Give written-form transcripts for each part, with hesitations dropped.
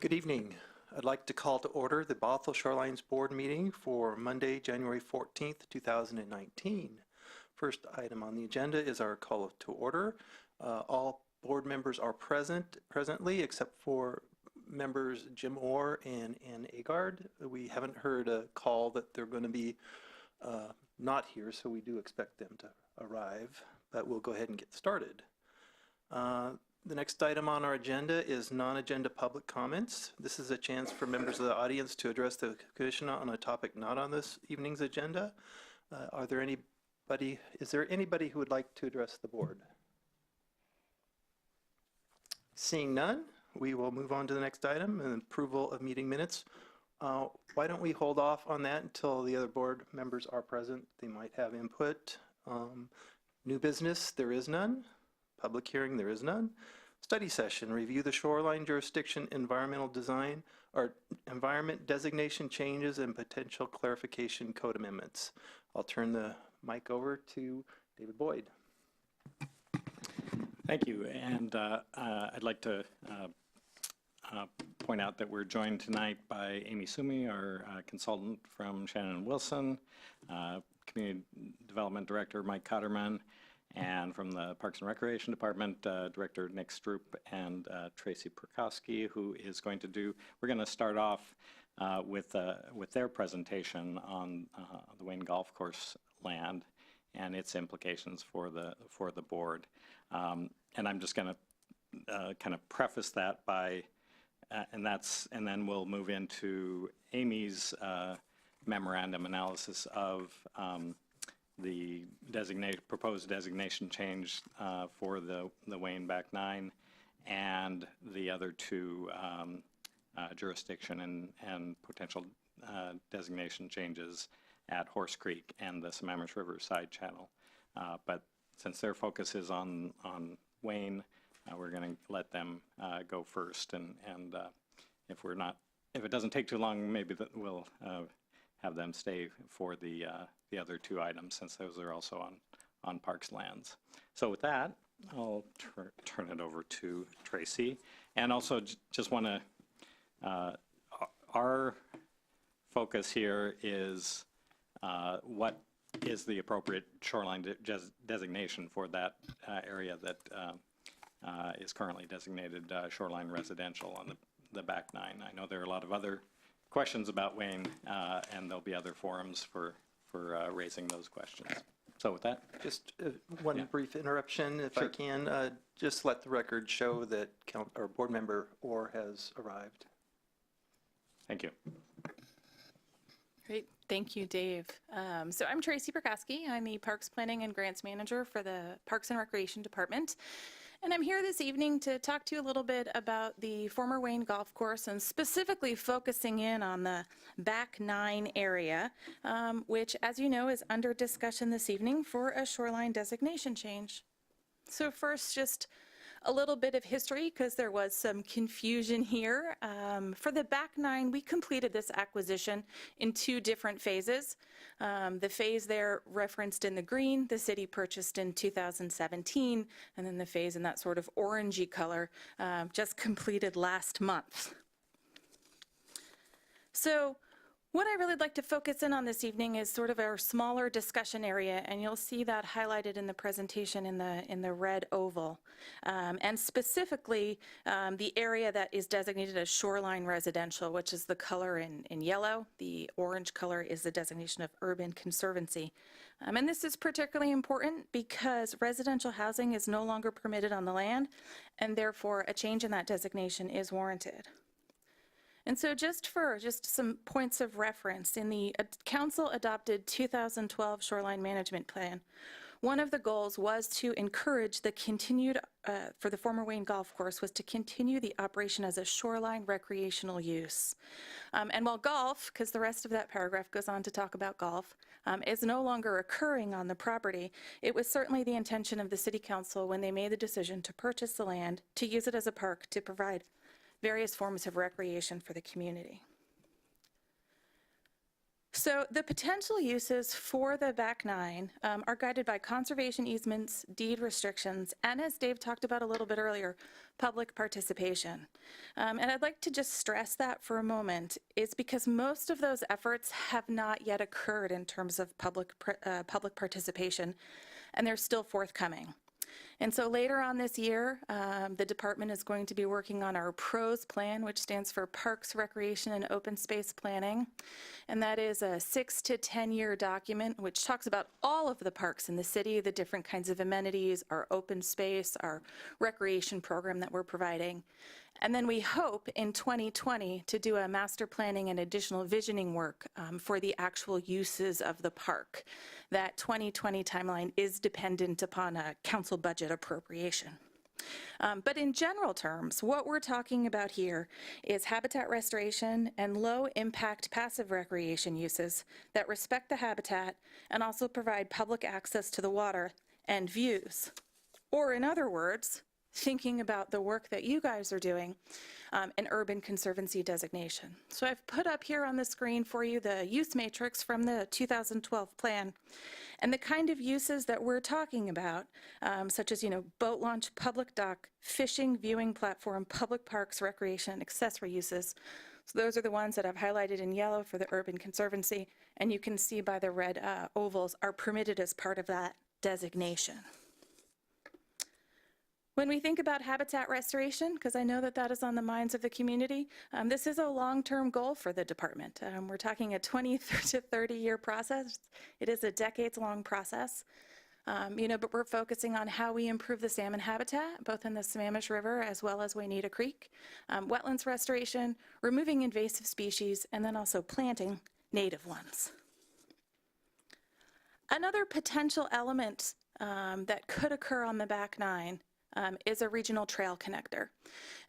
Good evening. I'd like to call to order the Bothell Shorelines Board meeting for Monday, January 14th, 2019. First item on the agenda is our call to order. All board members are presently, except for members Jim Orr and Ann Agard. We haven't heard a call that they're going to be not here, so we do expect them to arrive, but we'll go ahead and get started. The next item on our agenda is non-agenda public comments. This is a chance for members of the audience to address the commission on a topic not on this evening's agenda. Is there anybody who would like to address the board? Seeing none, we will move on to the next item, and approval of meeting minutes. Why don't we hold off on that until the other board members are present? They might have input. New business, there is none. Public hearing, there is none. Study session, review the shoreline jurisdiction environmental design or environment designation changes and potential clarification code amendments. I'll turn the mic over to David Boyd. Thank you, and I'd like to point out that we're joined tonight by Amy Sumi, our consultant from Shannon Wilson, Community Development Director Mike Cotterman, and from the Parks and Recreation Department, Director Nick Stroop and Tracy Burkowski, who is going to do, we're going to start off with their presentation on the Wayne Golf Course land and its implications for the board. And I'm just going to kind of preface that by, and then we'll move into Amy's memorandum analysis of the proposed designation change for the Wayne Back 9 and the other two jurisdiction and potential designation changes at Horse Creek and the Sammamish River side channel. But since their focus is on Wayne, we're going to let them go first, and if it doesn't take too long, maybe we'll have them stay for the other two items, since those are also on Parks lands. So with that, I'll turn it over to Tracy. And also just want to, our focus here is what is the appropriate shoreline designation for that area that is currently designated shoreline residential on the back 9. I know there are a lot of other questions about Wayne, and there'll be other forums for raising those questions. So with that, just one brief interruption, if I can. Just let the record show that our board member Orr has arrived. Thank you. Great, thank you, Dave. So I'm Tracy Burkowski. I'm the Parks Planning and Grants Manager for the Parks and Recreation Department. And I'm here this evening to talk to you a little bit about the former Wayne Golf Course, and specifically focusing in on the back 9 area, which, as you know, is under discussion this evening for a shoreline designation change. So first, just a little bit of history, because there was some confusion here. For the back 9, we completed this acquisition in 2 different phases. The phase there referenced in the green, the city purchased in 2017, and then the phase in that sort of orangey color just completed last month. So what I really like to focus in on this evening is sort of our smaller discussion area, and you'll see that highlighted in the presentation in the red oval. And specifically, the area that is designated as shoreline residential, which is the color in yellow. The orange color is the designation of urban conservancy. And this is particularly important because residential housing is no longer permitted on the land, and therefore a change in that designation is warranted. And so just some points of reference, in the council adopted 2012 shoreline management plan, one of the goals was to encourage the continued, for the former Wayne Golf Course, was to continue the operation as a shoreline recreational use. And while golf, because the rest of that paragraph goes on to talk about golf, is no longer occurring on the property, it was certainly the intention of the city council when they made the decision to purchase the land to use it as a park to provide various forms of recreation for the community. So So the potential uses for the back nine are guided by conservation easements, deed restrictions, and as Dave talked about a little bit earlier, public participation. And I'd like to just stress that for a moment, is because most of those efforts have not yet occurred in terms of public participation, and they're still forthcoming. And so later on this year, the department is going to be working on our PROS plan, which stands for Parks, Recreation, and Open Space Planning. And that is a 6 to 10 year document which talks about all of the parks in the city, the different kinds of amenities, our open space, our recreation program that we're providing. And then we hope in 2020 to do a master planning and additional visioning work for the actual uses of the park. That 2020 timeline is dependent upon a council budget appropriation. But in general terms, what we're talking about here is habitat restoration and low impact passive recreation uses that respect the habitat and also provide public access to the water and views. Or in other words, thinking about the work that you guys are doing, an urban conservancy designation. So I've put up here on the screen for you the use matrix from the 2012 plan. And the kind of uses that we're talking about, such as, boat launch, public dock, fishing, viewing platform, public parks, recreation, and accessory uses. So those are the ones that I've highlighted in yellow for the urban conservancy. And you can see by the red ovals are permitted as part of that designation. When we think about habitat restoration, because I know that that is on the minds of the community, this is a long-term goal for the department. We're talking a 20 to 30-year process. It is a decades-long process, but we're focusing on how we improve the salmon habitat, both in the Sammamish River as well as Waynita Creek, wetlands restoration, removing invasive species, and then also planting native ones. Another potential element that could occur on the back nine is a regional trail connector.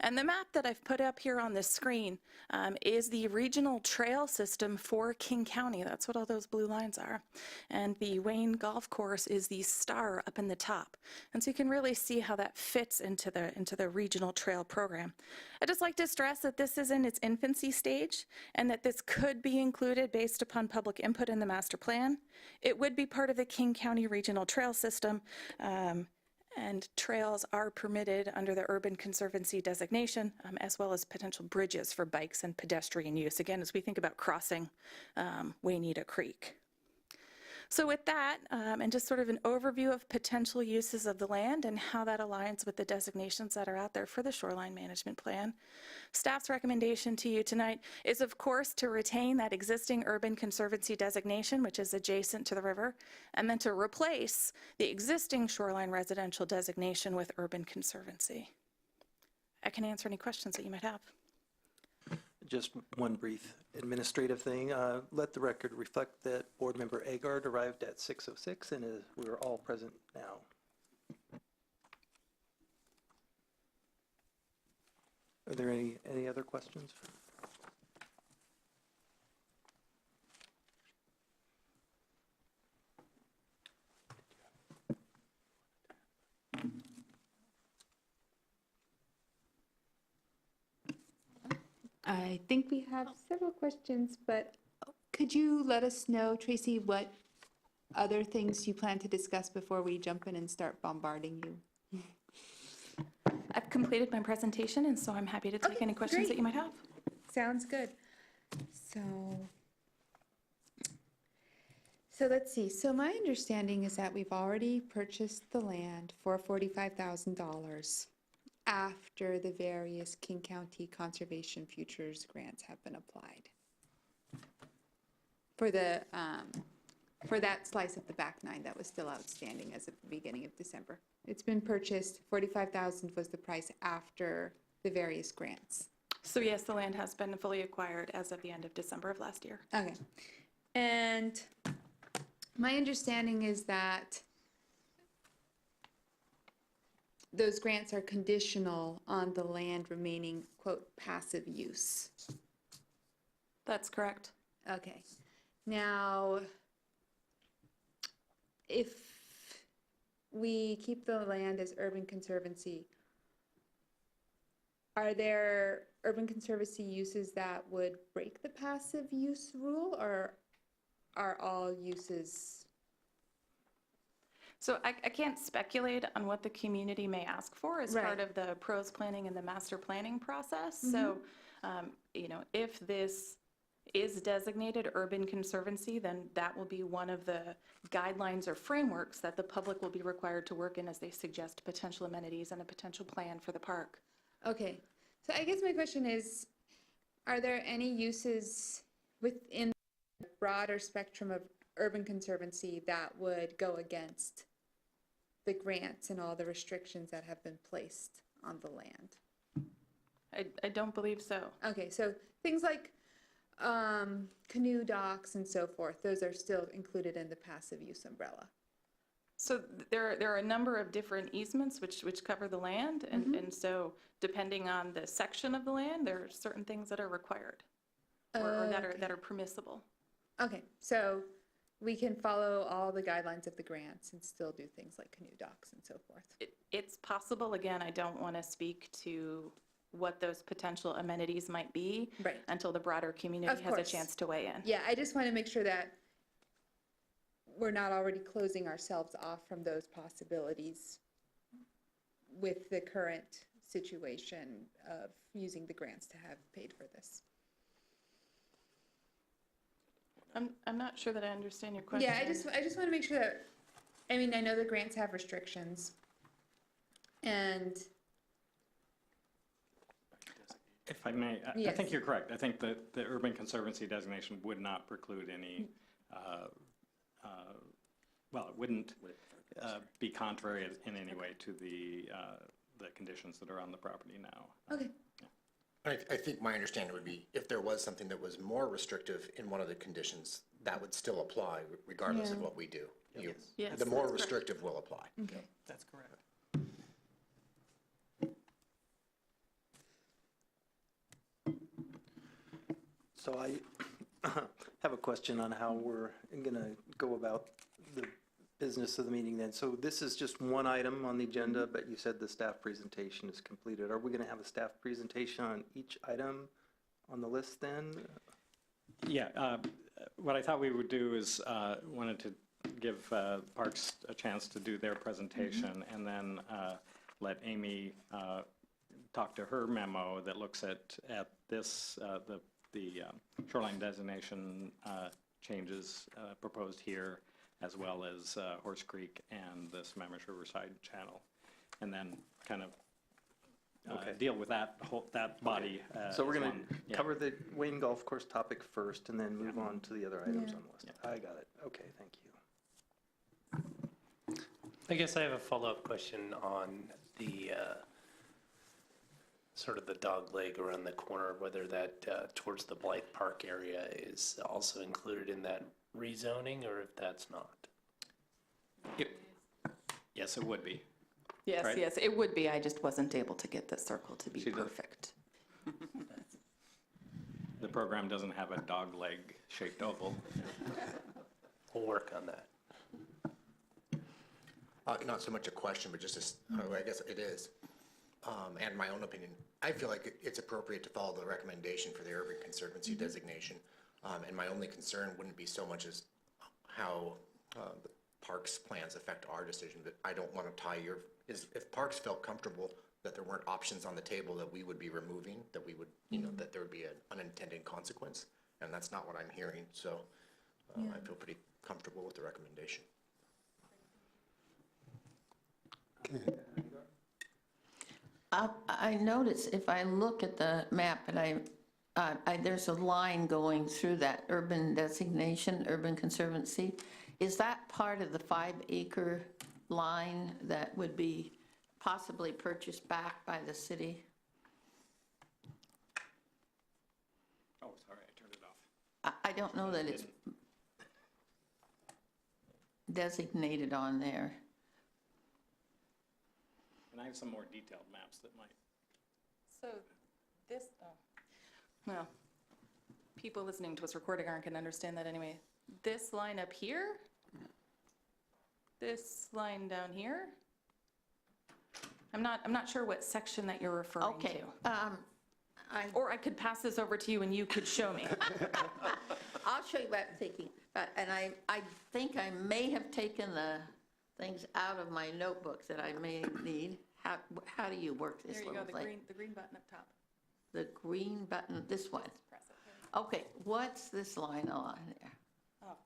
And the map that I've put up here on the screen is the regional trail system for King County. That's what all those blue lines are. And the Wayne Golf Course is the star up in the top. And so you can really see how that fits into the regional trail program. I'd just like to stress that this is in its infancy stage and that this could be included based upon public input in the master plan. It would be part of the King County Regional Trail System. And trails are permitted under the Urban Conservancy designation, as well as potential bridges for bikes and pedestrian use, again, as we think about crossing Waynita Creek. So with that, and just sort of an overview of potential uses of the land and how that aligns with the designations that are out there for the shoreline management plan, staff's recommendation to you tonight is, of course, to retain that existing urban conservancy designation, which is adjacent to the river, and then to replace the existing shoreline residential designation with urban conservancy. I can answer any questions that you might have. Just one brief administrative thing. Let the record reflect that Board Member Agard arrived at 6:06 and we're all present now. Are there any other questions? I think we have several questions, but could you let us know, Tracy, what other things you plan to discuss before we jump in and start bombarding you? I've completed my presentation, and so I'm happy to take any questions that you might have. Sounds good. So let's see. So my understanding is that we've already purchased the land for $45,000 after the various King County Conservation Futures grants have been applied. For the for that slice of the back nine that was still outstanding as of the beginning of December. It's been purchased, $45,000 was the price after the various grants. So yes, the land has been fully acquired as of the end of December of last year. Okay. And my understanding is that those grants are conditional on the land remaining, quote, passive use. That's correct. Okay. Now, if we keep the land as urban conservancy, are there urban conservancy uses that would break the passive use rule, or are all uses? So I can't speculate on what the community may ask for as Right. part of the pros planning and the master planning process. So, if this is designated urban conservancy, then that will be one of the guidelines or frameworks that the public will be required to work in as they suggest potential amenities and a potential plan for the park. Okay, so I guess my question is, are there any uses within the broader spectrum of urban conservancy that would go against the grants and all the restrictions that have been placed on the land? I don't believe so. Okay, so things like canoe docks and so forth, those are still included in the passive use umbrella. So there are a number of different easements which cover the land, and so depending on the section of the land, there are certain things that are required or that are permissible. Okay, so we can follow all the guidelines of the grants and still do things like canoe docks and so forth. It's possible. Again, I don't want to speak to what those potential amenities might be Right. until the broader community Of has a course. chance to weigh in. Yeah, I just want to make sure that we're not already closing ourselves off from those possibilities with the current situation of using the grants to have paid for this. I'm not sure that I understand your question. Yeah, I just want to make sure that, I mean, I know the grants have restrictions, and If I may, I Yes. think you're correct. I think that the urban conservancy designation would not preclude any, well, it wouldn't be contrary in any way to the conditions that are on the property now. okay, I think my understanding would be if there was something that was more restrictive in one of the conditions, that would still apply regardless of Yeah. what we do. You- Yes, The more that's correct. restrictive will apply. okay. That's correct. So I have a question on how we're going to go about the business of the meeting then. So this is just one item on the agenda, but you said the staff presentation is completed. Are we going to have a staff presentation on each item on the list then? Yeah, what I thought we would do is wanted to give Parks a chance to do their presentation and then let Amy talk to her memo that looks at this, the shoreline designation changes proposed here, as well as Horse Creek and the Sammamish Riverside Channel, and then kind of deal with that body. So we're as going one. to Yeah. cover the Wayne Golf Course topic first and then move on to the other items on the list. I got it. Okay, thank you. I guess I have a follow-up question on the sort of the dog leg around the corner, whether that towards the Blythe Park area is also included in that rezoning, or if that's not. Yes, it would be. Yes, Right. yes, it would be. I just wasn't able to get the circle to be She did. perfect. The program doesn't have a dog leg shaped oval. We'll work on that. Not so much a question, but just I guess it is, and my own opinion. I feel like it's appropriate to follow the recommendation for the urban conservancy designation. And my only concern wouldn't be so much as how the Parks plans affect our decision, but I don't want to tie if Parks felt comfortable that there weren't options on the table that we would be removing, that we would, that there would be an unintended consequence, and that's not what I'm hearing, so I feel pretty comfortable with the recommendation. I notice if I look at the map and there's a line going through that urban designation, urban conservancy. Is that part of the 5-acre line that would be possibly purchased back by the city? Oh, sorry, I turned it off. I don't know that it's designated on there. And I have some more detailed maps that might. So this, well, people listening to us recording aren't going to understand that anyway. This line up here, this line down here. I'm not sure what section that you're referring Okay. to. I Or I could pass this over to you and you could show me. I'll show you what I'm thinking. And I think I may have taken the things out of my notebook that I may need. How do you work this There you little go, thing? the green button up top. The green button, this one. Press it. There. Okay, what's this line along there? Oh,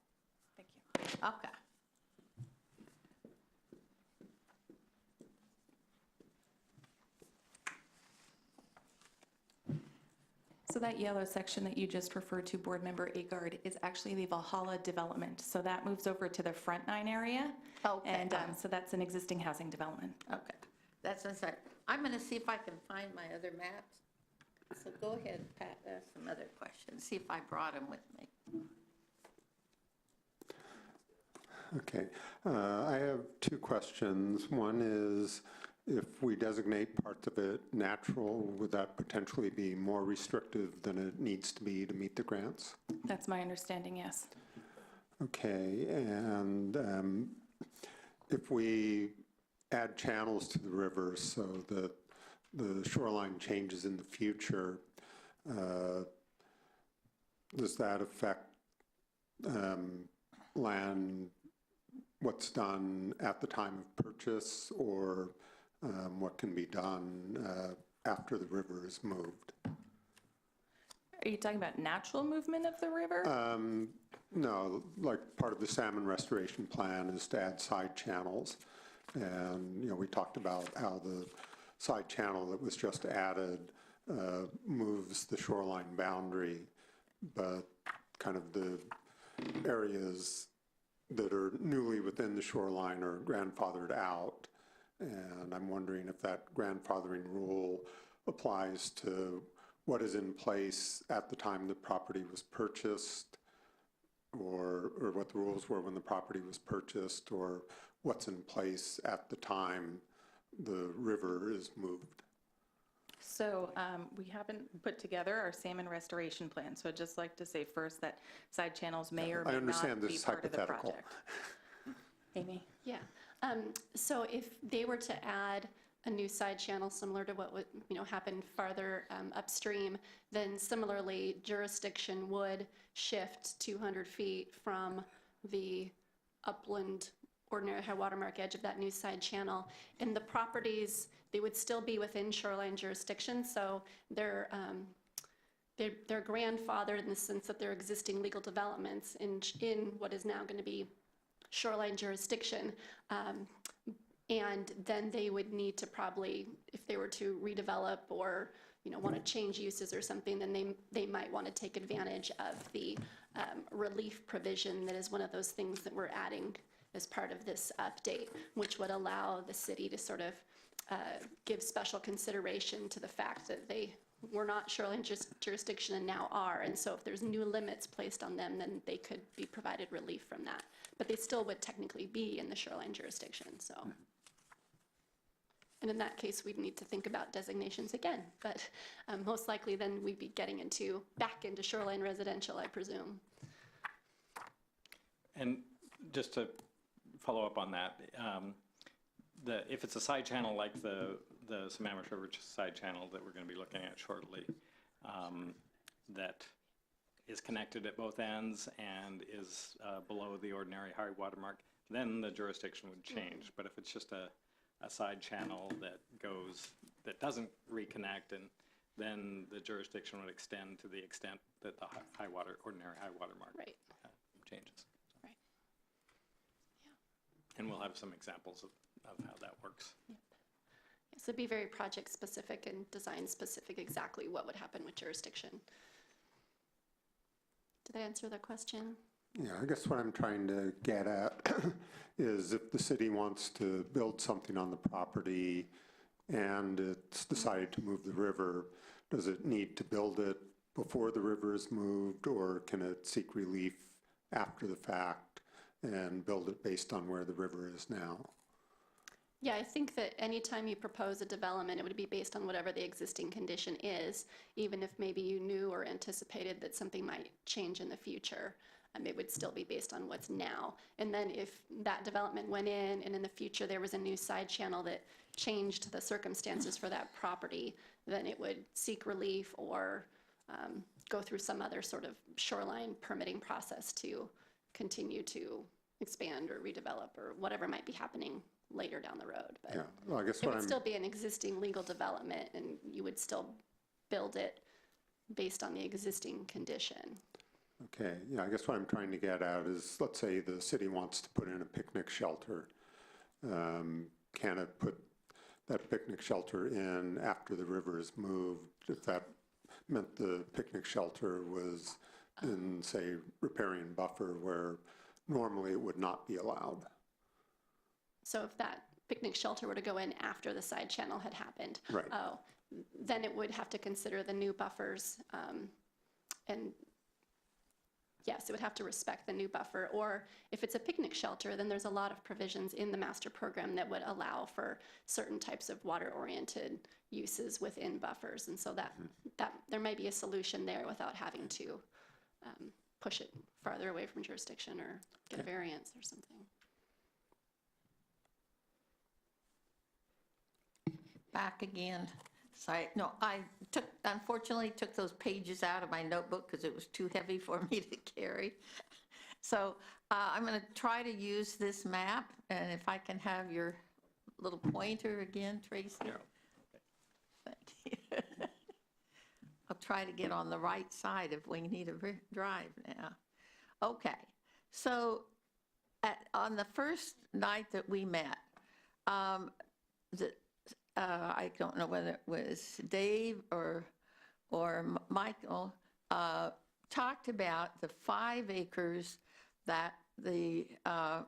thank you. Okay. So that yellow section that you just referred to, Board Member Agard, is actually the Valhalla Development. So that moves over to the front 9 area. Okay. And so that's an existing housing development. Okay, that's inside. I'm going to see if I can find my other maps. So go ahead, Pat, ask some other questions, see if I brought them with me. Okay, I have two questions. One is, if we designate parts of it natural, would that potentially be more restrictive than it needs to be to meet the grants? That's my understanding, yes. Okay, and if we add channels to the river so that the shoreline changes in the future, does that affect land, what's done at the time of purchase, or what can be done after the river is moved? Are you talking about natural movement of the river? No, like part of the salmon restoration plan is to add side channels. And, you know, we talked about how the side channel that was just added moves the shoreline boundary, but kind of the areas that are newly within the shoreline are grandfathered out. And I'm wondering if that grandfathering rule applies to what is in place at the time the property was purchased, or what the rules were when the property was purchased, or what's in place at the time the river is moved. So we haven't put together our salmon restoration plan. So I'd just like to say first that side channels may or may I understand not be this is part of the hypothetical. project. Amy? Yeah. So if they were to add a new side channel similar to what would, happen farther upstream, then similarly jurisdiction would shift 200 feet from the upland ordinary high water mark edge of that new side channel. And the properties, they would still be within shoreline jurisdiction, so they're grandfathered in the sense that they're existing legal developments in what is now going to be shoreline jurisdiction. And then they would need to probably, if they were to redevelop or want to change uses or something, then they might want to take advantage of the relief provision that is one of those things that we're adding as part of this update, which would allow the city to sort of give special consideration to the fact that they were not shoreline jurisdiction and now are. And so if there's new limits placed on them, then they could be provided relief from that. But they still would technically be in the shoreline jurisdiction, so. And in that case, we'd need to think about designations again. But most likely then we'd be getting back into shoreline residential, I presume. And just to follow up on that, if it's a side channel like the Sammamish River side channel that we're going to be looking at shortly, that is connected at both ends and is below the ordinary high water mark, then the jurisdiction would change. But if it's just a side channel that doesn't reconnect, and then the jurisdiction would extend to the extent that the ordinary high water mark Right. Changes. Right. Yeah. And we'll have some examples of how that works. Yep. So it'd be very project specific and design specific exactly what would happen with jurisdiction. Did I answer that question? Yeah, I guess what I'm trying to get at is if the city wants to build something on the property and it's decided to move the river, does it need to build it before the river is moved, or can it seek relief after the fact and build it based on where the river is now? Yeah, I think that anytime you propose a development, it would be based on whatever the existing condition is, even if maybe you knew or anticipated that something might change in the future. It would still be based on what's now. And then if that development went in and in the future there was a new side channel that changed the circumstances for that property, then it would seek relief or go through some other sort of shoreline permitting process to continue to expand or redevelop or whatever might be happening later down the road. But Yeah, well, I guess it what would I'm, still be an existing legal development, and you would still build it based on the existing condition. okay, yeah, I guess what I'm trying to get at is, let's say the city wants to put in a picnic shelter. Can it put that picnic shelter in after the river is moved, if that meant the picnic shelter was in, say, riparian buffer where normally it would not be allowed? So if that picnic shelter were to go in after the side channel had happened, Right. Then it would have to consider the new buffers, and yes, it would have to respect the new buffer. Or if it's a picnic shelter, then there's a lot of provisions in the master program that would allow for certain types of water-oriented uses within buffers. And so that there might be a solution there without having to push it farther away from jurisdiction or get a variance or something. Back again. Sorry, no, unfortunately took those pages out of my notebook because it was too heavy for me to carry. So I'm going to try to use this map, and if I can have your little pointer again, Tracy. Thank you. I'll try to get on the right side if we need a drive now. Okay, so on the first night that we met, I don't know whether it was Dave or Michael, talked about the 5 acres that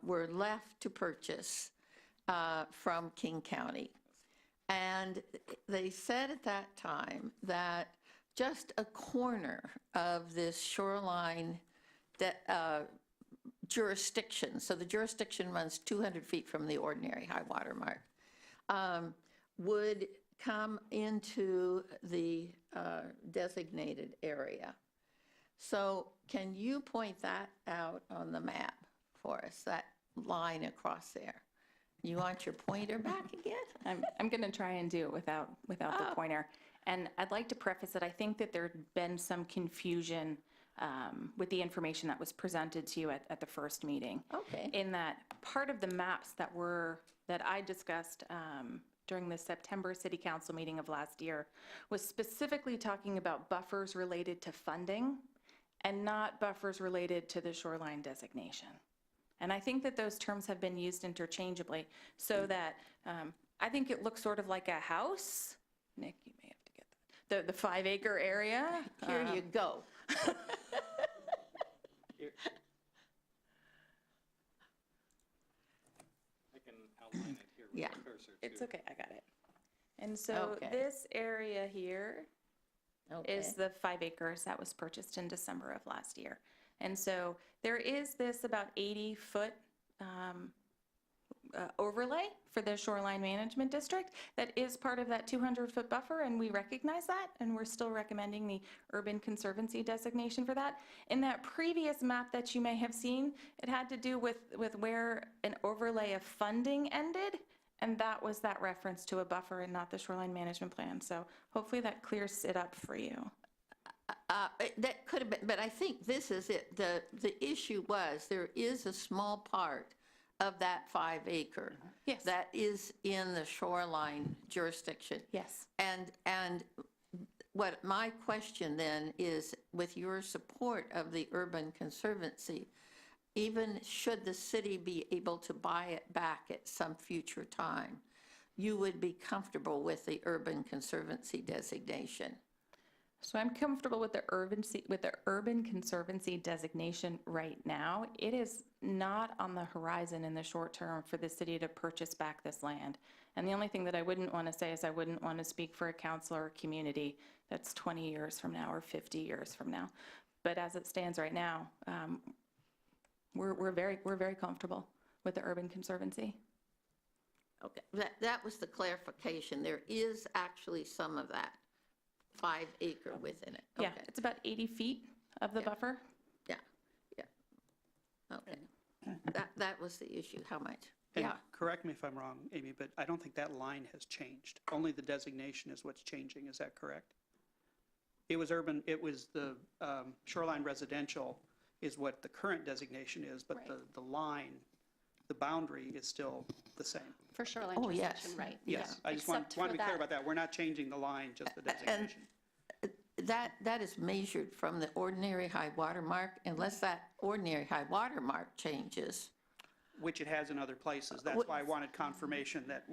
were left to purchase from King County. And they said at that time that just a corner of this shoreline jurisdiction, so the jurisdiction runs 200 feet from the ordinary high water mark, would come into the designated area. So can you point that out on the map for us, that line across there? You want your pointer back again? I'm going to try and do it without the pointer. And I'd like to preface that I think that there'd been some confusion with the information that was presented to you at the first meeting. Okay. In that part of the maps that I discussed during the September City Council meeting of last year was specifically talking about buffers related to funding and not buffers related to the shoreline designation. And I think that those terms have been used interchangeably so that I think it looks sort of like a house. Nick, you may have to get that. The 5 acre area. Here you go. I can outline it here with Yeah. the cursor. It's too. okay, I got it. And so Okay. this area here is the 5 acres that was purchased in December of last year. And so there is this about 80-foot overlay for the shoreline management district that is part of that 200-foot buffer, and we recognize that, and we're still recommending the Urban Conservancy designation for that. In that previous map that you may have seen, it had to do with where an overlay of funding ended, and that was that reference to a buffer and not the shoreline management plan. So hopefully that clears it up for you. That could have been, but I think this is it. The issue was there is a small part of that 5 acre Yes. that is in the shoreline jurisdiction. Yes. And what my question then is, with your support of the Urban Conservancy, even should the city be able to buy it back at some future time, you would be comfortable with the Urban Conservancy designation? So I'm comfortable with the Urban Conservancy designation right now. It is not on the horizon in the short term for the city to purchase back this land. And the only thing that I wouldn't want to say is I wouldn't want to speak for a council or a community that's 20 years from now or 50 years from now. But as it stands right now, we're very comfortable with the Urban Conservancy. Okay, that was the clarification. There is actually some of that 5 acre within it. Yeah, Okay. it's about 80 feet of the buffer. Yeah. Okay. That was the issue. How much? And Yeah. correct me if I'm wrong, Amy, but I don't think that line has changed. Only the designation is what's changing. Is that correct? It was urban, it was the shoreline residential is what the current designation is, but Right. the line, the boundary is still the same. For shoreline Oh, yes. jurisdiction, right? Yes, yeah. I just Except want to for be clear that- about that. We're not changing the line, just the designation. That is measured from the ordinary high water mark, unless that ordinary high water mark changes. Which it has in other places. That's why I wanted confirmation that,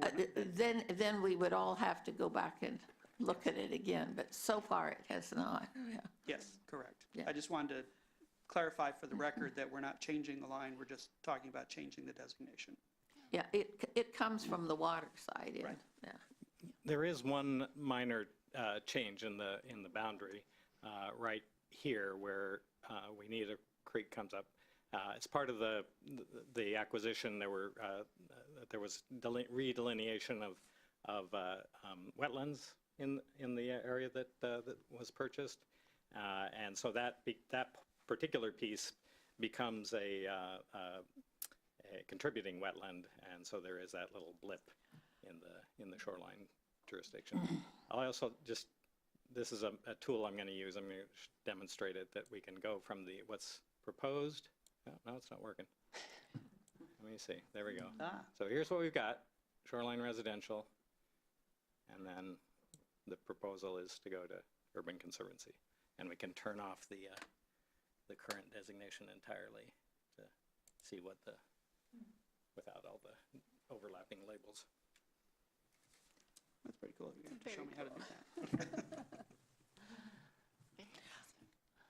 Then we would all have to go back and look at it again, but so far it has not. Yeah. yes, correct. Yeah. I just wanted to clarify for the record that we're not changing the line, we're just talking about changing the designation. Yeah, it comes from the water side. Right. Yeah. There is one minor change in the boundary right here where Weneeta Creek comes up. As part of the acquisition, there was redelineation of wetlands in the area that was purchased, and so that particular piece becomes a contributing wetland, and so there is that little blip in the shoreline jurisdiction. I also this is a tool I'm going to use. I'm going to demonstrate it, that we can go from what's proposed. No, it's not working. Let me see. There we go. So here's what we've got: shoreline residential, and then the proposal is to go to urban conservancy, and we can turn off the current designation entirely to see what without all the overlapping labels. That's pretty cool. You're going to Very show me how to do that.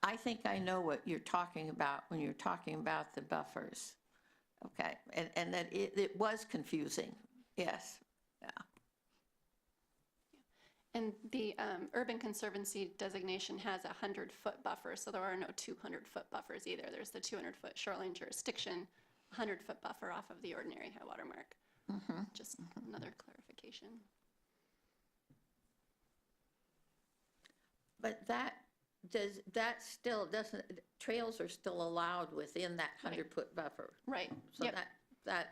I think I know what you're talking about when you're talking about the buffers. Okay, and that it was confusing, yes, yeah. And the Urban Conservancy designation has a 100-foot buffer, so there are no 200-foot buffers either. There's the 200-foot shoreline jurisdiction, 100-foot buffer off of the ordinary high water mark. Just another clarification. But that still doesn't, trails are still allowed within that 100-foot buffer. Right. So Yep. that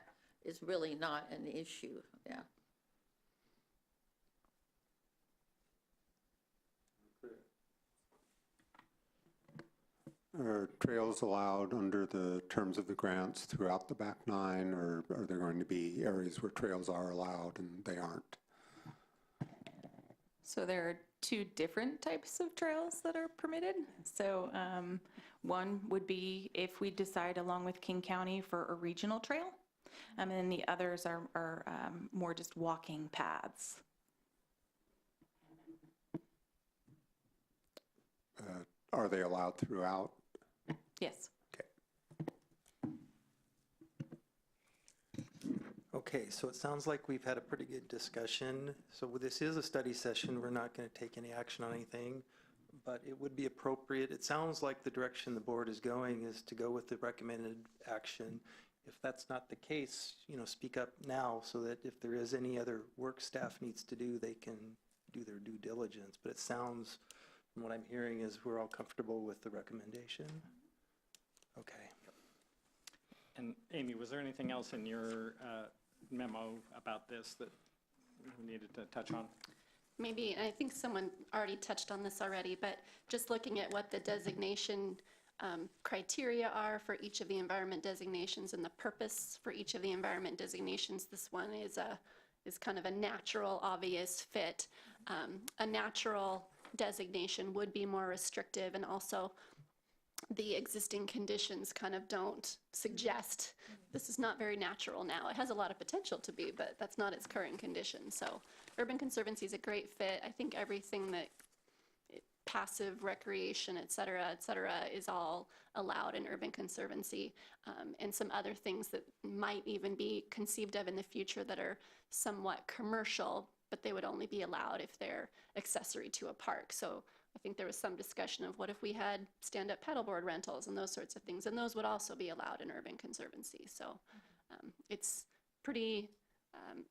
is really not an issue, yeah. Are trails allowed under the terms of the grants throughout the back nine, or are there going to be areas where trails are allowed and they aren't? So there are two different types of trails that are permitted. So one would be if we decide along with King County for a regional trail, and then the others are more just walking paths. Are they allowed throughout? Yes. Okay, so it sounds like we've had a pretty good discussion. So this is a study session. We're not going to take any action on anything, but it would be appropriate. It sounds like the direction the board is going is to go with the recommended action. If that's not the case, speak up now so that if there is any other work staff needs to do, they can do their due diligence. But it sounds, from what I'm hearing, is we're all comfortable with the recommendation. Okay. And Amy, was there anything else in your memo about this that we needed to touch on? Maybe, and I think someone already touched on this already, but just looking at what the designation criteria are for each of the environment designations and the purpose for each of the environment designations, this one is kind of a natural, obvious fit. A natural designation would be more restrictive, and also the existing conditions kind of don't suggest this is not very natural now. It has a lot of potential to be, but that's not its current condition. So Urban Conservancy is a great fit. I think everything that passive recreation, et cetera, is all allowed in Urban Conservancy, and some other things that might even be conceived of in the future that are somewhat commercial, but they would only be allowed if they're accessory to a park. So I think there was some discussion of what if we had stand-up paddleboard rentals and those sorts of things, and those would also be allowed in Urban Conservancy. So it's pretty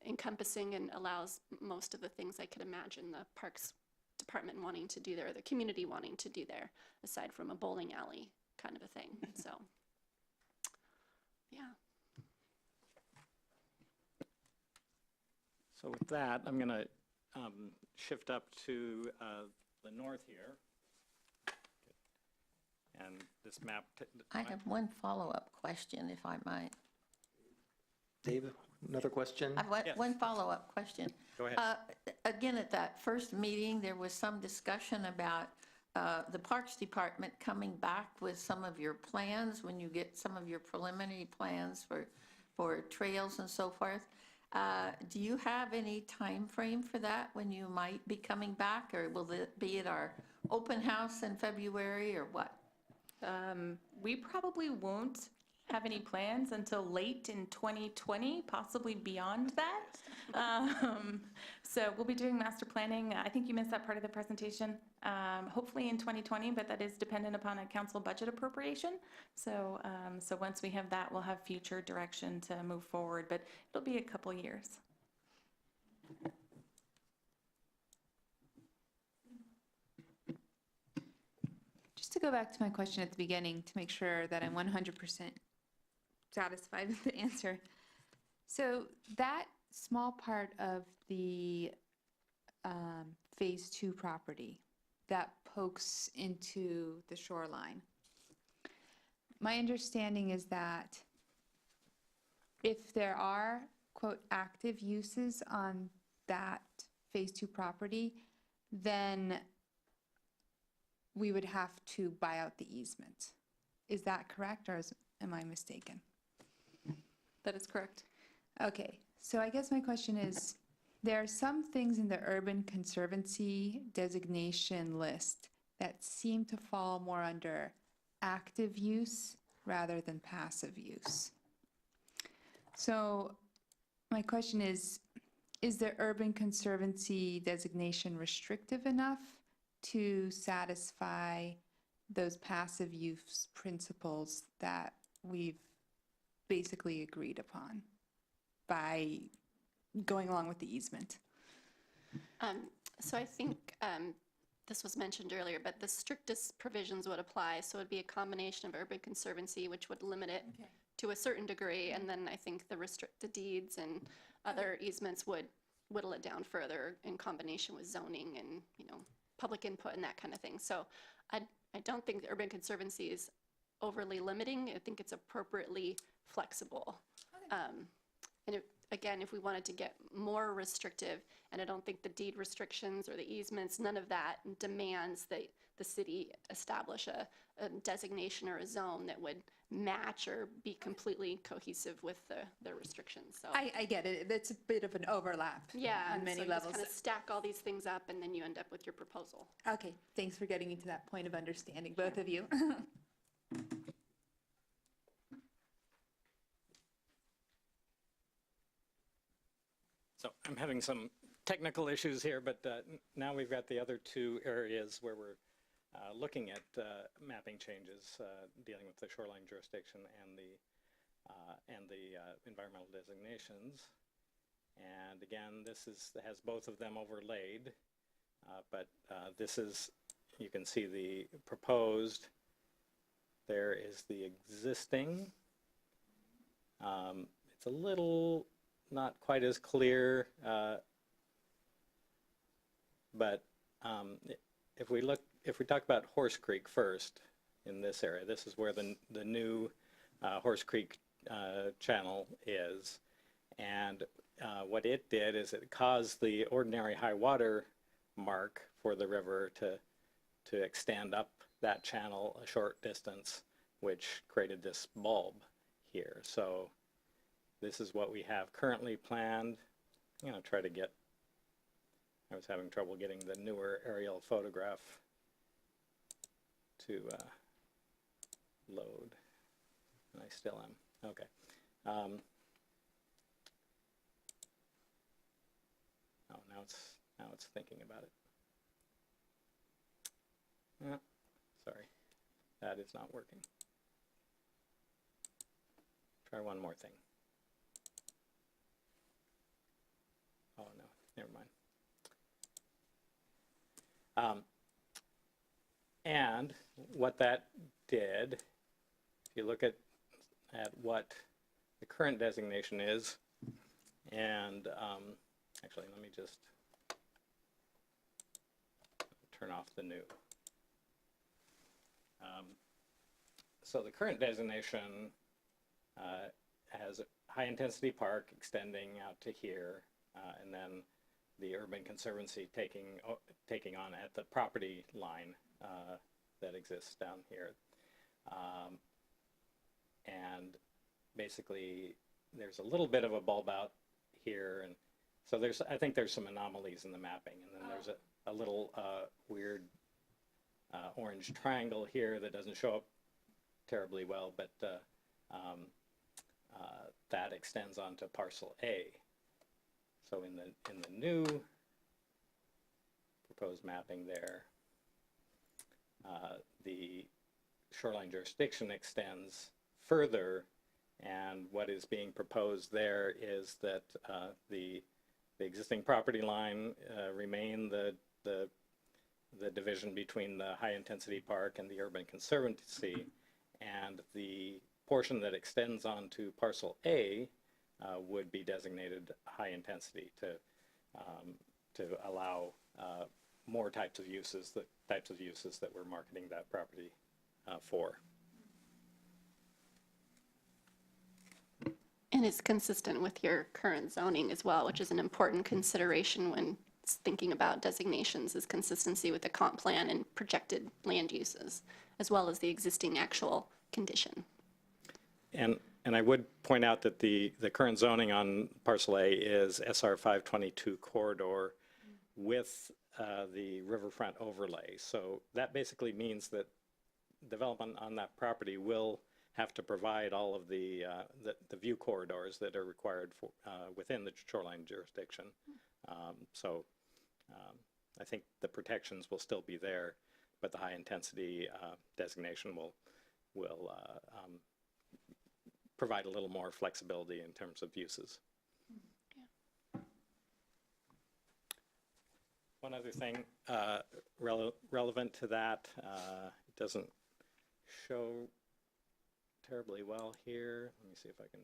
encompassing and allows most of the things I could imagine the Parks Department wanting to do there, or the community wanting to do there, aside from a bowling alley kind of a thing. So, yeah. So with that, I'm going to shift up to the north here. And this map. I have one follow-up question, if I might. Dave, another question? I have Yes. one follow-up question. Go ahead. Again, at that first meeting, there was some discussion about the Parks Department coming back with some of your plans when you get some of your preliminary plans for trails and so forth. Do you have any time frame for that, when you might be coming back, or will it be at our open house in February, or what? We probably won't have any plans until late in 2020, possibly beyond that. So we'll be doing master planning. I think you missed that part of the presentation. Hopefully in 2020, but that is dependent upon a council budget appropriation. So once we have that, we'll have future direction to move forward, but it'll be a couple years. Just to go back to my question at the beginning to make sure that I'm 100% satisfied with the answer. So that small part of the Phase 2 property that pokes into the shoreline, my understanding is that if there are, quote, active uses on that Phase 2 property, then we would have to buy out the easement. Is that correct, or am I mistaken? That is correct. Okay, so I guess my question is, there are some things in the Urban Conservancy designation list that seem to fall more under active use rather than passive use. So my question is the Urban Conservancy designation restrictive enough to satisfy those passive use principles that we've basically agreed upon by going along with the easement? So I think this was mentioned earlier, but the strictest provisions would apply. So it'd be a combination of Urban Conservancy, which would limit it to a certain degree, and then I think the restricted deeds and other easements would whittle it down further in combination with zoning and, you know, public input and that kind of thing. So I don't think the Urban Conservancy is overly limiting. I think it's appropriately flexible. And again, if we wanted to get more restrictive, and I don't think the deed restrictions or the easements, none of that demands that the city establish a designation or a zone that would match or be completely cohesive with the restrictions. So I get it. It's a bit of an overlap on many so you levels. just kind of stack all these things up, and then you end up with your proposal. Okay, thanks for getting me to that point of understanding, both of you. So I'm having some technical issues here, but now we've got the other two areas where we're looking at mapping changes, dealing with the shoreline jurisdiction and the environmental designations. And again, this has both of them overlaid, but this is, you can see the proposed. There is the existing. It's a little not quite as clear, but if we talk about Horse Creek first in this area, this is where the new Horse Creek channel is, and what it did is it caused the ordinary high water mark for the river to extend up that channel a short distance, which created this bulb here. So this is what we have currently planned. I'm going to try to get, I was having trouble getting the newer aerial photograph to load, and I still am. Okay. Oh, now it's thinking about it. Sorry, that is not working. Try one more thing. Oh no, never mind. And what that did, if you look at what the current designation is, and actually let me just turn off the new. So the current designation has a high-intensity park extending out to here, and then the Urban Conservancy taking on at the property line that exists down here. And basically, there's a little bit of a bulb out here, and so I think there's some anomalies in the mapping, and then there's a little weird orange triangle here that doesn't show up terribly well, but that extends onto parcel A. So in the new proposed mapping there, the shoreline jurisdiction extends further, and what is being proposed there is that the existing property line remain the division between the high-intensity park and the Urban Conservancy, and the portion that extends onto parcel A would be designated high-intensity to allow more types of uses, the types of uses that we're marketing that property for. And it's consistent with your current zoning as well, which is an important consideration when thinking about designations, is consistency with the comp plan and projected land uses, as well as the existing actual condition. And I would point out that the current zoning on parcel A is SR 522 corridor with the riverfront overlay. So that basically means that development on that property will have to provide all of the view corridors that are required for within the shoreline jurisdiction. So I think the protections will still be there, but the high intensity designation will provide a little more flexibility in terms of uses. Yeah. One other thing relevant to that, it doesn't show terribly well here. Let me see if I can.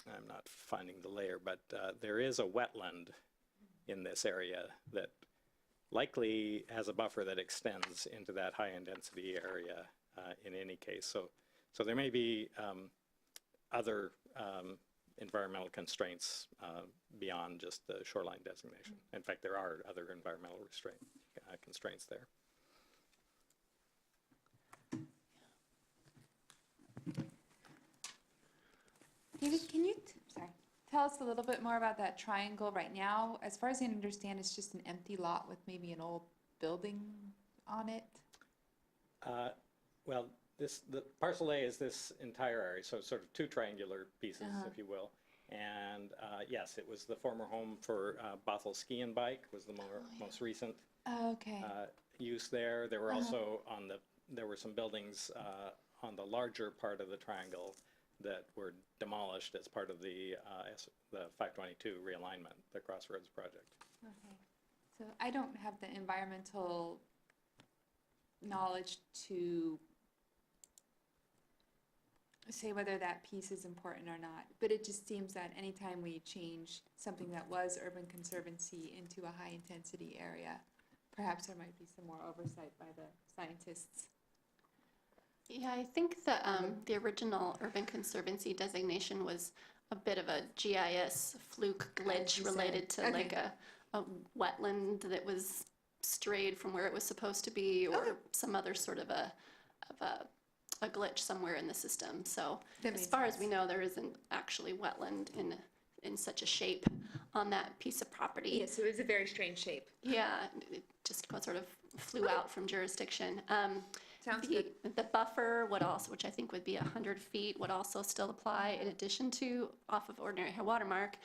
I'm not finding the layer, but there is a wetland in this area that likely has a buffer that extends into that high intensity area in any case. So there may be other environmental constraints beyond just the shoreline designation. In fact, there are other environmental constraints there. David, can you tell us a little bit more about that triangle right now? As far as I understand, it's just an empty lot with maybe an old building on it. Well, the parcel A is this entire area, so sort of two triangular pieces, if you will. And yes, it was the former home for Bothell Ski and Bike, was the most recent use there. There were also there were some buildings on the larger part of the triangle that were demolished as part of the 522 realignment, the Crossroads project. Okay, so I don't have the environmental knowledge to say whether that piece is important or not, but it just seems that anytime we change something that was Urban Conservancy into a high-intensity area, perhaps there might be some more oversight by the scientists. Yeah, I think the original Urban Conservancy designation was a bit of a GIS fluke glitch related to like a wetland that was strayed from where it was supposed to be, or some other sort of a glitch somewhere in the system. So as far as we know, there isn't actually wetland in such a shape on that piece of property. Yes, so it was a very strange shape. Yeah, it just sort of flew out from jurisdiction. Sounds good. The buffer would also, which I think would be 100 feet, would also still apply in addition to off of ordinary high water mark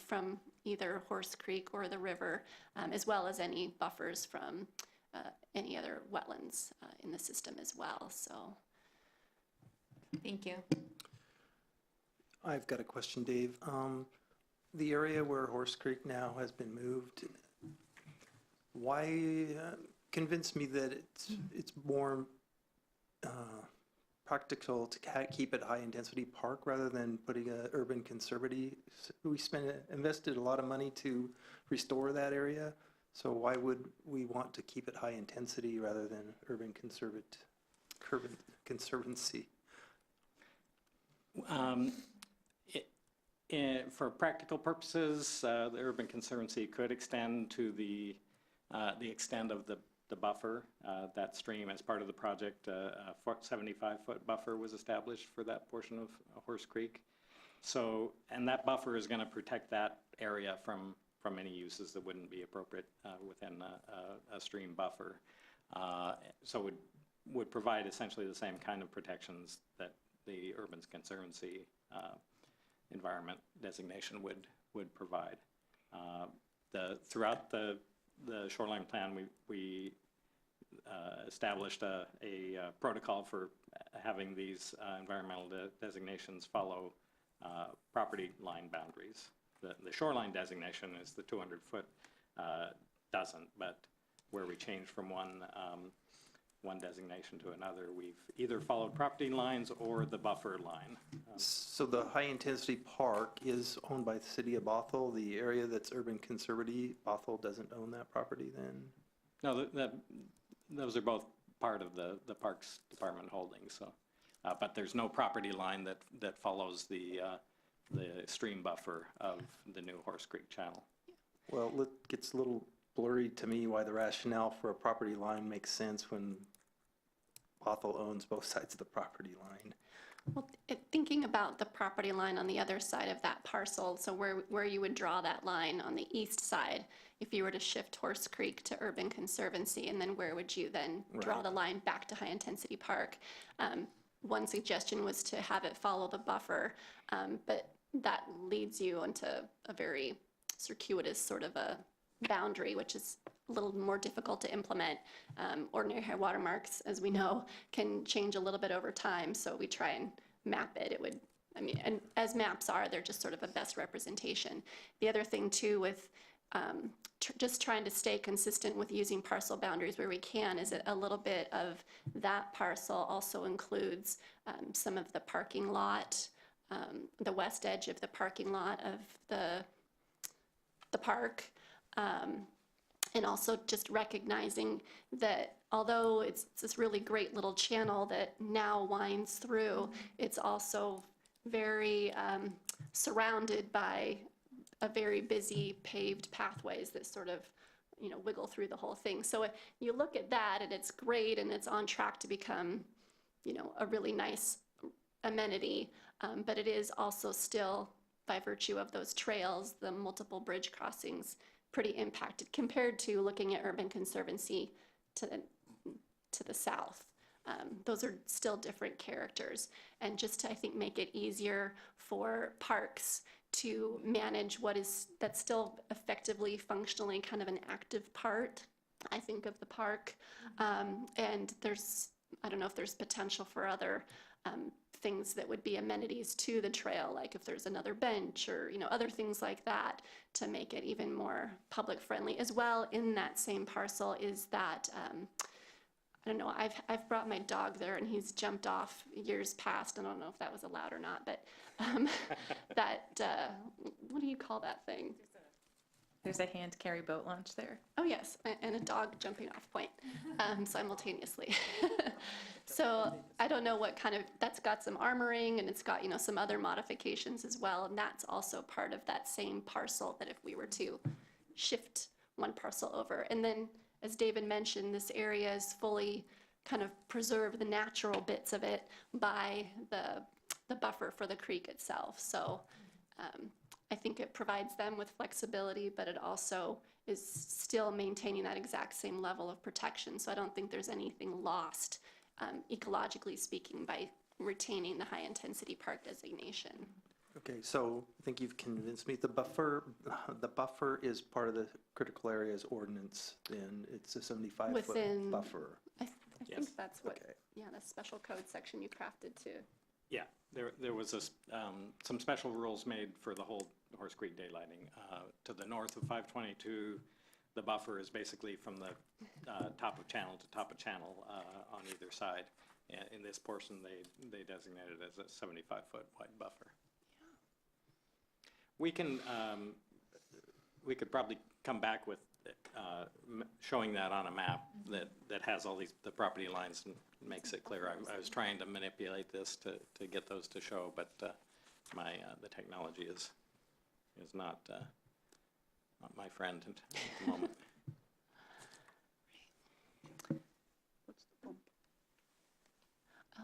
from either Horse Creek or the river, as well as any buffers from any other wetlands in the system as well. So, thank you. I've got a question, Dave. The area where Horse Creek now has been moved, why convince me that it's more practical to keep it high-intensity park rather than putting a urban conservancy? We invested a lot of money to restore that area, so why would we want to keep it high-intensity rather than urban conservancy? For practical purposes, the Urban Conservancy could extend to the extent of the buffer. That stream, as part of the project, a 75-foot buffer was established for that portion of Horse Creek. So, and that buffer is going to protect that area from any uses that wouldn't be appropriate within a stream buffer. So would provide essentially the same kind of protections that the Urban Conservancy environment designation would provide. Throughout the shoreline plan, we established a protocol for having these environmental designations follow property line boundaries. The shoreline designation is the 200-foot doesn't, but where we change from one designation to another, we've either followed property lines or the buffer line. So the high-intensity park is owned by the city of Bothell. The area that's urban conservancy, Bothell doesn't own that property then? No, those are both part of the Parks Department holdings. So, but there's no property line that follows the stream buffer of the new Horse Creek Channel. Well, it gets a little blurry to me why the rationale for a property line makes sense when Bothell owns both sides of the property line. Well, thinking about the property line on the other side of that parcel, so where you would draw that line on the east side, if you were to shift Horse Creek to Urban Conservancy, and then where would you then draw the line back to High Intensity Park? One suggestion was to have it follow the buffer, but that leads you into a very circuitous sort of a boundary, which is a little more difficult to implement. Ordinary high water marks, as we know, can change a little bit over time, so we try and map it. It would, I mean, and as maps are, they're just sort of a best representation. The other thing too with just trying to stay consistent with using parcel boundaries where we can is that a little bit of that parcel also includes some of the parking lot, the west edge of the parking lot of the park. And also just recognizing that although it's this really great little channel that now winds through, it's also very surrounded by a very busy paved pathways that sort of, you know, wiggle through the whole thing. So you look at that and it's great and it's on track to become, you know, a really nice amenity, but it is also still, by virtue of those trails, the multiple bridge crossings, pretty impacted compared to looking at Urban Conservancy to the south. Those are still different characters. And just to, I think, make it easier for parks to manage that's still effectively, functionally kind of an active part, I think, of the park. And I don't know if there's potential for other things that would be amenities to the trail, like if there's another bench or, you know, other things like that to make it even more public friendly. As well, in that same parcel is that, I don't know, I've brought my dog there and he's jumped off years past. I don't know if that was allowed or not, but what do you call that thing? There's a hand carry boat launch there. Oh yes, and a dog jumping off point simultaneously. So I don't know what kind of, that's got some armoring and it's got, you know, some other modifications as well. And that's also part of that same parcel that if we were to shift one parcel over. And then, as David mentioned, this area is fully kind of preserve the natural bits of it by the buffer for the creek itself. So I think it provides them with flexibility, but it also is still maintaining that exact same level of protection. So I don't think there's anything lost, ecologically speaking, by retaining the high intensity park designation. Okay, so I think you've convinced me. The buffer is part of the critical areas ordinance, and it's a 75-foot buffer. I think that's what, yeah, the special code section you crafted too. Yeah, there was some special rules made for the whole Horse Creek daylighting. To the north of 522, the buffer is basically from the top of channel to top of channel on either side. In this portion, they designated as a 75-foot wide buffer. We can, we could probably come back with showing that on a map that has all the property lines and makes it clear. I was trying to manipulate this to get those to show, but the technology is not my friend at the moment. What's the bump? Oh,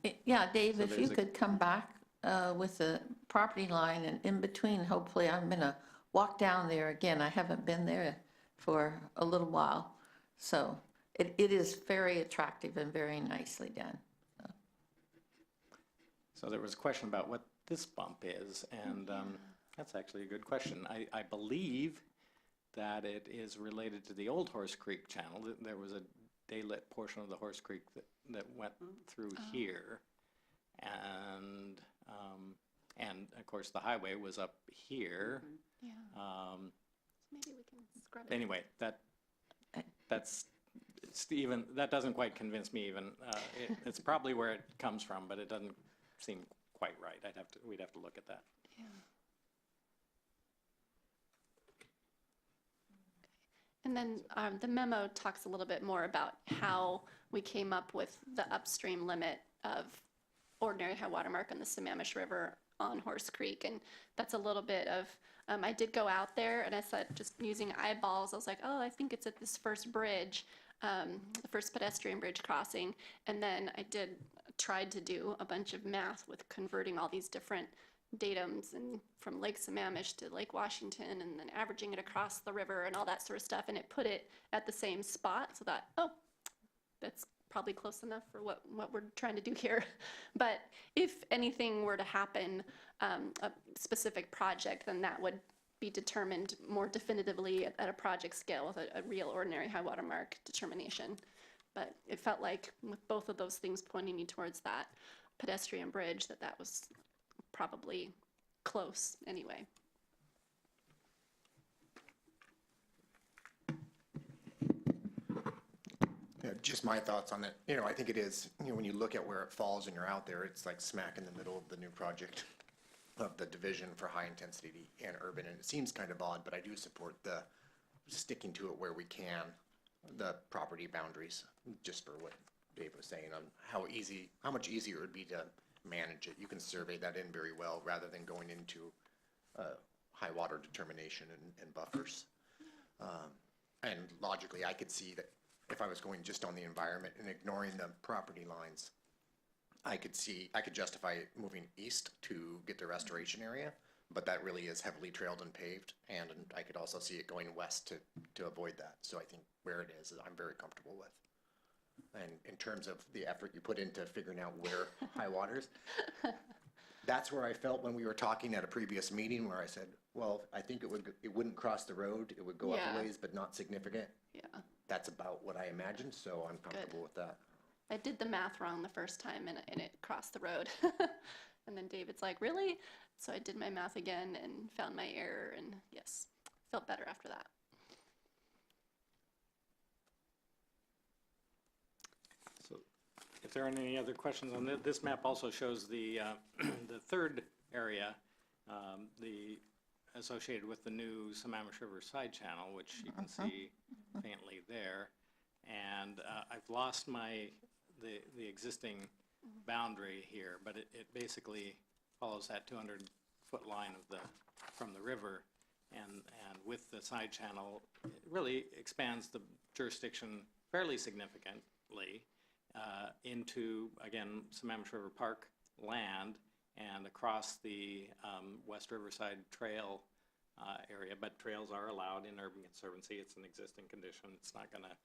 yeah. Yeah, Dave, So if you there's a- could come back with the property line, and in between, hopefully, I'm going to walk down there again. I haven't been there for a little while. So it is very attractive and very nicely done. So there was a question about what this bump is, and that's actually a good question. I believe that it is related to the old Horse Creek channel. There was a daylit portion of the Horse Creek that went through here, and of course the highway was up here. Yeah. So maybe we can scrub it. Anyway, that's Stephen. That doesn't quite convince me even. It's probably where it comes from, but it doesn't seem quite right. We'd have to look at that. Yeah. And then the memo talks a little bit more about how we came up with the upstream limit of ordinary high water mark on the Sammamish River on Horse Creek. And that's a little bit of, I did go out there and I said, just using eyeballs, I was like, oh, I think it's at this first bridge, the first pedestrian bridge crossing. And then I tried to do a bunch of math with converting all these different datums and from Lake Sammamish to Lake Washington and then averaging it across the river and all that sort of stuff. And it put it at the same spot. So that, oh, that's probably close enough for what we're trying to do here. But if anything were to happen, a specific project, then that would be determined more definitively at a project scale with a real ordinary high water mark determination. But it felt like with both of those things pointing me towards that pedestrian bridge, that was probably close anyway. Yeah, just my thoughts on it. I think it is, when you look at where it falls and you're out there, it's like smack in the middle of the new project of the division for high intensity and urban. And it seems kind of odd, but I do support the sticking to it where we can, the property boundaries, just for what Dave was saying on how much easier it would be to manage it. You can survey that in very well rather than going into high water determination and buffers. And logically, I could see that if I was going just on the environment and ignoring the property lines, I could justify moving east to get to restoration area, but that really is heavily trailed and paved, and I could also see it going west to avoid that. So I think where it is, I'm very comfortable with. And in terms of the effort you put into figuring out where high waters, that's where I felt when we were talking at a previous meeting where I said, well, I think it wouldn't cross the road, it would go up a ways, but not significant. Yeah. That's about what I imagined, so I'm comfortable with that. I did the math wrong the first time and it crossed the road. And then David's like, really? So I did my math again and found my error, and yes, felt better after that. So if there aren't any other questions on this, this map also shows the the third area, the associated with the new Sammamish River side channel, which you can see faintly there. And I've lost the existing boundary here, but it basically follows that 200-foot line from the river, and with the side channel, it really expands the jurisdiction fairly significantly into, again, Sammamish River Park land and across the West Riverside Trail area. But trails are allowed in Urban Conservancy. It's an existing condition. It's not going to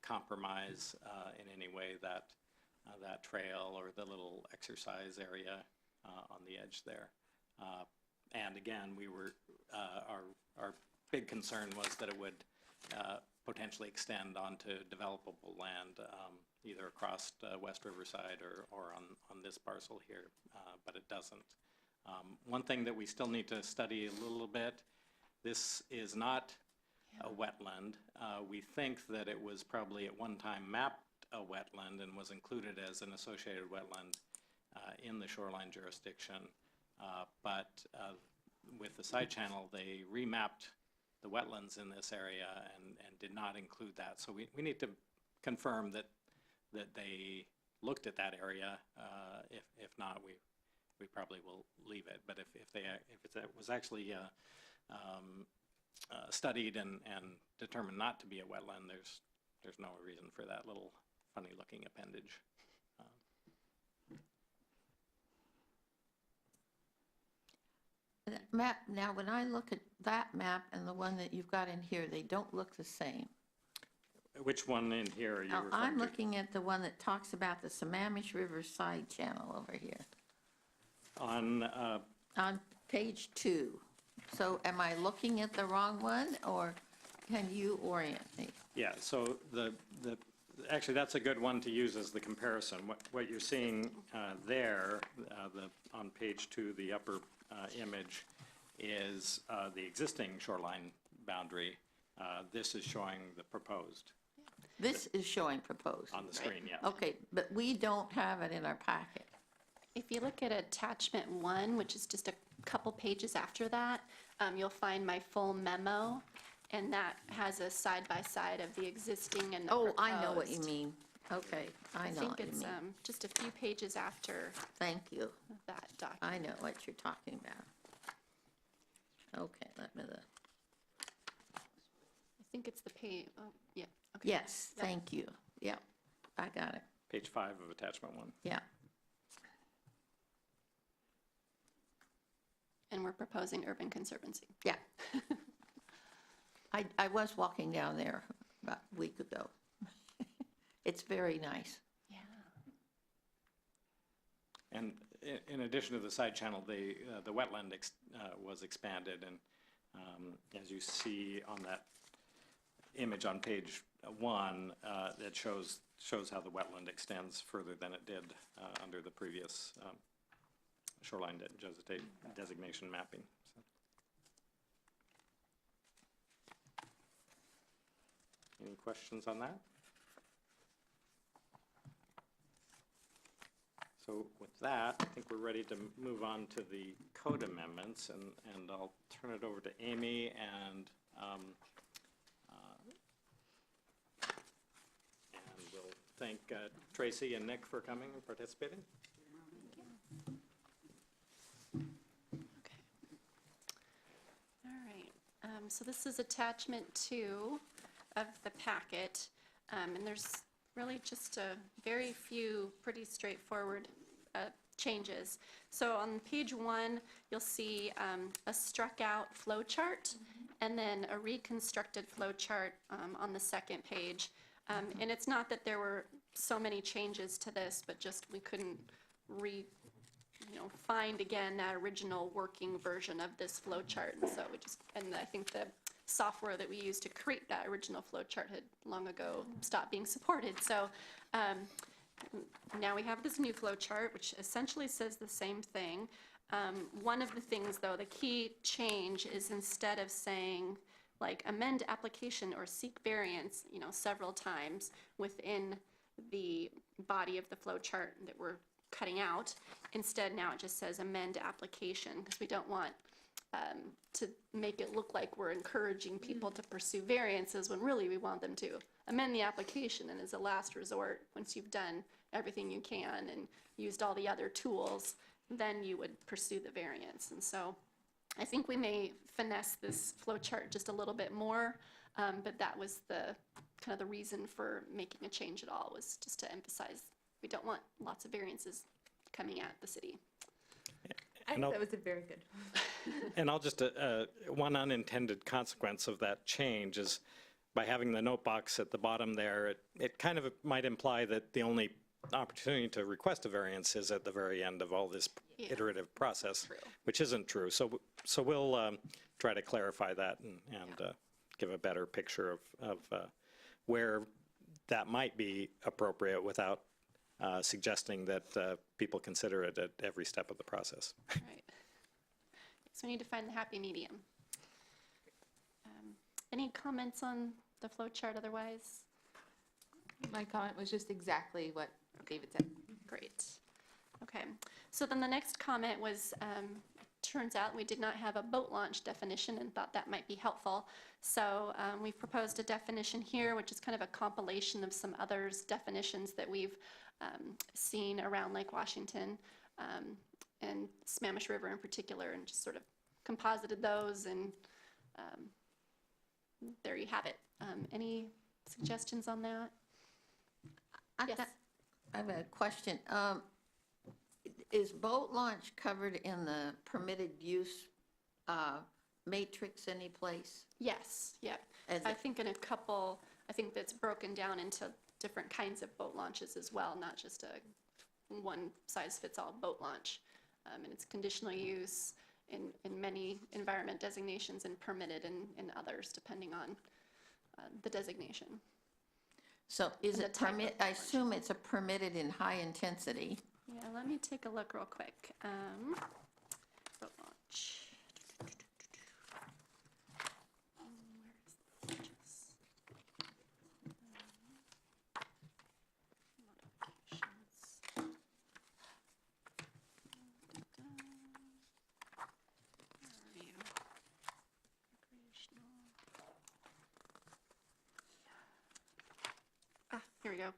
compromise in any way that trail or the little exercise area on the edge there. And again, our big concern was that it would potentially extend onto developable land, either across West Riverside or on this parcel here, but it doesn't. One thing that we still need to study a little bit This is not a wetland. We think that it was probably at one time mapped a wetland and was included as an associated wetland in the shoreline jurisdiction. But with the side channel, they remapped the wetlands in this area and did not include that. So we need to confirm that they looked at that area. If not, we probably will leave it. But if it was actually studied and determined not to be a wetland, there's no reason for that little funny looking appendage. That map, now when I look at that map and the one that you've got in here, they don't look the same. Which one in here are you Now, referring I'm to? looking at the one that talks about the Sammamish River side channel over here On on page 2. So am I looking at the wrong one, or can you orient me? yeah, so actually that's a good one to use as the comparison. What you're seeing there, on page 2, the upper image is the existing shoreline boundary. This is showing the proposed This is showing proposed. on the screen, yeah. Okay, but we don't have it in our packet. If you look at attachment 1, which is just a couple pages after that, you'll find my full memo, and that has a side-by-side of the existing and the Oh, proposed. I know what you mean. Okay, I know I think what you it's mean. just a few pages after Thank you. that document. I know what you're talking about. Okay, let me, I think it's the page, oh, yeah, okay. yes, thank you. Yep, I got it. Page 5 of attachment 1. Yeah. And we're proposing urban conservancy. Yeah. I was walking down there about a week ago. It's very nice. Yeah. And in addition to the side channel, the wetland was expanded, and as you see on that image on page 1, it shows how the wetland extends further than it did under the previous shoreline designation mapping. So. Any questions on that? So with that, I think we're ready to move on to the code amendments, and I'll turn it over to Amy, and we'll thank Tracy and Nick for coming and participating. All right, so this is attachment 2 of the packet, and there's really just a very few pretty straightforward changes. So on page 1, you'll see a struck out flow chart, and then a reconstructed flow chart on the second page. And it's not that there were so many changes to this, but just we couldn't find again that original working version of this flow chart. And so and I think the software that we used to create that original flow chart had long ago stopped being supported. So now we have this new flow chart, which essentially says the same thing. One of the things, though, the key change is instead of saying like amend application or seek variance, several times within the body of the flow chart that we're cutting out, instead now it just says amend application, because we don't want to make it look like we're encouraging people to pursue variances when really we want them to amend the application, and as a last resort, once you've done everything you can and used all the other tools, then you would pursue the variance. And so I think we may finesse this flow chart just a little bit more, but that was the kind of the reason for making a change at all, was just to emphasize we don't want lots of variances coming at the city. I think that was a very good. And I'll just, one unintended consequence of that change is by having the note box at the bottom there, it kind of might imply that the only opportunity to request a variance is at the very end of all this iterative process, which isn't true. So we'll try to clarify that and give a better picture of where that might be appropriate without suggesting that people consider it at every step of the process. Right. So we need to find the happy medium. comments on the flow chart otherwise? My comment was just exactly what David said. Great. Okay, so then the next comment was, turns out we did not have a boat launch definition and thought that might be helpful. So we've proposed a definition here, which is kind of a compilation of some others definitions that we've seen around Lake Washington and Sammamish River in particular, and just sort of composited those, and there you have it. Any suggestions on that? Yes. I have a question. Is boat launch covered in the permitted use matrix anyplace? Yes, yep. As I think in a couple, I think that's broken down into different kinds of boat launches as well, not just a one-size-fits-all boat launch. And it's conditional use in many environment designations and permitted in others, depending on the designation. So is And it the type of permit, boat I launch. assume it's a permitted in high intensity. Yeah, let me take a look real quick. Boat launch. Where's the pages? Modifications. Where are you? Recreational. Here we go.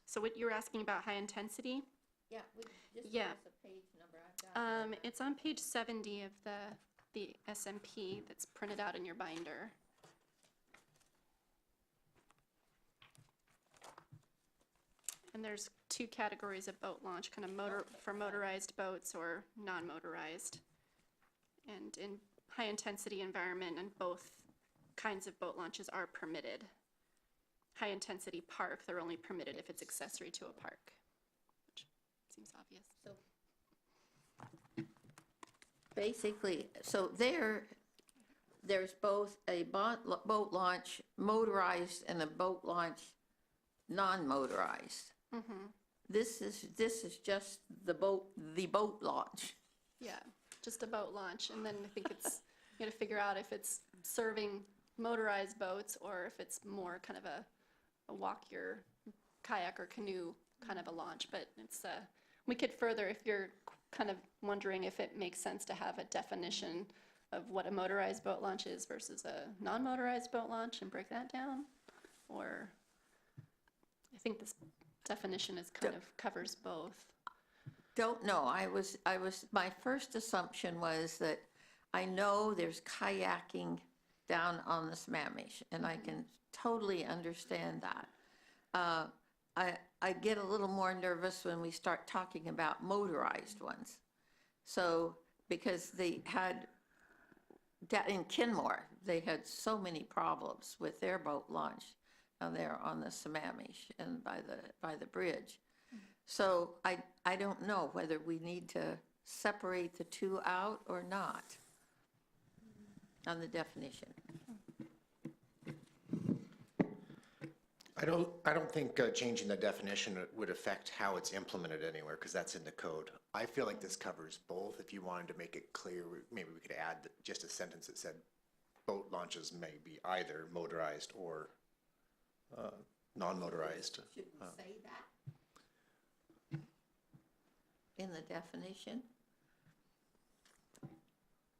So what you were asking about high intensity? Yeah, just Yeah. give us a page number. I've got It's on page 70 of the SMP that's printed out in your binder. And there's two categories of boat launch, kind of for motorized boats or non-motorized. And in high-intensity environment, and both kinds of boat launches are permitted. High-intensity park, they're only permitted if it's accessory to a park, which seems obvious. basically, so there's both a boat launch motorized and a boat launch non-motorized. This is just the boat launch. Yeah, just a boat launch, and then I think it's, you gotta figure out if it's serving motorized boats or if it's more kind of a walk your kayak or canoe kind of a launch, but it's, we could further, if you're kind of wondering if it makes sense to have a definition of what a motorized boat launch is versus a non-motorized boat launch and break that down, or I think this definition is kind of covers both. Don't know. My first assumption was that I know there's kayaking down on the Sammamish, and I can totally understand that. I get a little more nervous when we start talking about motorized ones. So, because they had, in Kenmore, they had so many problems with their boat launch down there on the Sammamish and by the bridge. So I don't know whether we need to separate the two out or not on the definition. I don't think changing the definition would affect how it's implemented anywhere, because that's in the code. I feel like this covers both. If you wanted to make it clear, maybe we could add just a sentence that said boat launches may be either motorized or non-motorized. Should we say that in the definition?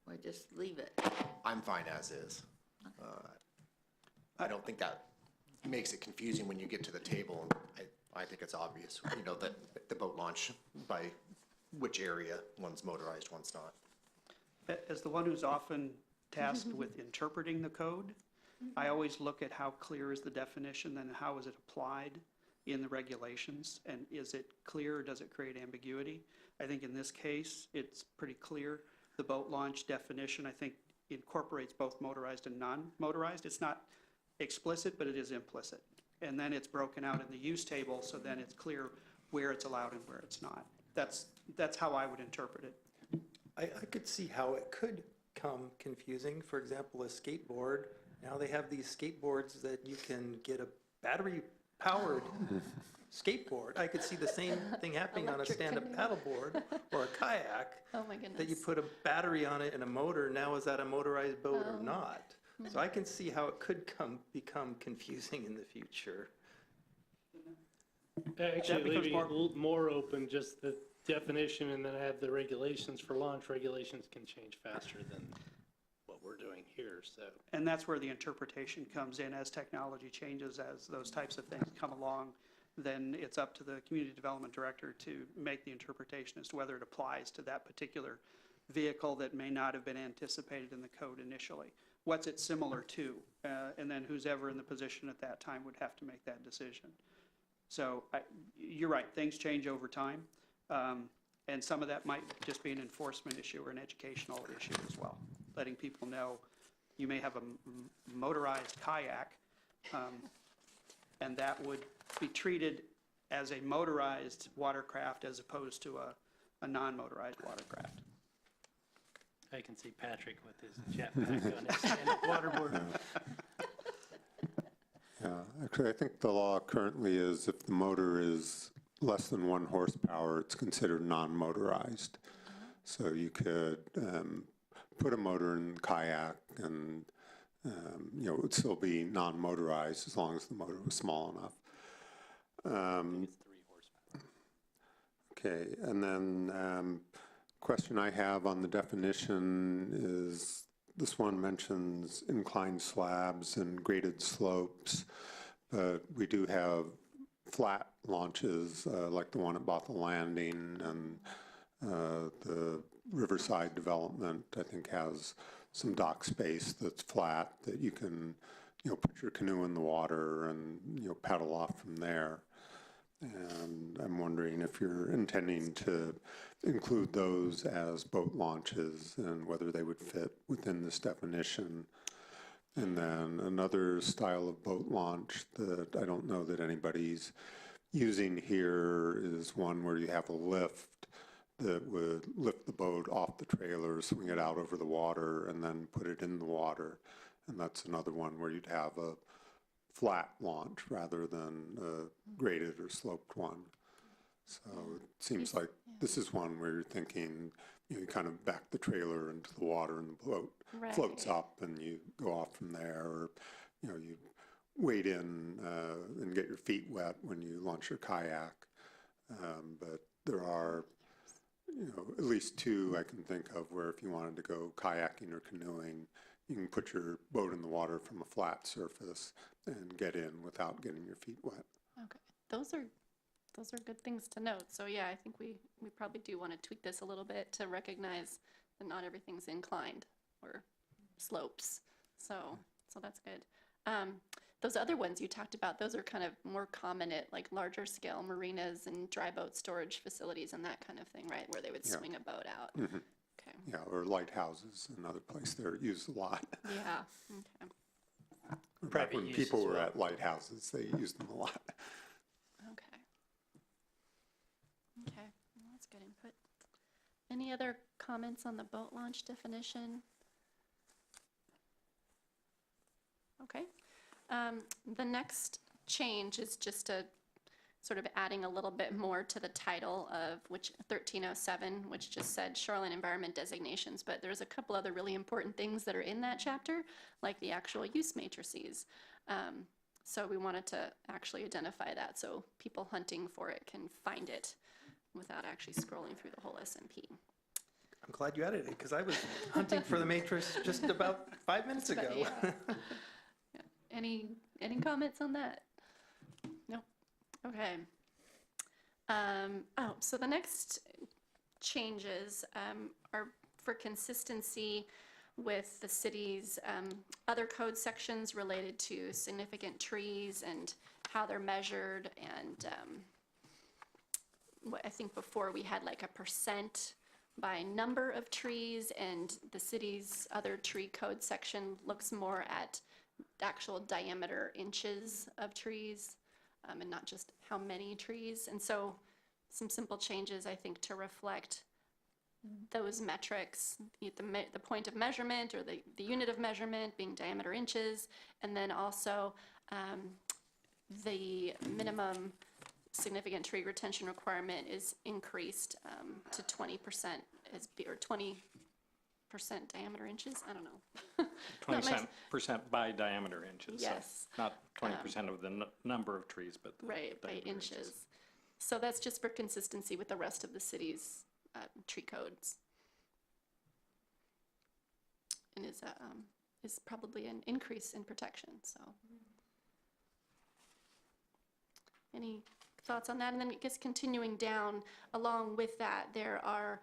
Or just leave it? I'm fine as is. I don't think that makes it confusing when you get to the table. I think it's obvious, you know, that the boat launch by which area, one's motorized, one's not. As the one who's often tasked with interpreting the code, I always look at how clear is the definition and how is it applied in the regulations, and is it clear or does it create ambiguity? I think in this case, it's pretty clear. The boat launch definition, I think, incorporates both motorized and non-motorized. It's not explicit, but it is implicit. And then it's broken out in the use table, so then it's clear where it's allowed and where it's not. That's how I would interpret it. I could see how it could come confusing. For example, a skateboard, now they have these skateboards that you can get a battery-powered skateboard. I could see the same thing happening on a Electric stand-up canoe. paddleboard or a kayak. Oh my goodness. That you put a battery on it and a motor. Now is that a motorized boat or not? So I can see how it could become confusing in the future. Actually, becomes leaving it a little more open, just the definition, and then have the regulations for launch. Regulations can change faster than what we're doing here, so. And that's where the interpretation comes in as technology changes, as those types of things come along, then it's up to the community development director to make the interpretation as to whether it applies to that particular vehicle that may not have been anticipated in the code initially. What's it similar to? And then who's ever in the position at that time would have to make that decision. So you're right, things change over time. And some of that might just be an enforcement issue or an educational issue as well. Letting people know you may have a motorized kayak, and that would be treated as a motorized watercraft as opposed to a non-motorized watercraft. I can see Patrick with his jetpack on his waterboard. Yeah, actually, I think the law currently is if the motor is less than 1 horsepower, it's considered non-motorized. So you could put a motor in the kayak and, it would still be non-motorized as long as the motor was small enough. Okay, and then question I have on the definition is, this one mentions inclined slabs and graded slopes, but we do have flat launches like the one at Bothell Landing, and the Riverside development, I think, has some dock space that's flat that you can, put your canoe in the water and, paddle off from there. And I'm wondering if you're intending to include those as boat launches and whether they would fit within this definition. And then another style of boat launch that I don't know that anybody's using here is one where you have a lift that would lift the boat off the trailer, swing it out over the water, and then put it in the water. And that's another one where you'd have a flat launch rather than a graded or sloped one. So it seems like this is one where you're thinking, you kind of back the trailer into the water and the boat floats up and you go off from there, or you wade in and get your feet wet when you launch your kayak. But there are at least 2 I can think of where if you wanted to go kayaking or canoeing, you can put your boat in the water from a flat surface and get in without getting your feet wet. Okay, those are good things to note. So yeah, I think we probably do want to tweak this a little bit to recognize that not everything's inclined or slopes. So that's good. Those other ones you talked about, those are kind of more common at like larger scale marinas and dry boat storage facilities and that kind of thing, right? Where they would swing a boat out. Mm-hmm. Okay. Yeah, or lighthouses, another place they're used a lot. Yeah. Okay. Back when use people as were well. at lighthouses, they used them a lot. Okay. Okay, well, that's good input. Any other comments on the boat launch definition? Okay. The next change is just a sort of adding a little bit more to the title of 1307, which just said shoreline environment designations, but there's a couple other really important things that are in that chapter, like the actual use matrices. So we wanted to actually identify that so people hunting for it can find it without actually scrolling through the whole SMP. I'm glad you added it, because I was hunting for the matrix just about 5 minutes ago. Yeah. Yeah. Any comments on that? No. Okay. So the next changes are for consistency with the city's other code sections related to significant trees and how they're measured. And I think before we had like a % by number of trees, and the city's other tree code section looks more at actual diameter inches of trees and not just how many trees. And so some simple changes, I think, to reflect those metrics, the point of measurement or the unit of measurement being diameter inches, and then also the minimum significant tree retention requirement is increased to 20% or 20% diameter inches. I don't know. Not my- 20% by diameter inches. so Yes. Not 20% of the number of trees, but the Right, by diameter inches. So that's just for consistency with the rest of the city's tree codes. And is probably an increase in protection, so. Any thoughts on that? And then I guess continuing down, along with that, there are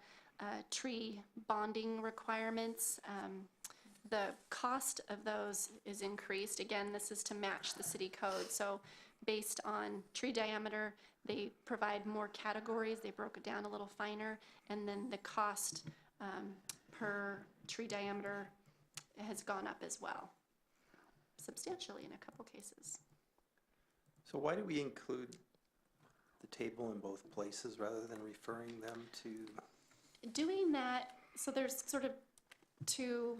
tree bonding requirements. The cost of those is increased. Again, this is to match the city code. So based on tree diameter, they provide more categories. They broke it down a little finer. And then the cost per tree diameter has gone up as well, substantially in a couple cases. So why do we include the table in both places rather than referring them to? Doing that, so there's sort of two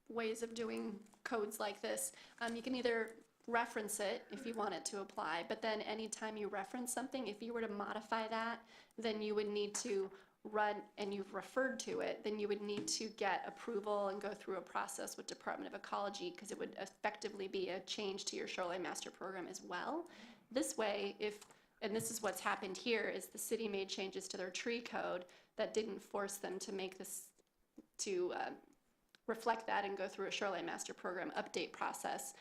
ways of doing codes like this. You can either reference it if you want it to apply, but then anytime you reference something, if you were to modify that, then you would need to run, and you've referred to it, then you would need to get approval and go through a process with Department of Ecology, because it would effectively be a change to your shoreline master program as well. This way, and this is what's happened here, is the city made changes to their tree code that didn't force them to make this, to reflect that and go through a shoreline master program update process,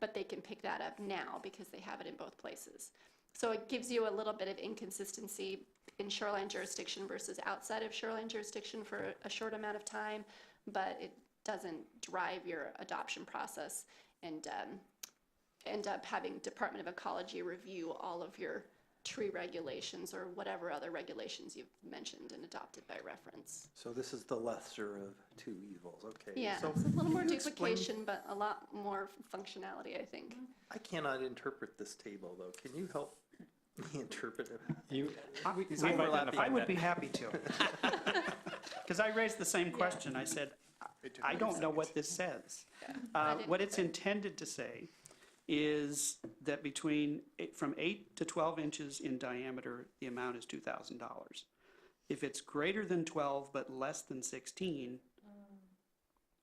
but they can pick that up now because they have it in both places. So it gives you a little bit of inconsistency in shoreline jurisdiction versus outside of shoreline jurisdiction for a short amount of time, but it doesn't drive your adoption process and end up having Department of Ecology review all of your tree regulations or whatever other regulations you've mentioned and adopted by reference. So this is the lesser of two evils, okay. Yeah, So it's a little more can you explain- duplication, but a lot more functionality, I think. I cannot interpret this table, though. Can you help me interpret it? We've I identified would that. be happy to. Because I raised the same question. I said, I don't know what this says. What it's intended to say is that from 8 to 12 inches in diameter, the amount is $2,000. If it's greater than 12 but less than 16,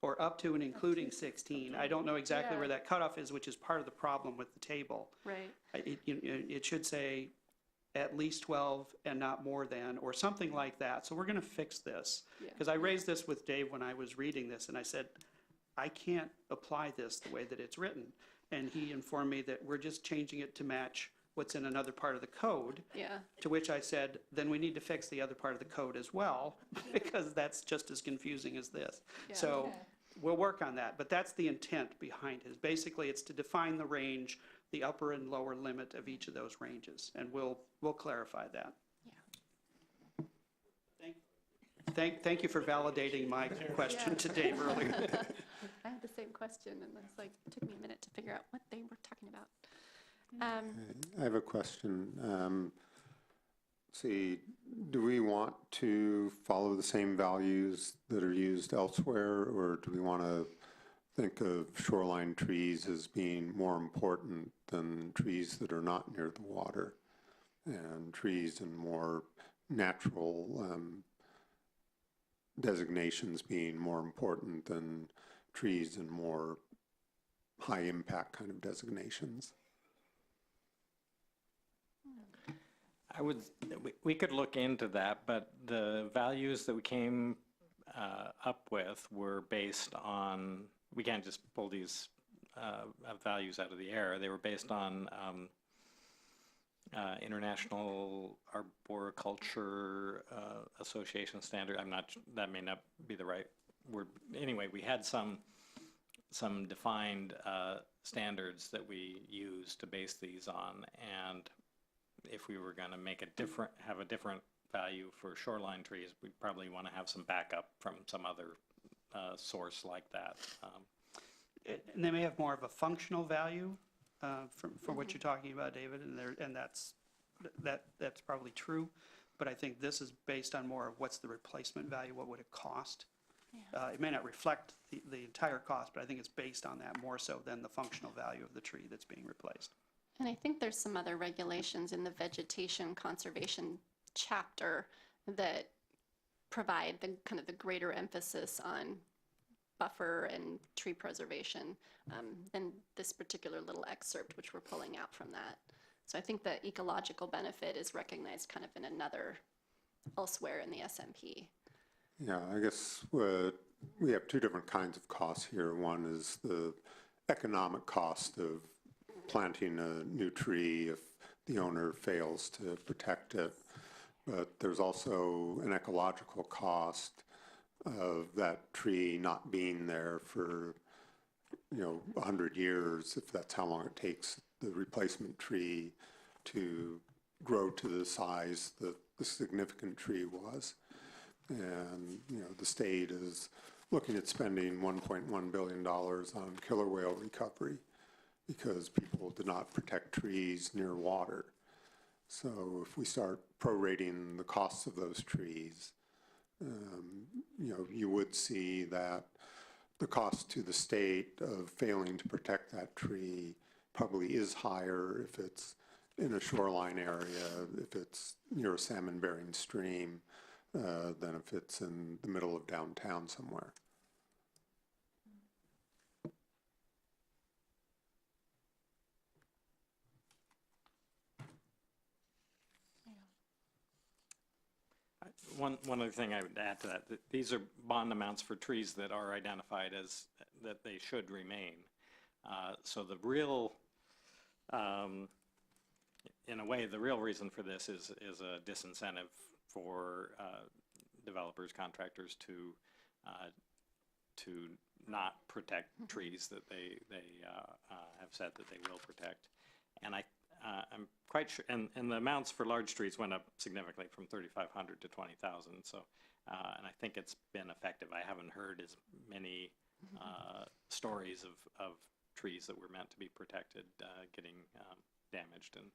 or up to and including 16, I don't know exactly where that cutoff is, which is part of the problem with the table. Right. It should say at least 12 and not more than, or something like that. So we're going to fix this. Because I raised this with Dave when I was reading this, and I said, I can't apply this the way that it's written. And he informed me that we're just changing it to match what's in another part of the code. Yeah. To which I said, then we need to fix the other part of the code as well, because that's just as confusing as this. Yeah. So we'll work on that, but that's the intent behind it. Basically, it's to define the range, the upper and lower limit of each of those ranges, and we'll clarify that. Thank you for validating my question to Dave earlier. I had the same question, and it's like, it took me a minute to figure out what they were talking about. I have a question. See, do we want to follow the same values that are used elsewhere, or do we want to think of shoreline trees as being more important than trees that are not near the water, and trees in more natural designations being more important than trees in more high impact kind of designations? We could look into that, but the values that we came up with were based on, we can't just pull these values out of the air. They were based on International Arboriculture Association standard. That may not be the right word. Anyway, we had some defined standards that we used to base these on, and if we were going to have a different value for shoreline trees, we'd probably want to have some backup from some other source like that. And they may have more of a functional value for what you're talking about, David, and that's probably true. But I think this is based on more of what's the replacement value, what would it cost? It may not reflect the entire cost, but I think it's based on that more so than the functional value of the tree that's being replaced. And I think there's some other regulations in the vegetation conservation chapter that provide the kind of the greater emphasis on buffer and tree preservation than this particular little excerpt, which we're pulling out from that. So I think the ecological benefit is recognized kind of in another, elsewhere in the SMP. Yeah, I guess we have two different kinds of costs here. One is the economic cost of planting a new tree if the owner fails to protect it. But there's also an ecological cost of that tree not being there for, 100 years, if that's how long it takes the replacement tree to grow to the size that the significant tree was. And, the state is looking at spending $1.1 billion on killer whale recovery because people did not protect trees near water. So if we start prorating the costs of those trees, you would see that the cost to the state of failing to protect that tree probably is higher if it's in a shoreline area, if it's near a salmon-bearing stream, than if it's in the middle of downtown somewhere. One other thing I would add to that these are bond amounts for trees that are identified as that they should remain. So the real, in a way, the real reason for this is a disincentive for developers, contractors to not protect trees that they have said that they will protect. And I'm quite sure, and the amounts for large trees went up significantly from 3,500 to 20,000. So, and I think it's been effective. I haven't heard as many stories of trees that were meant to be protected getting damaged and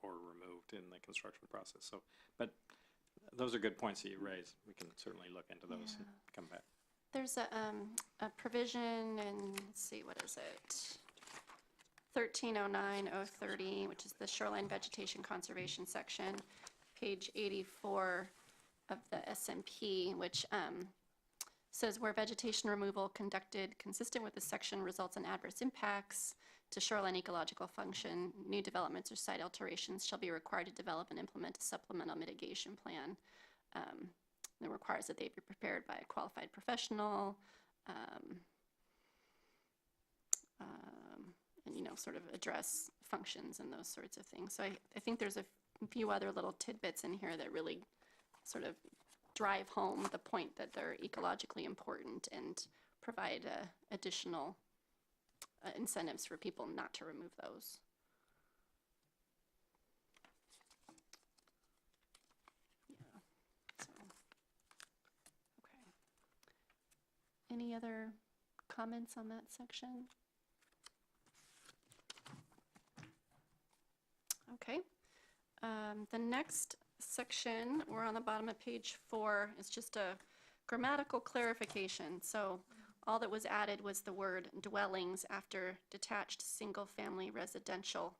or removed in the construction process. So, but those are good points that you raise. We can certainly look into those and come back. There's a provision in, let's see, what is it? 1309-030, which is the Shoreline Vegetation Conservation section, page 84 of the SMP, which says where vegetation removal conducted consistent with the section results in adverse impacts to shoreline ecological function, new developments or site alterations shall be required to develop and implement a supplemental mitigation plan. It requires that they be prepared by a qualified professional, and sort of address functions and those sorts of things. So I think there's a few other little tidbits in here that really sort of drive home the point that they're ecologically important and provide additional incentives for people not to remove those. Yeah. So, okay. Any other comments on that section? Okay. The next section, we're on the bottom of page 4, is just a grammatical clarification. So all that was added was the word dwellings after detached single-family residential.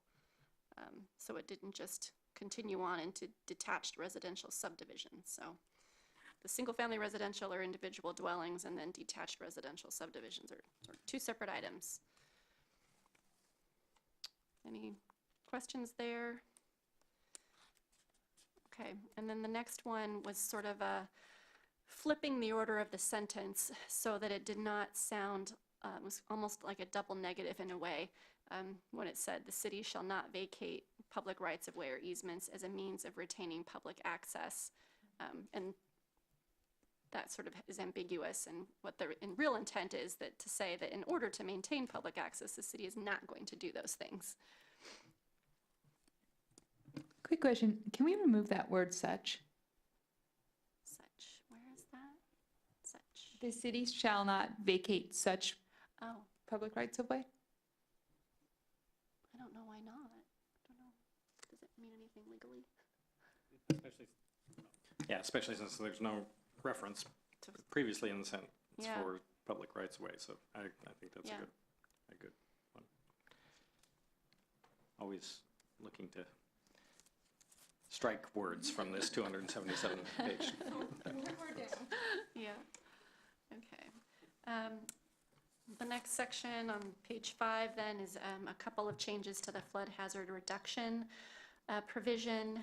So it didn't just continue on into detached residential subdivisions. So the single-family residential are individual dwellings, and then detached residential subdivisions are sort of two separate items. Any questions there? Okay, and then the next one was sort of flipping the order of the sentence so that it did not sound, it was almost like a double negative in a way, when it said the city shall not vacate public rights of way or easements as a means of retaining public access. And that sort of is ambiguous, and what the real intent is that to say that in order to maintain public access, the city is not going to do those things. Quick question, can we remove that word such? Such, where is that? Such. The city shall not vacate such Oh, public rights of way? I don't know why not. I don't know. Does it mean anything legally? Especially since there's no reference previously in the sentence Yeah. for public rights of way. So I think that's Yeah. a good one. Always looking to strike words from this 277 page. Yeah, okay. The next section on page 5 then is a couple of changes to the flood hazard reduction provision,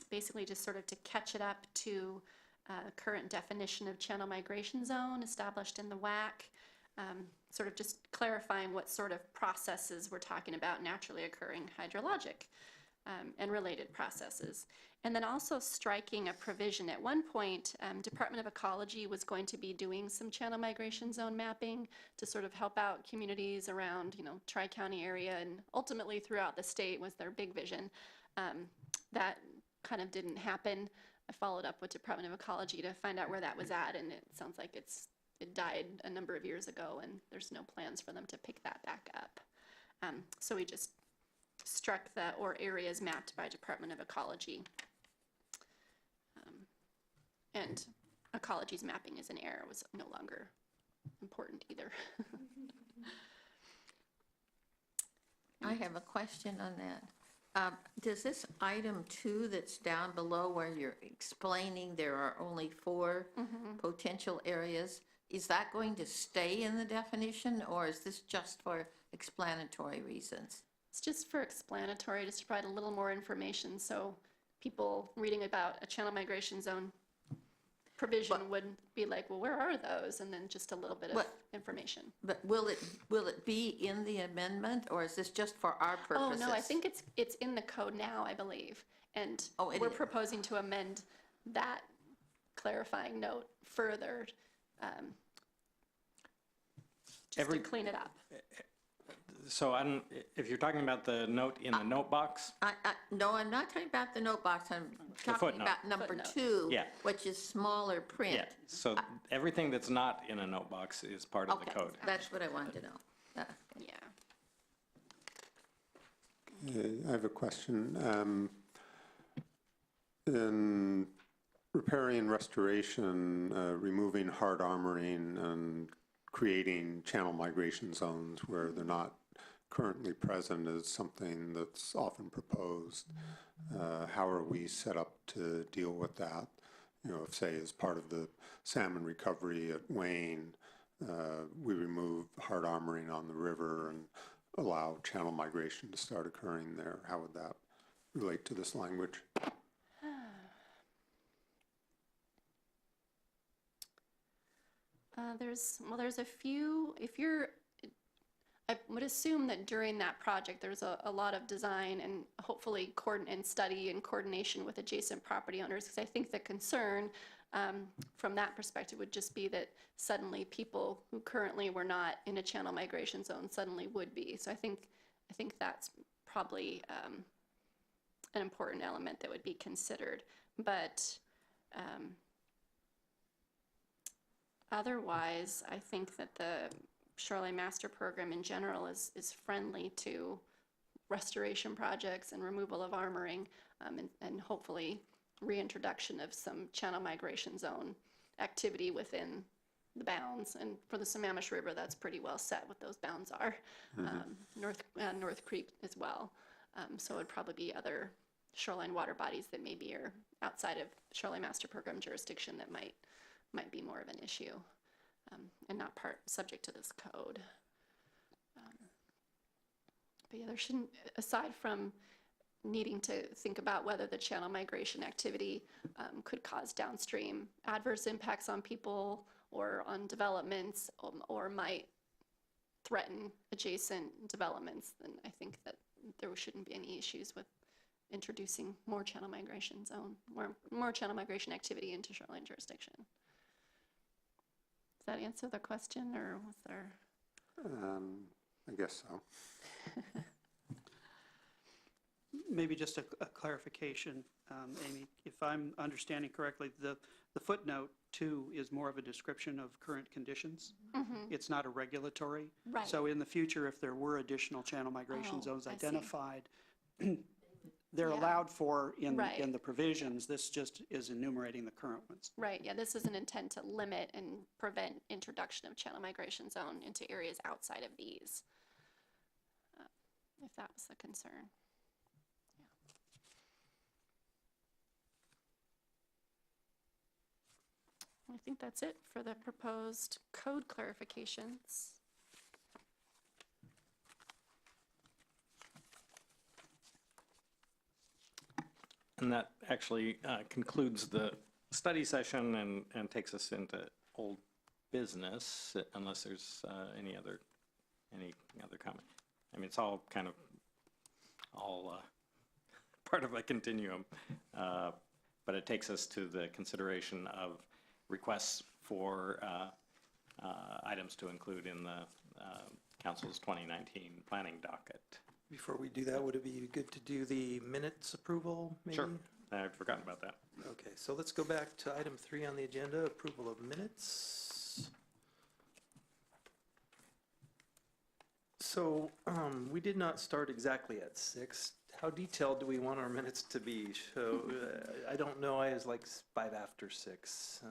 basically just sort of to catch it up to current definition of channel migration zone established in the WAC, sort of just clarifying what sort of processes we're talking about, naturally occurring hydrologic and related processes. And then also striking a provision. At one point, Department of Ecology was going to be doing some channel migration zone mapping to sort of help out communities around, you know, Tri-County area and ultimately throughout the state was their big vision. That kind of didn't happen. I followed up with Department of Ecology to find out where that was at, and it sounds like it died a number of years ago, and there's no plans for them to pick that back up. So we just struck the or areas mapped by Department of Ecology. And Ecology's mapping is an error, was no longer important either. I have a question on that. Does this item 2 that's down below where you're explaining there are only 4 potential areas, is that going to stay in the definition, or is this just for explanatory reasons? It's just for explanatory, just to provide a little more information so people reading about a channel migration zone provision would be like, well, where are those? And then just a little bit of information. But will it be in the amendment, or is this just for our purposes? Oh, no, I think it's in the code now, I believe. And we're proposing to amend that clarifying note further, just to clean it up. So if you're talking about the note in the note box, No, I'm not talking about the note box. I'm talking footnote. about number 2, Yeah. which is smaller print. yeah, so everything that's not in a note box is part of the Okay, code. that's what I wanted to know. Yeah. I have a question. In riparian restoration, removing hard armoring and creating channel migration zones where they're not currently present is something that's often proposed. How are we set up to deal with that? You know, if say as part of the salmon recovery at Wayne, we remove hard armoring on the river and allow channel migration to start occurring there, how would that relate to this language? There's a few, I would assume that during that project, there's a lot of design and hopefully and study and coordination with adjacent property owners, because I think the concern from that perspective would just be that suddenly people who currently were not in a channel migration zone suddenly would be. So I think that's probably an important element that would be considered. But otherwise, I think that the Shoreline Master Program in general is friendly to restoration projects and removal of armoring, and hopefully reintroduction of some channel migration zone activity within the bounds. And for the Sammamish River, that's pretty well set what those bounds are. North Creek as well. So it would probably be other shoreline water bodies that maybe are outside of Shoreline Master Program jurisdiction that might be more of an issue, and not subject to this code. But yeah, there shouldn't, aside from needing to think about whether the channel migration activity could cause downstream adverse impacts on people or on developments, or might threaten adjacent developments, then I think that there shouldn't be any issues with introducing more channel migration more channel migration activity into shoreline jurisdiction. Does that answer the question, or was there? I guess so. Maybe just a clarification, Amy, if I'm understanding correctly, the footnote 2 is more of a description of current conditions. It's not a regulatory. Right. So in the future, if there were additional channel migration zones I see. identified, they're allowed for in the provisions. This just is enumerating the current ones. Right, yeah, this is an intent to limit and prevent introduction of channel migration zone into areas outside of these, if that was the concern. I think that's it for the proposed code clarifications. And that actually concludes the study session and takes us into old business, unless there's any other comment. I mean, it's all kind of part of a continuum, but it takes us to the consideration of requests for items to include in the Council's 2019 planning docket. Before we do that, would it be good to do the minutes approval, maybe? Sure, I'd forgotten about that. Okay, so let's go back to item 3 on the agenda, approval of minutes. So we did not start exactly at 6. How detailed do we want our minutes to be? So I don't know, I was like 5 after 6.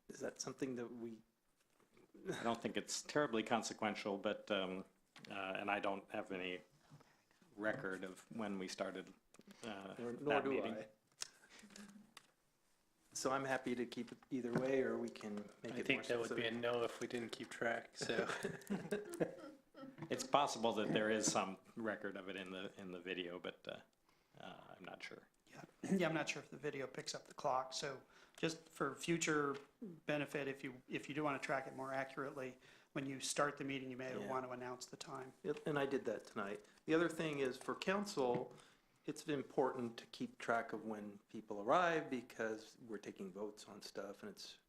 Is that something that we... I don't think it's terribly consequential, but, and I don't have any record of when we started Nor that do meeting. I. So I'm happy to keep it either way, or we can make I it more think that would be a specific. no if we didn't keep track, so. It's possible that there is some record of it in the video, but I'm not sure. Yeah, I'm not sure if the video picks up the clock, so just for future benefit, if you do want to track it more accurately, when you start the meeting, you may Yeah. want to announce the time. Yep, and I did that tonight. The other thing is, for council, it's important to keep track of when people arrive, because we're taking votes on stuff, and it's,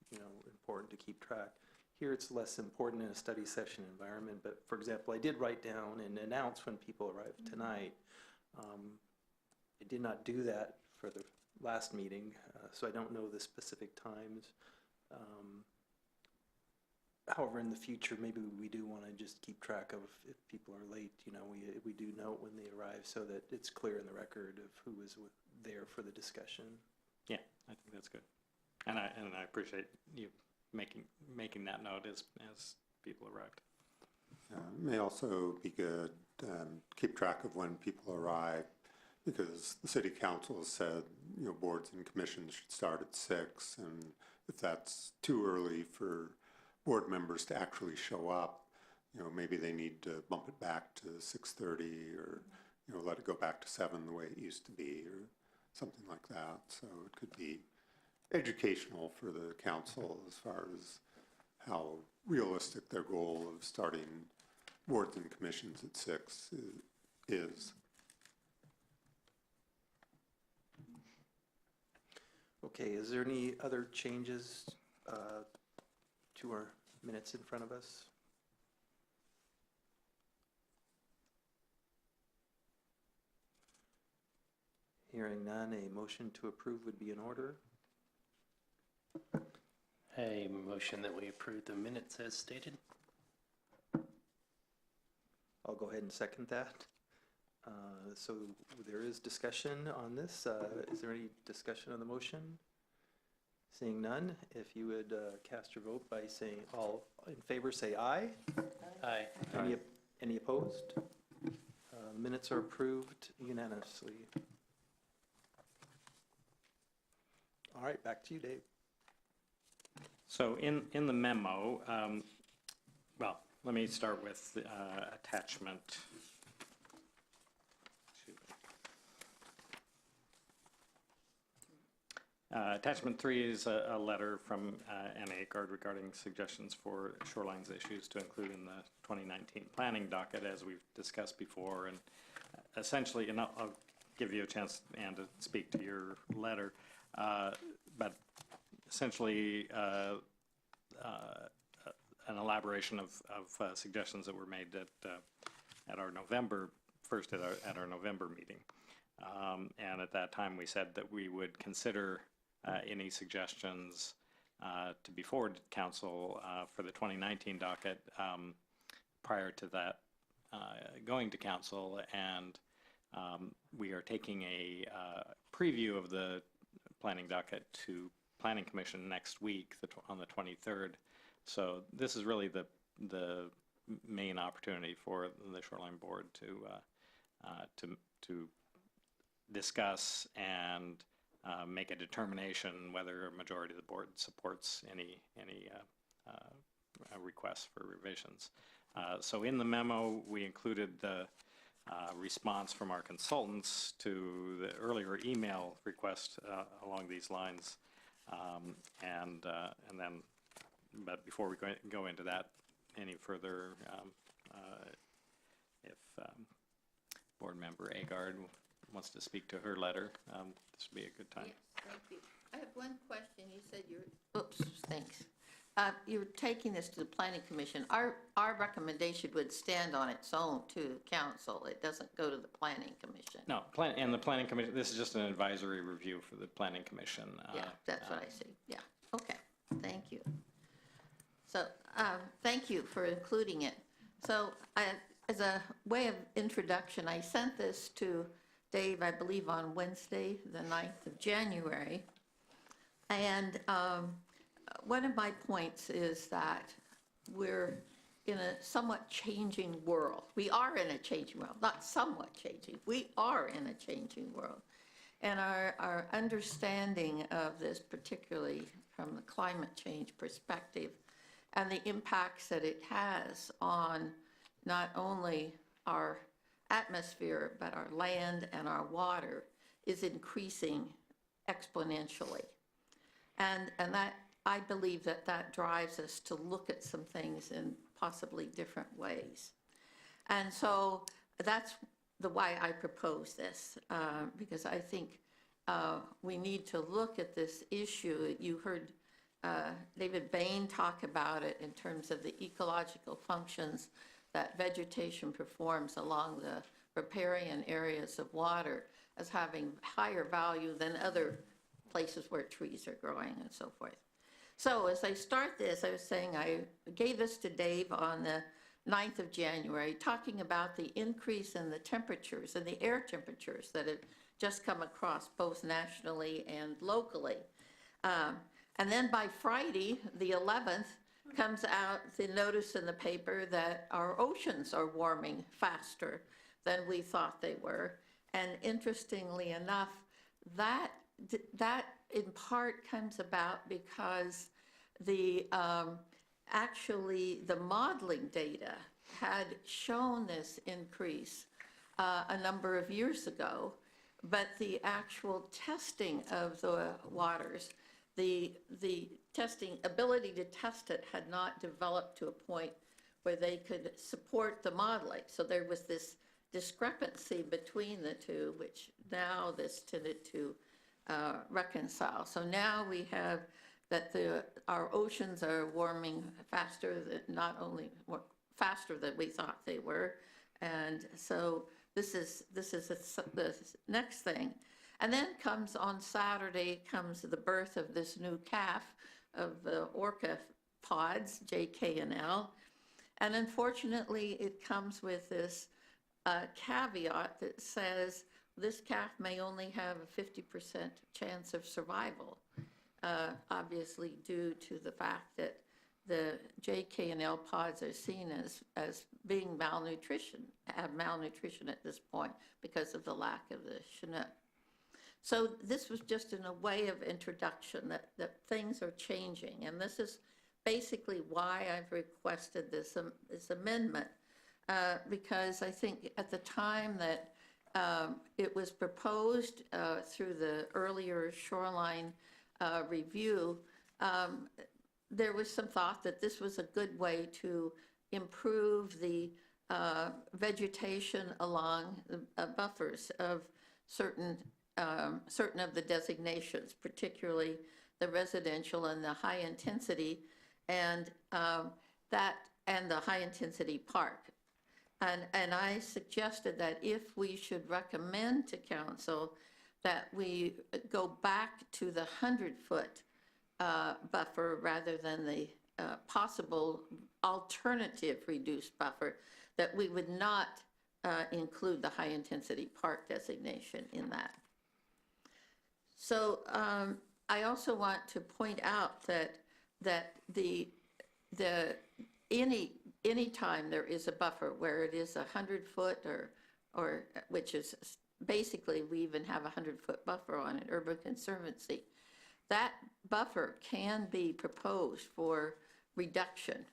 important to keep track. Here, it's less important in a study session environment, but for example, I did write down and announce when people arrived tonight. I did not do that for the last meeting, so I don't know the specific times. However, in the future, maybe we do want to just keep track of if people are late, we do note when they arrive so that it's clear in the record of who was there for the discussion. Yeah, I think that's good. And I appreciate you making that note as people arrived. It may also be good keep track of when people arrive, because the city council has said, boards and commissions should start at 6, and if that's too early for board members to actually show up, maybe they need to bump it back to 6:30, or, let it go back to 7 the way it used to be, or something like that. So it could be educational for the council as far as how realistic their goal of starting boards and commissions at 6 is. Okay, is there any other changes to our minutes in front of us? Hearing none, a motion to approve would be in order. A motion that we approve the minutes as stated. I'll go ahead and second that. So there is discussion on this. Is there any discussion on the motion? Seeing none, if you would cast your vote by saying all in favor, say aye. Aye. Any opposed? Minutes are approved unanimously. All right, back to you, Dave. So in the memo, well, let me start with attachment. Attachment 3 is a letter from NA regarding suggestions for shorelines issues to include in the 2019 planning docket, as we've discussed before. And essentially, and I'll give you a chance, Ann, to speak to your letter, but essentially an elaboration of suggestions that were made at our November meeting. And at that time, we said that we would consider any suggestions to be forwarded to council for the 2019 docket prior to that going to council. And we are taking a preview of the planning docket to Planning Commission next week on the 23rd. So this is really the main opportunity for the Shoreline Board to discuss and make a determination whether a majority of the board supports any requests for revisions. So in the memo, we included the response from our consultants to the earlier email request along these lines. And then, but before we go into that any further, if Board Member Agard wants to speak to her letter, this would be a good time. Yes, thank you. I have one question. You said oops, thanks. You're taking this to the Planning Commission. Our recommendation would stand on its own to council. It doesn't go to the Planning Commission. No, and the Planning Commission, this is just an advisory review for the Planning Commission. Yeah, that's what I see. Yeah, okay, thank you. So, thank you for including it. So, as a way of introduction, I sent this to Dave, I believe, on Wednesday, the 9th of January. And one of my points is that we're in a somewhat changing world. We are in a changing world, not somewhat changing. We are in a changing world. And our understanding of this, particularly from the climate change perspective, and the impacts that it has on not only our atmosphere, but our land and our water, is increasing exponentially. And that, I believe that drives us to look at some things in possibly different ways. And so that's why I propose this, because I think we need to look at this issue. You heard David Bain talk about it in terms of the ecological functions that vegetation performs along the riparian areas of water as having higher value than other places where trees are growing and so forth. So as I start this, I was saying I gave this to Dave on the 9th of January, talking about the increase in the temperatures and the air temperatures that have just come across both nationally and locally. And then by Friday, the 11th, comes out the notice in the paper that our oceans are warming faster than we thought they were. And interestingly enough, that in part comes about because actually the modeling data had shown this increase a number of years ago, but the actual testing of the waters, the testing ability to test it had not developed to a point where they could support the modeling. So there was this discrepancy between the two, which now this tended to reconcile. So now we have that our oceans are warming faster, not only faster than we thought they were, and so this is the next thing. And then comes on Saturday comes the birth of this new calf of the orca pods, JK and L, and unfortunately it comes with this caveat that says this calf may only have a 50% chance of survival, obviously due to the fact that the JK and L pods are seen as being have malnutrition at this point because of the lack of the Chinook. So this was just in a way of introduction that things are changing, and this is basically why I've requested this amendment, because I think at the time that it was proposed through the earlier shoreline review, there was some thought that this was a good way to improve the vegetation along the buffers of certain of the designations, particularly the residential and the high intensity, and the high intensity park. And I suggested that if we should recommend to council that we go back to the 100-foot buffer rather than the possible alternative reduced buffer, that we would not include the high intensity park designation in that. So I also want to point out that any time there is a buffer where it is 100-foot or which is basically, we even have a 100-foot buffer on an urban conservancy, that buffer can be proposed for reduction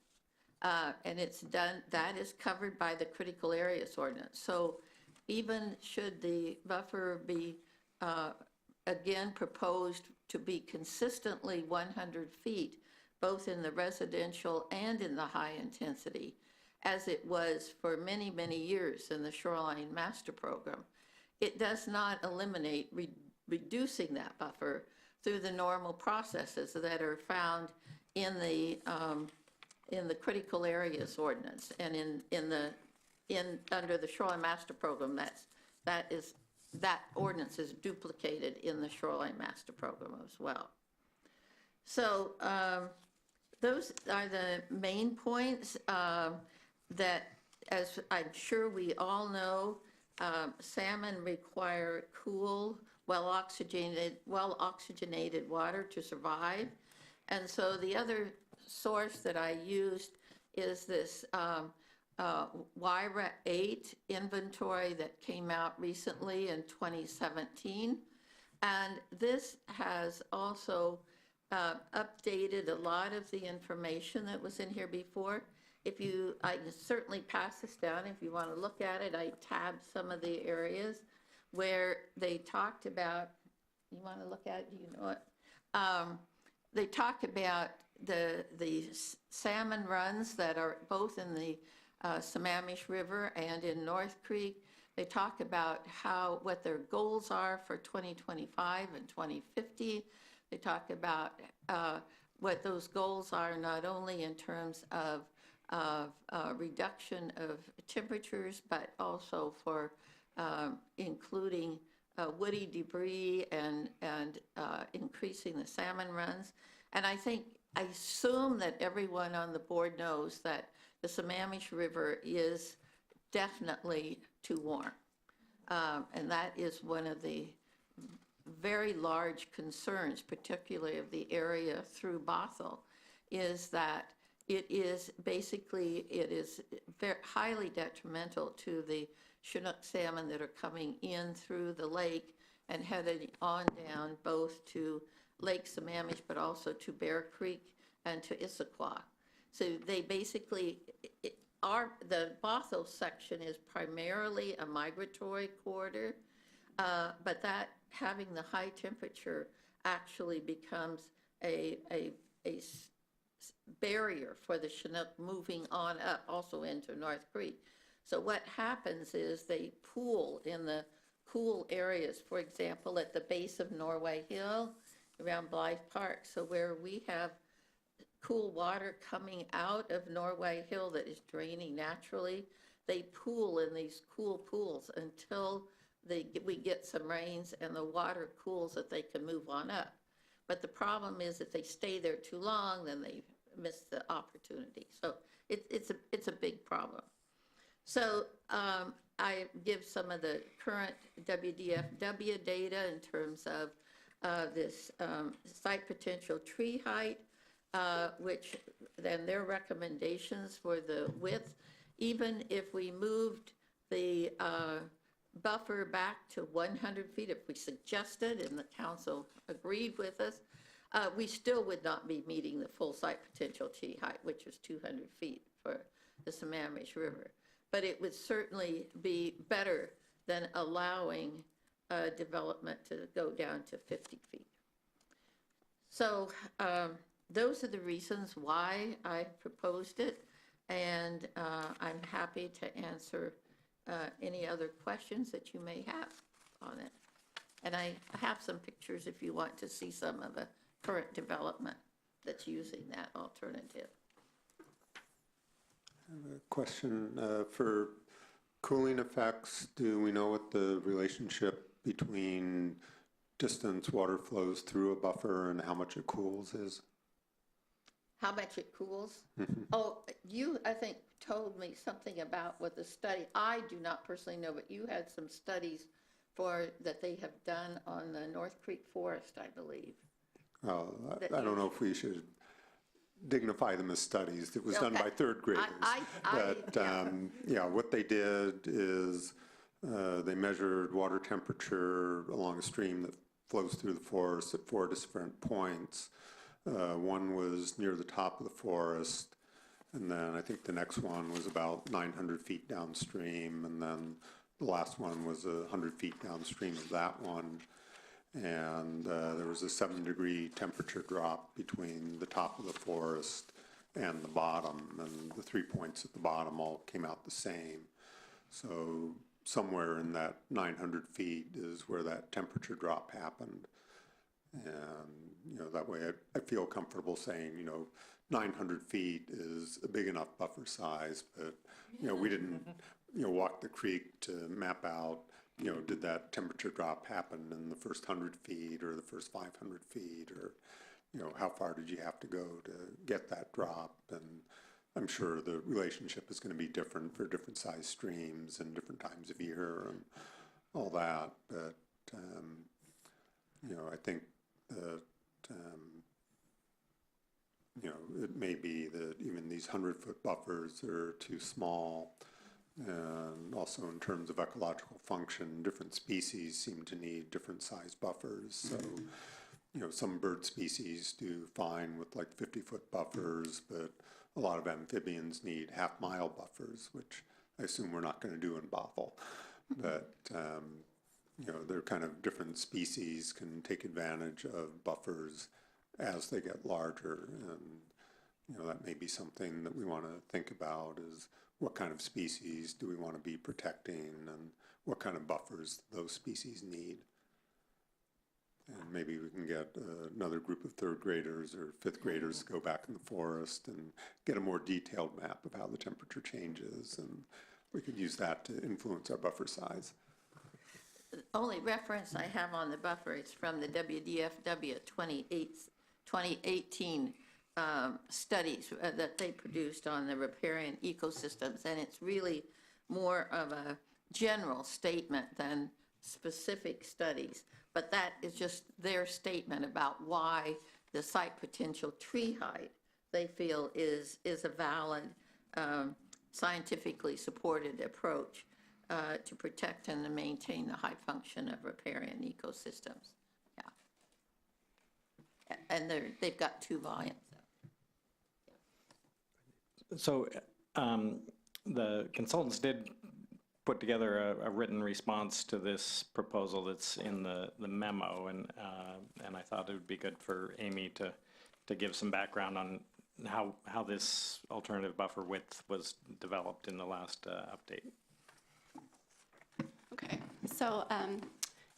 And it's done, that is covered by the critical areas ordinance. So even should the buffer be, again, proposed to be consistently 100 feet, both in the residential and in the high intensity, as it was for many, many years in the Shoreline Master Program, it does not eliminate reducing that buffer through the normal processes that are found in the critical areas ordinance and under the Shoreline Master Program. That ordinance is duplicated in the Shoreline Master Program as well. So those are the main points that, as I'm sure we all know, salmon require cool, well-oxygenated water to survive. And so the other source that I used is this WIRA 8 inventory that came out recently in 2017. And this has also updated a lot of the information that was in here before. I can certainly pass this down if you want to look at it. I tabbed some of the areas where they talked about, you want to look at it, do you know it? They talk about the salmon runs that are both in the Sammamish River and in North Creek. They talk about what their goals are for 2025 and 2050. They talk about what those goals are, not only in terms of reduction of temperatures, but also for including woody debris and increasing the salmon runs. And I assume that everyone on the board knows that the Sammamish River is definitely too warm. And that is one of the very large concerns, particularly of the area through Bothell, is that it is very highly detrimental to the Chinook salmon that are coming in through the lake and headed on down both to Lake Sammamish, but also to Bear Creek and to Issaquah. So they basically, the Bothell section is primarily a migratory corridor, but that having the high temperature actually becomes a barrier for the Chinook moving on up also into North Creek. So what happens is they pool in the cool areas, for example, at the base of Norway Hill, around Blythe Park. So where we have cool water coming out of Norway Hill that is draining naturally, they pool in these cool pools until we get some rains and the water cools that they can move on up. But the problem is if they stay there too long, then they miss the opportunity. So it's a big problem. So I give some of the current WDFW data in terms of this site potential tree height, which then their recommendations for the width, even if we moved the buffer back to 100 feet, if we suggested and the council agreed with us, we still would not be meeting the full site potential tree height, which is 200 feet for the Sammamish River. But it would certainly be better than allowing development to go down to 50 feet. So those are the reasons why I proposed it, and I'm happy to answer any other questions that you may have on it. And I have some pictures if you want to see some of the current development that's using that alternative. I have a question for cooling effects. Do we know what the relationship between distance water flows through a buffer and how much it cools is? How much it cools? Oh, you, I think, told me something about what the study, I do not personally know, but you had some studies that they have done on the North Creek Forest, I believe. I don't know if we should dignify them as studies. It was done by third graders. Yeah, what they did is they measured water temperature along a stream that flows through the forest at 4 different points. One was near the top of the forest. And then I think the next one was about 900 feet downstream, and then the last one was 100 feet downstream of that one. And there was a 7-degree temperature drop between the top of the forest and the bottom, and the 3 points at the bottom all came out the same. So somewhere in that 900 feet is where that temperature drop happened. And, that way I feel comfortable saying, 900 feet is a big enough buffer size, but, we didn't, walk the creek to map out, did that temperature drop happen in the first 100 feet or the first 500 feet, or, how far did you have to go to get that drop? And I'm sure the relationship is going to be different for different size streams and different times of year and all that. But, I think that, it may be that even these 100-foot buffers are too small. And also in terms of ecological function, different species seem to need different size buffers. So, some bird species do fine with like 50-foot buffers, but a lot of amphibians need half-mile buffers, which I assume we're not going to do in Bothell. But, they're kind of different species can take advantage of buffers as they get larger. And, that may be something that we want to think about is what kind of species do we want to be protecting and what kind of buffers those species need. And maybe we can get another group of 3rd graders or 5th graders to go back in the forest and get a more detailed map of how the temperature changes, and we could use that to influence our buffer size. The only reference I have on the buffer is from the WDFW 2018 studies that they produced on the riparian ecosystems, and it's really more of a general statement than specific studies. But that is just their statement about why the site potential tree height they feel is a valid, scientifically supported approach to protect and to maintain the high function of riparian ecosystems. Yeah. And they've got 2 volumes. So the consultants did put together a written response to this proposal that's in the memo, and I thought it would be good for Amy to give some background on how this alternative buffer width was developed in the last update. Okay, so,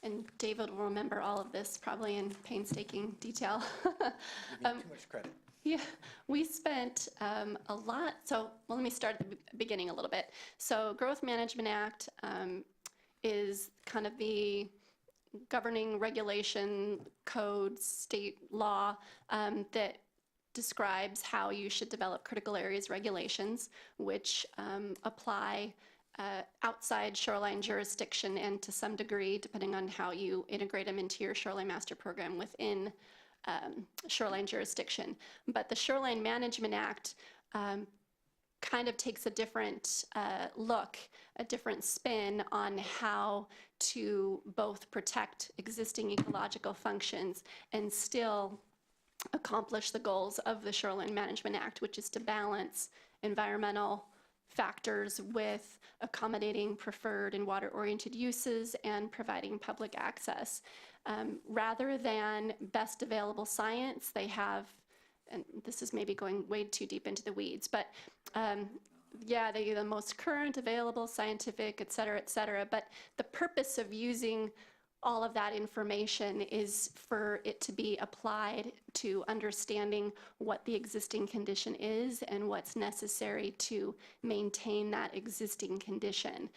and David will remember all of this probably in painstaking detail. Give me too much credit. Yeah, we spent a lot, so well, let me start at the beginning a little bit. So Growth Management Act is kind of the governing regulation code, state law that describes how you should develop critical areas regulations, which apply outside shoreline jurisdiction and to some degree, depending on how you integrate them into your shoreline master program within shoreline jurisdiction. But the Shoreline Management Act kind of takes a different look, a different spin on how to both protect existing ecological functions and still accomplish the goals of the Shoreline Management Act, which is to balance environmental factors with accommodating preferred and water-oriented uses and providing public access. Rather than best available science, they have, and this is maybe going way too deep into the weeds, but yeah, they are the most current available scientific, et cetera, but the purpose of using all of that information is for it to be applied to understanding what the existing condition is and what's necessary to maintain that existing condition.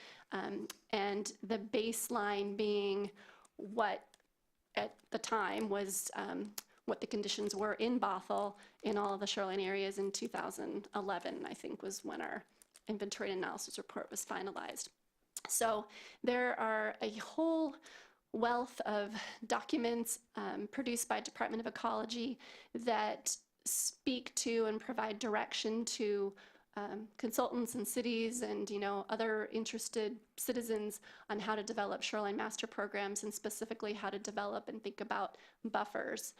And the baseline being what at the time was what the conditions were in Bothell in all of the shoreline areas in 2011, I think was when our inventory and analysis report was finalized. So there are a whole wealth of documents produced by Department of Ecology that speak to and provide direction to consultants and cities and other interested citizens on how to develop shoreline master programs and specifically how to develop and think about buffers.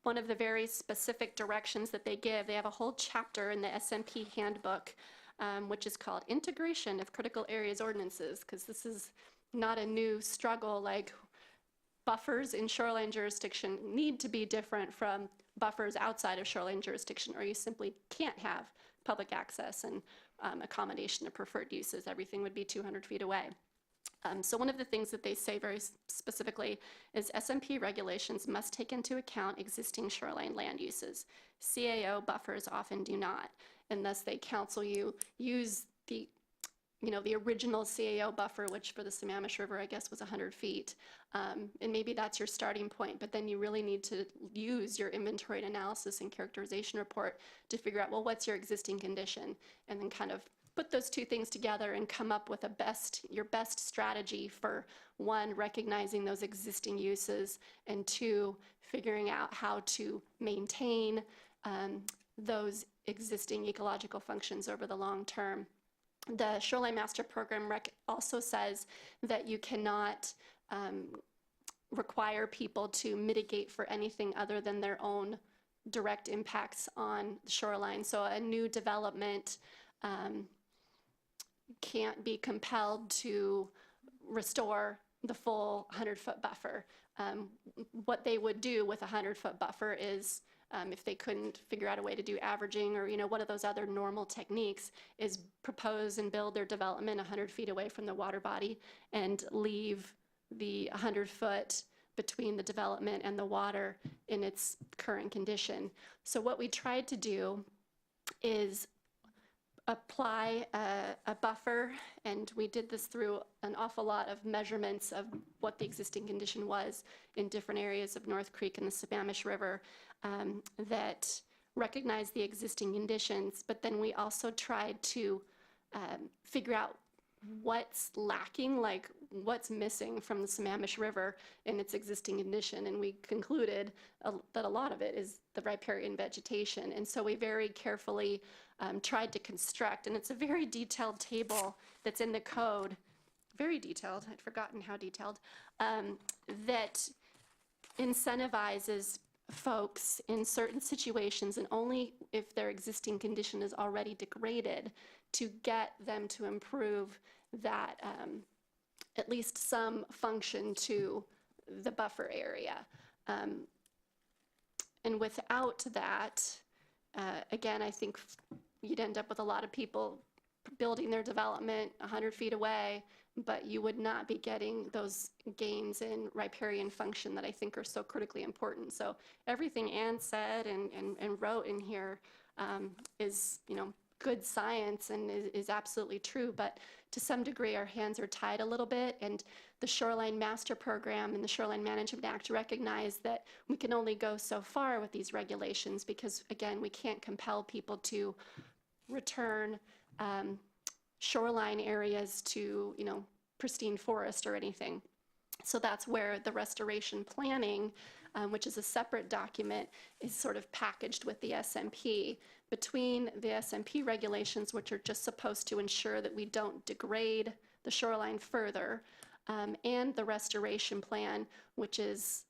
One of the very specific directions that they give, they have a whole chapter in the SMP handbook, which is called Integration of Critical Areas Ordinances, because this is not a new struggle. Like, buffers in shoreline jurisdiction need to be different from buffers outside of shoreline jurisdiction, or you simply can't have public access and accommodation of preferred uses. Everything would be 200 feet away. So one of the things that they say very specifically is SMP regulations must take into account existing shoreline land uses. CAO buffers often do not, and thus they counsel you use the original CAO buffer, which for the Sammamish River, I guess, was 100 feet. And maybe that's your starting point, but then you really need to use your inventory and analysis and characterization report to figure out, well, what's your existing condition? And then kind of put those two things together and come up with your best strategy for, one, recognizing those existing uses, and two, figuring out how to maintain those existing ecological functions over the long term. The Shoreline Master Program also says that you cannot require people to mitigate for anything other than their own direct impacts on the shoreline. So a new development can't be compelled to restore the full 100-foot buffer. What they would do with a 100-foot buffer is, if they couldn't figure out a way to do averaging or one of those other normal techniques, is propose and build their development 100 feet away from the water body and leave the 100-foot between the development and the water in its current condition. So what we tried to do is apply a buffer, and we did this through an awful lot of measurements of what the existing condition was in different areas of North Creek and the Sammamish River, that recognized the existing conditions, but then we also tried to figure out what's lacking, like what's missing from the Sammamish River in its existing condition, and we concluded that a lot of it is the riparian vegetation. And so we very carefully tried to construct, and it's a very detailed table that's in the code, very detailed, I'd forgotten how detailed, that incentivizes folks in certain situations, and only if their existing condition is already degraded, to get them to improve that at least some function to the buffer area. And without that, again, I think you'd end up with a lot of people building their development 100 feet away, but you would not be getting those gains in riparian function that I think are so critically important. So everything Ann said and wrote in here is, good science and is absolutely true, but to some degree our hands are tied a little bit, and the Shoreline Master Program and the Shoreline Management Act recognize that we can only go so far with these regulations because, again, we can't compel people to return shoreline areas to, pristine forest or anything. So that's where the restoration planning, which is a separate document, is sort of packaged with the SMP. Between the SMP regulations, which are just supposed to ensure that we don't degrade the shoreline further, and the restoration plan, which is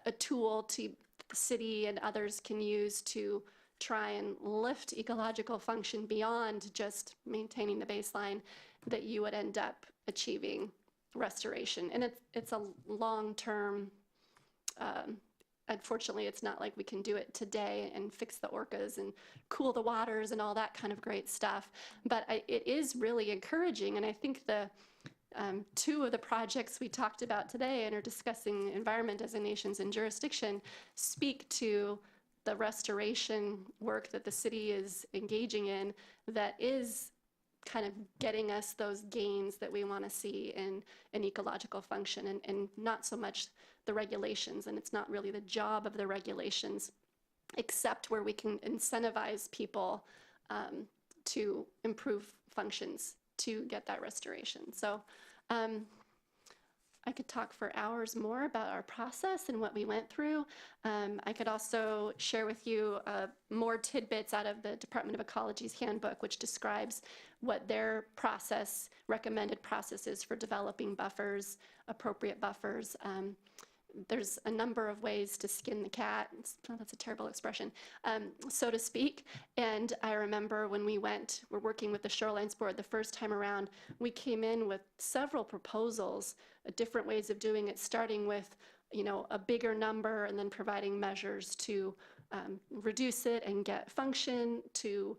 a tool the city and others can use to try and lift ecological function beyond just maintaining the baseline, that you would end up achieving restoration. And it's a long-term, unfortunately, it's not like we can do it today and fix the orcas and cool the waters and all that kind of great stuff. But it is really encouraging, and I think the two of the projects we talked about today and are discussing environment designations and jurisdiction speak to the restoration work that the city is engaging in that is kind of getting us those gains that we want to see in an ecological function, and not so much the regulations. And it's not really the job of the regulations, except where we can incentivize people to improve functions to get that restoration. So I could talk for hours more about our process and what we went through. I could also share with you more tidbits out of the Department of Ecology's handbook, which describes what their recommended process is for developing buffers, appropriate buffers. there's a number of ways to skin the cat. Oh, that's a terrible expression, so to speak. And I remember when we're working with the Shorelines Board the first time around, we came in with several proposals, different ways of doing it, starting with, a bigger number and then providing measures to reduce it and get function, to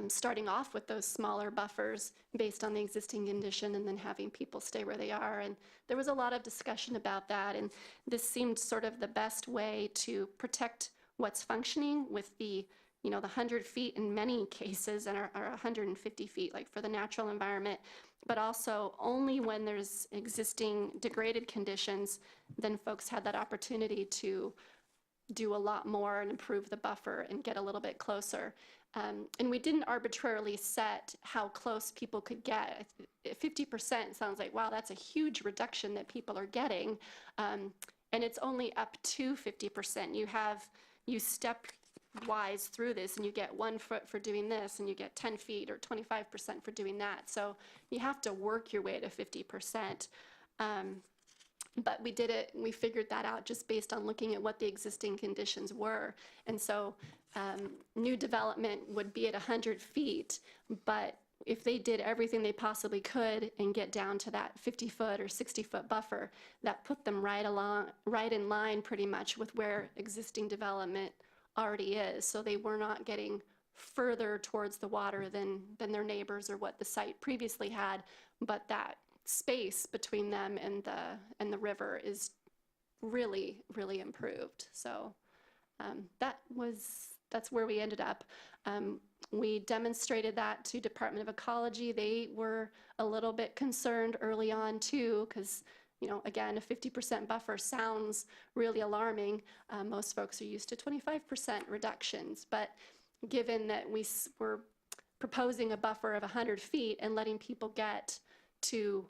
starting off with those smaller buffers based on the existing condition and then having people stay where they are. And there was a lot of discussion about that, and this seemed sort of the best way to protect what's functioning with the 100 feet in many cases, and are 150 feet like for the natural environment, but also only when there's existing degraded conditions, then folks had that opportunity to do a lot more and improve the buffer and get a little bit closer. And we didn't arbitrarily set how close people could get. 50% sounds like, wow, that's a huge reduction that people are getting. And it's only up to 50%. You step-wise through this, and you get 1 foot for doing this, and you get 10 feet or 25% for doing that. So you have to work your way to 50%. But we did it, we figured that out just based on looking at what the existing conditions were. And so new development would be at 100 feet, but if they did everything they possibly could and get down to that 50-foot or 60-foot buffer, that put them right in line pretty much with where existing development already is. So they were not getting further towards the water than their neighbors or what the site previously had, but that space between them and the river is really, really improved. So that's where we ended up. We demonstrated that to Department of Ecology. They were a little bit concerned early on too, because again, a 50% buffer sounds really alarming. Most folks are used to 25% reductions, but given that we were proposing a buffer of 100 feet and letting people get to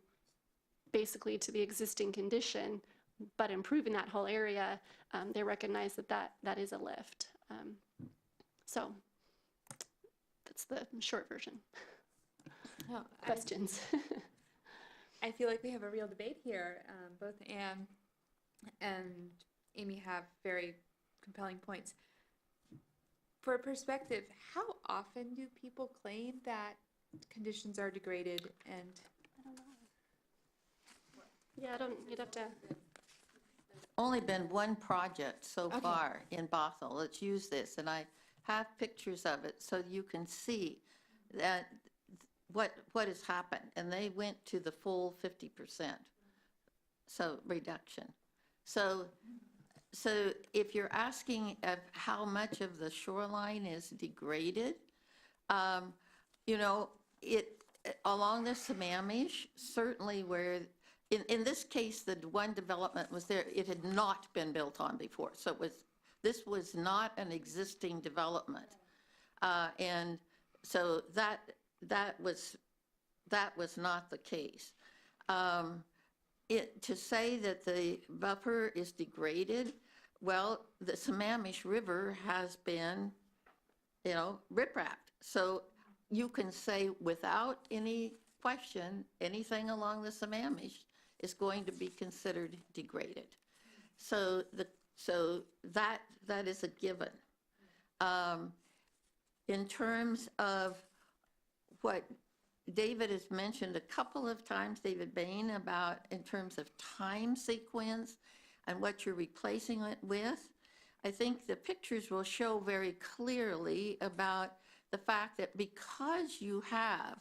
basically to the existing condition, but improving that whole area, they recognize that is a lift. So that's the short version. No, Questions? I feel like we have a real debate here. Both Anne and Amy have very compelling points. For a perspective, how often do people claim that conditions are degraded? And Yeah, you'd have to. Only been one project so far in Bothell. Let's use this, and I have pictures of it so you can see that what has happened. And they went to the full 50%, so reduction. So if you're asking of how much of the shoreline is degraded, it along the Sammamish, certainly where. In this case, the one development was there, it had not been built on before. So this was not an existing development. And so that was not the case. To say that the buffer is degraded, well, the Sammamish River has been, rip-rapped. So you can say without any question, anything along the Sammamish is going to be considered degraded. So that is a given. In terms of what David has mentioned a couple of times, David Bain, about in terms of time sequence and what you're replacing it with, I think the pictures will show very clearly about the fact that because you have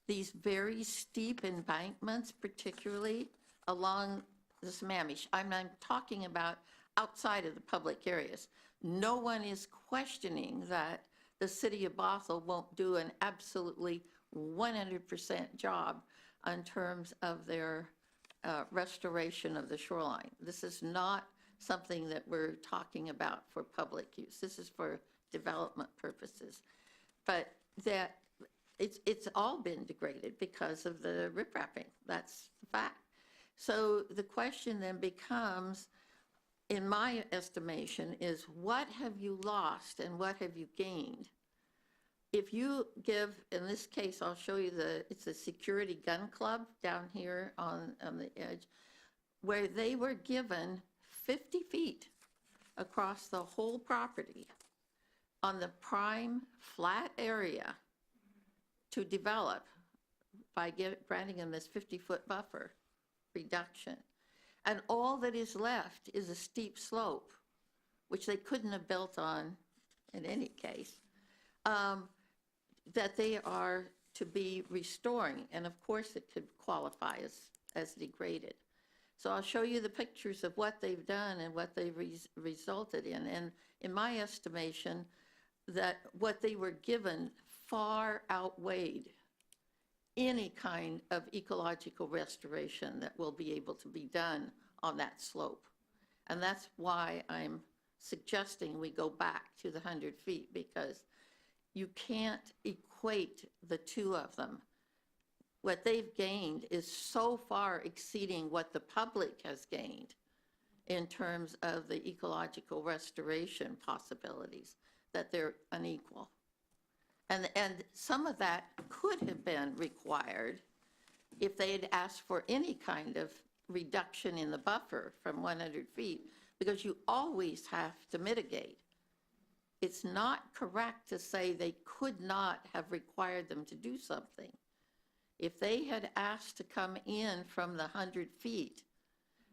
these very steep embankments, particularly along the Sammamish. I'm talking about outside of the public areas. No one is questioning that the city of Bothell won't do an absolutely 100% job in terms of their restoration of the shoreline. This is not something that we're talking about for public use. This is for development purposes. But that it's all been degraded because of the riprapping. That's the fact. So the question then becomes, in my estimation, is what have you lost and what have you gained? If you give, in this case, I'll show you it's a security gun club down here on the edge. where they were given 50 feet across the whole property on the prime flat area to develop by granting them this 50-foot buffer reduction. And all that is left is a steep slope, which they couldn't have built on in any case, that they are to be restoring. And of course, it could qualify as degraded. So I'll show you the pictures of what they've done and what they've resulted in. And in my estimation, that what they were given far outweighed any kind of ecological restoration that will be able to be done on that slope. And that's why I'm suggesting we go back to the 100 feet, because you can't equate the two of them. What they've gained is so far exceeding what the public has gained in terms of the ecological restoration possibilities, that they're unequal. And some of that could have been required if they had asked for any kind of reduction in the buffer from 100 feet, because you always have to mitigate. It's not correct to say they could not have required them to do something. If they had asked to come in from the 100 feet,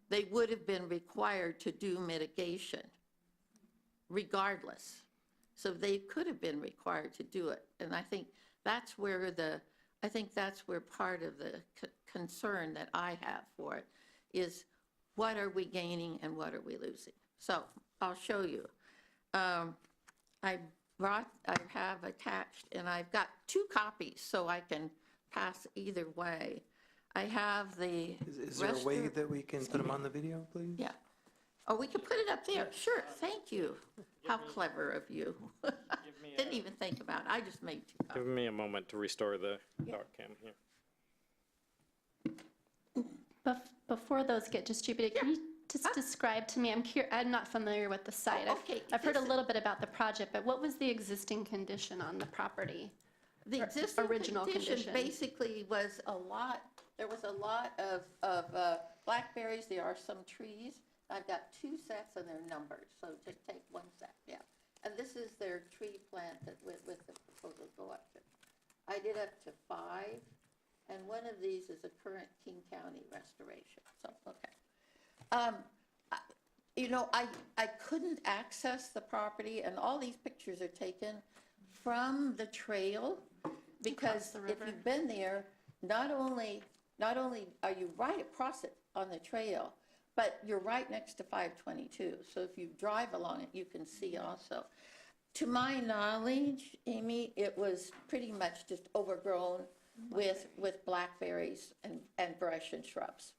they would have been required to do mitigation regardless. So they could have been required to do it. And I think that's where part of the concern that I have for it is, what are we gaining and what are we losing? So I'll show you. I have attached, and I've got 2 copies so I can pass either way. I have the. Is there a way that we can put them on the video, please? Yeah. Oh, we can put it up there. Sure, thank you. How clever of you. Didn't even think about it. I just made 2 copies. Give me a moment to restore the doc cam here. Before those get distributed, can you just describe to me, I'm not familiar with the site. Okay, I've heard a little bit about the project, but what was the existing condition on the property? The existing original condition. basically was there was a lot of blackberries. There are some trees. I've got 2 sets and they're numbered, so just take 1 set, yeah. And this is their tree plant that with the proposal go up to. I did up to 5, and one of these is a current King County restoration, so, okay. You know, I couldn't access the property, and all these pictures are taken from the trail, because if you've been there, not only are you right across it on the trail, but you're right next to 522. So if you drive along it, you can see also. To my knowledge, Amy, it was pretty much just overgrown with blackberries and brush and shrubs.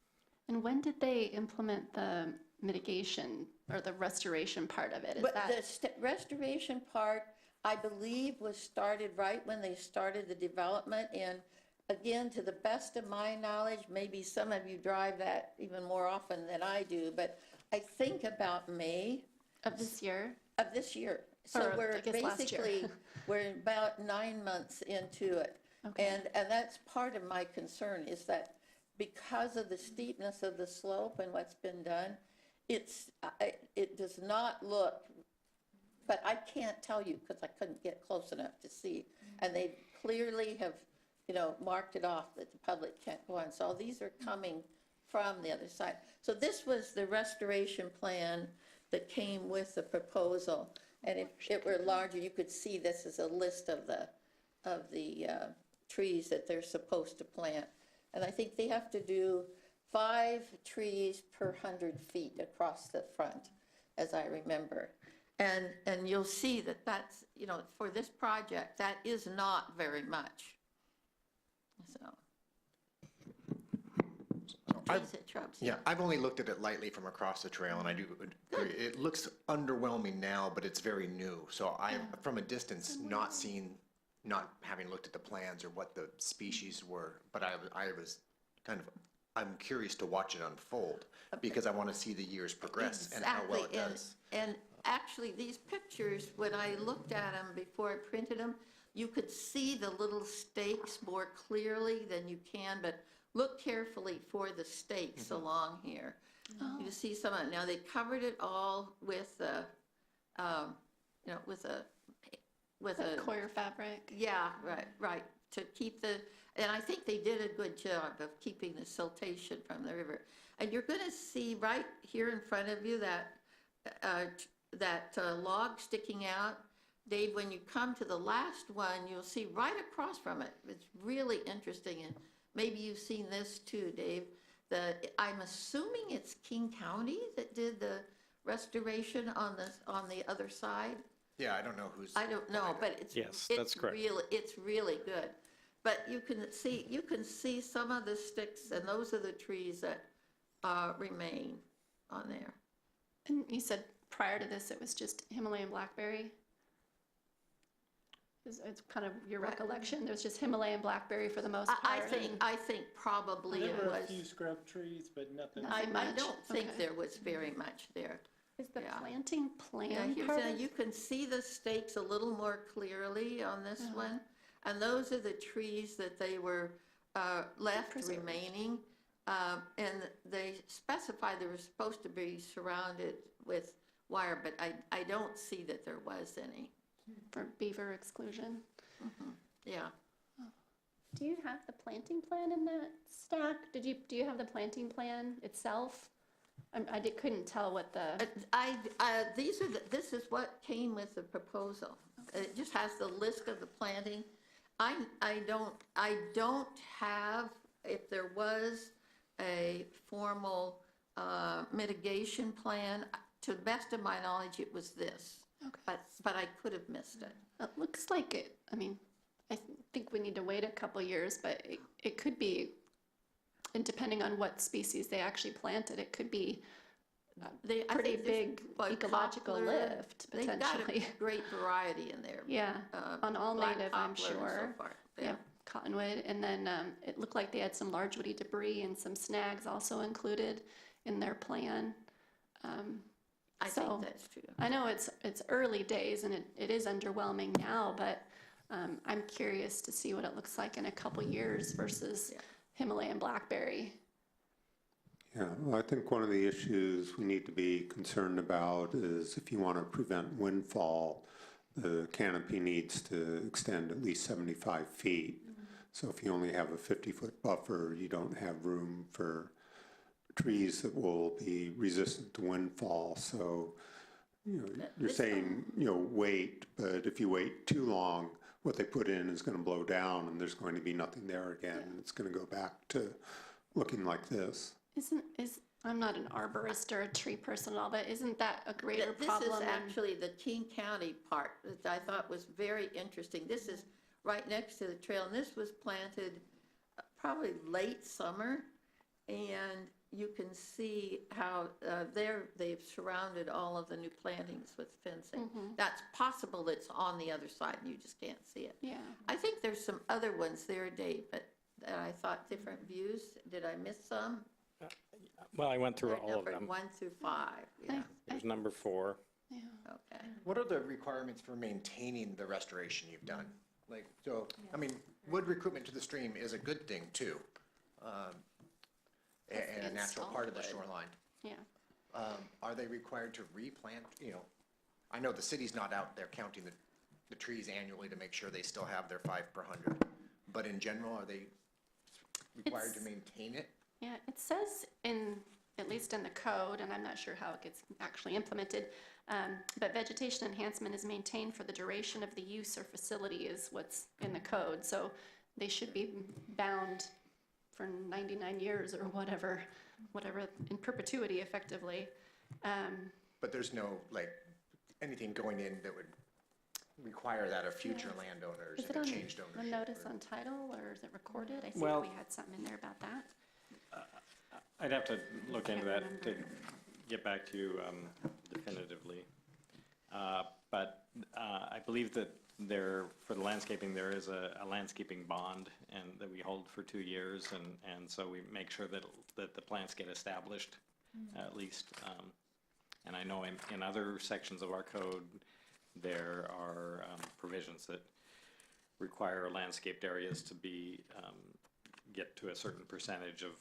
And when did they implement the mitigation or the restoration part of it? The restoration part, I believe, was started right when they started the development. And again, to the best of my knowledge, maybe some of you drive that even more often than I do, but I think about May. Of this year? Of this year. So we're basically, we're about 9 months into it. Okay. And that's part of my concern, is that because of the steepness of the slope and what's been done, it does not look, but I can't tell you because I couldn't get close enough to see. And they clearly have, marked it off that the public can't go on. So these are coming from the other side. So this was the restoration plan that came with the proposal. And if it were larger, you could see this is a list of the trees that they're supposed to plant. And I think they have to do 5 trees per 100 feet across the front, as I remember. And you'll see that that's, for this project, that is not very much. So. Shrubs. Yeah, I've only looked at it lightly from across the trail, and I do agree. It looks underwhelming now, but it's very new. So from a distance, not having looked at the plans or what the species were, but I was I'm curious to watch it unfold, because I want to see the years progress and how well it does. And actually, these pictures, when I looked at them before I printed them, you could see the little stakes more clearly than you can, but look carefully for the stakes along here. You see some of it. Now, they covered it all with, with a Coir fabric. yeah, right, to keep and I think they did a good job of keeping the siltation from the river. And you're gonna see right here in front of you that log sticking out. Dave, when you come to the last one, you'll see right across from it. It's really interesting, and maybe you've seen this too, Dave. I'm assuming it's King County that did the restoration on the other side. Yeah, I don't know who's. I don't know, but it's Yes, it's that's correct. It's really good. But you can see some of the sticks, and those are the trees that remain on there. And you said prior to this, it was just Himalayan blackberry? It's kind of your recollection, there's just Himalayan blackberry for the most part? I think probably it There were a was. few scrub trees, but nothing. I much? don't think Okay. there was very much there. Is the Yeah. planting Yeah, plan here's part a, of- you can see the stakes a little more clearly on this one. And those are the trees that they were left Preserved. remaining. And they specified they were supposed to be surrounded with wire, but I don't see that there was any. for beaver exclusion? Yeah. Do you have the planting plan in that stack? Do you have the planting plan itself? Couldn't tell what the, This is what came with the proposal. It just has the list of the planting. I don't have, if there was a formal mitigation plan, to the best of my knowledge, it was this. Okay. But I could have missed it. it looks like it, I think we need to wait a couple years, but it could be, and depending on what species they actually planted, it could be I pretty think this- big well, ecological poplar, lift, They've got potentially. a great variety in there. Yeah, on all Black native, I'm poplar and so sure. forth. Yeah, cottonwood, and then it looked like they had some large woody debris and some snags also included in their plan. I So, think that's true. I know it's early days and it is underwhelming now, but I'm curious to see what it looks like in a couple years versus Himalayan blackberry. Yeah, well, I think one of the issues we need to be concerned about is if you want to prevent windfall, the canopy needs to extend at least 75 feet. So if you only have a 50-foot buffer, you don't have room for trees that will be resistant to windfall. So, you're saying, wait, but if you wait too long, what they put in is going to blow down and there's going to be nothing there again. And it's going to go back to looking like this. I'm not an arborist or a tree person at all, but isn't that a greater problem? This is actually the King County part that I thought was very interesting. This is right next to the trail, and this was planted probably late summer, and you can see how they've surrounded all of the new plantings with fencing. That's possible it's on the other side, and you just can't see it. Yeah. I think there's some other ones there, Dave, but I thought different views. Did I miss some? Well, I went through They're all of numbered them. 1 through 5, yeah, There's number 4. okay. What are the requirements for maintaining the restoration you've done? Like, so, wood recruitment to the stream is a good thing too. And a natural part of the solid wood. shoreline. Yeah. Are they required to replant, I know the city's not out there counting the trees annually to make sure they still have their 5 per 100. But in general, are they required to maintain it? Yeah, it says at least in the code, and I'm not sure how it gets actually implemented, but vegetation enhancement is maintained for the duration of the use or facility is what's in the code. So they should be bound for 99 years or whatever in perpetuity effectively. But there's no, anything going in that would require that of future landowners Is it and on changed a ownership? notice on title or is it recorded? I see Well- we had something in there about that. I'd have to look into that to get back to you definitively. But I believe that for the landscaping, there is a landscaping bond and that we hold for 2 years. And so we make sure that the plants get established at least. And I know in other sections of our code, there are provisions that require landscaped areas to be, get to a certain percentage of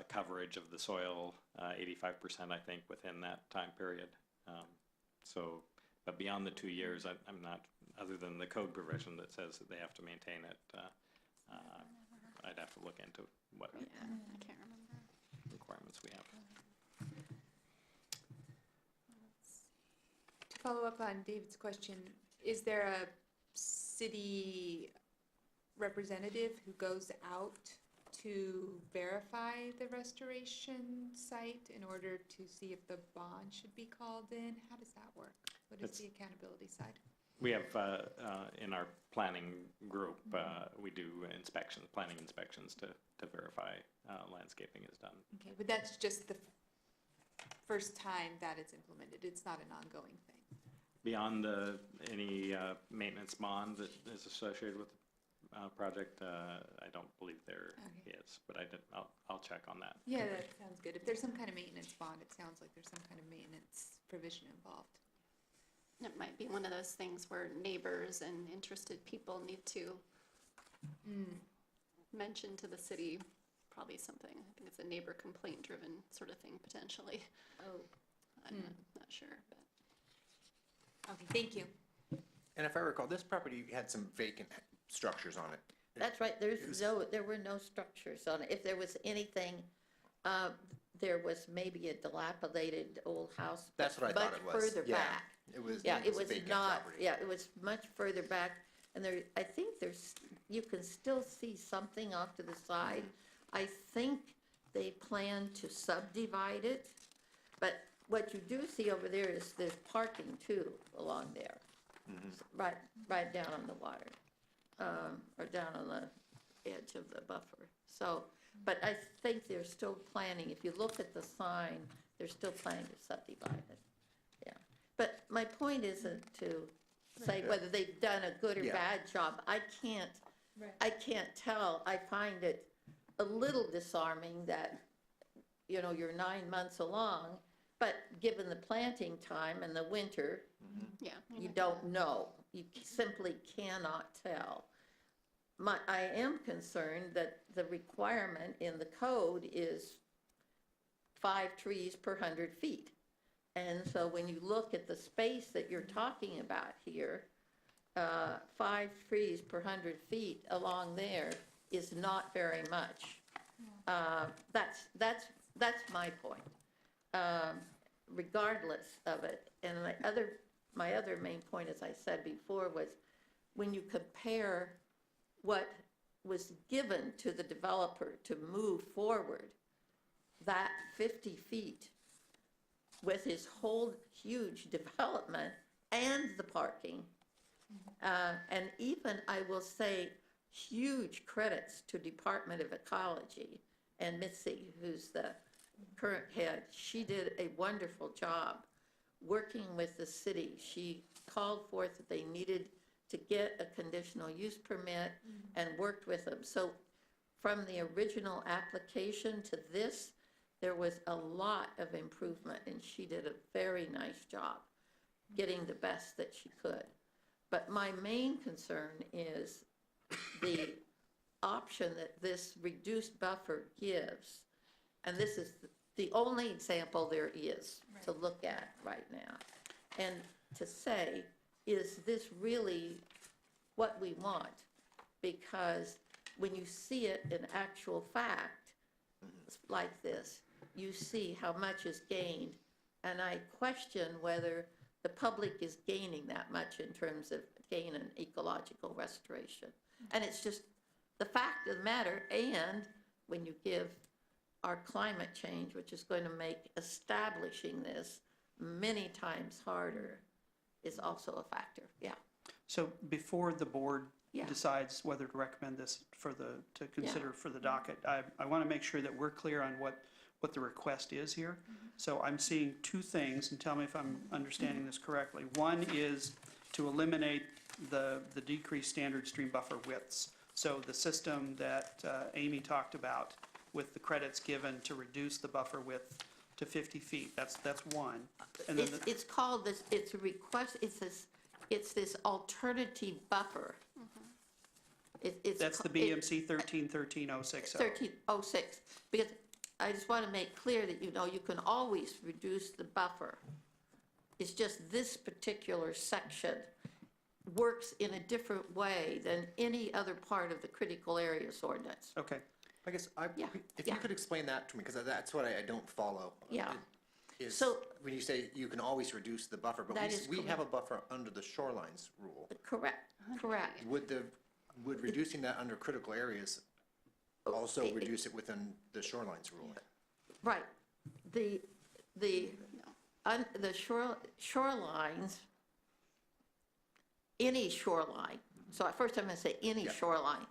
coverage of the soil, 85%, I think, within that time period. So, but beyond the 2 years, I'm not, other than the code provision that says that they have to maintain it, I'd have to look into what I can't remember. requirements we have. To follow up on David's question, is there a city representative who goes out to verify the restoration site in order to see if the bond should be called in? How does that work? What is the accountability side? We have, in our planning group, we do inspections, planning inspections to verify landscaping is done. Okay, but that's just the first time that it's implemented. It's not an ongoing thing. Beyond any maintenance bond that is associated with the project, I don't believe there is, but I'll check on that. Yeah, that sounds good. If there's some kind of maintenance bond, it sounds like there's some kind of maintenance provision involved. It might be one of those things where neighbors and interested people need to mention to the city probably something. I think it's a neighbor complaint driven sort of thing potentially. Oh. I'm not sure, but. Okay, thank you. And if I recall, this property had some vacant structures on it. That's right, there were no structures on it. If there was anything, there was maybe a dilapidated old house. That's what I thought it was. Much further Yeah. back. It was vacant not, property. yeah, it was much further back. And there, I think you can still see something off to the side. I think they plan to subdivide it, but what you do see over there is there's parking too along there. Right down on the water, or down on the edge of the buffer. So, but I think they're still planning, if you look at the sign, they're still planning to subdivide it. Yeah, but my point isn't to say whether they've done a good or bad job. I can't tell. I find it a little disarming that, you know, you're 9 months along, but given the planting time and the winter, you don't know. You simply cannot tell. I am concerned that the requirement in the code is 5 trees per 100 feet. And so when you look at the space that you're talking about here, 5 trees per 100 feet along there is not very much. That's my point. Regardless of it. And my other main point, as I said before, was when you compare what was given to the developer to move forward, that 50 feet with his whole huge development and the parking, and even, I will say, huge credits to Department of Ecology and Mitzi, who's the current head. She did a wonderful job working with the city. She called forth that they needed to get a conditional use permit and worked with them. So from the original application to this, there was a lot of improvement, and she did a very nice job getting the best that she could. But my main concern is the option that this reduced buffer gives, and this is the only example there is to look at right now, and to say, is this really what we want? Because when you see it in actual fact, like this, you see how much is gained, and I question whether the public is gaining that much in terms of gain and ecological restoration. And it's just the fact of the matter, and when you give our climate change, which is going to make establishing this many times harder, is also a factor, yeah. So before the board Yeah. decides whether to recommend this to consider for the docket, I want to make sure that we're clear on what the request is here. So I'm seeing two things, and tell me if I'm understanding this correctly. One is to eliminate the decreased standard stream buffer widths. So the system that Amy talked about with the credits given to reduce the buffer width to 50 feet, that's one. And then It's called this, it's a request, it's this alternative buffer. It's. That's the BMC 1313-060. 1306, because I just want to make clear that, you know, you can always reduce the buffer. It's just this particular section works in a different way than any other part of the critical areas ordinance. Okay. I guess Yeah, if yeah. you could explain that to me, because that's what I don't follow. Yeah. Is So- when you say you can always reduce the buffer, but That is we have a buffer under the shorelines rule. Correct, correct. Would reducing that under critical areas also reduce it within the shorelines rule? Right. The shorelines, any shoreline, so at first I'm going to say any shoreline,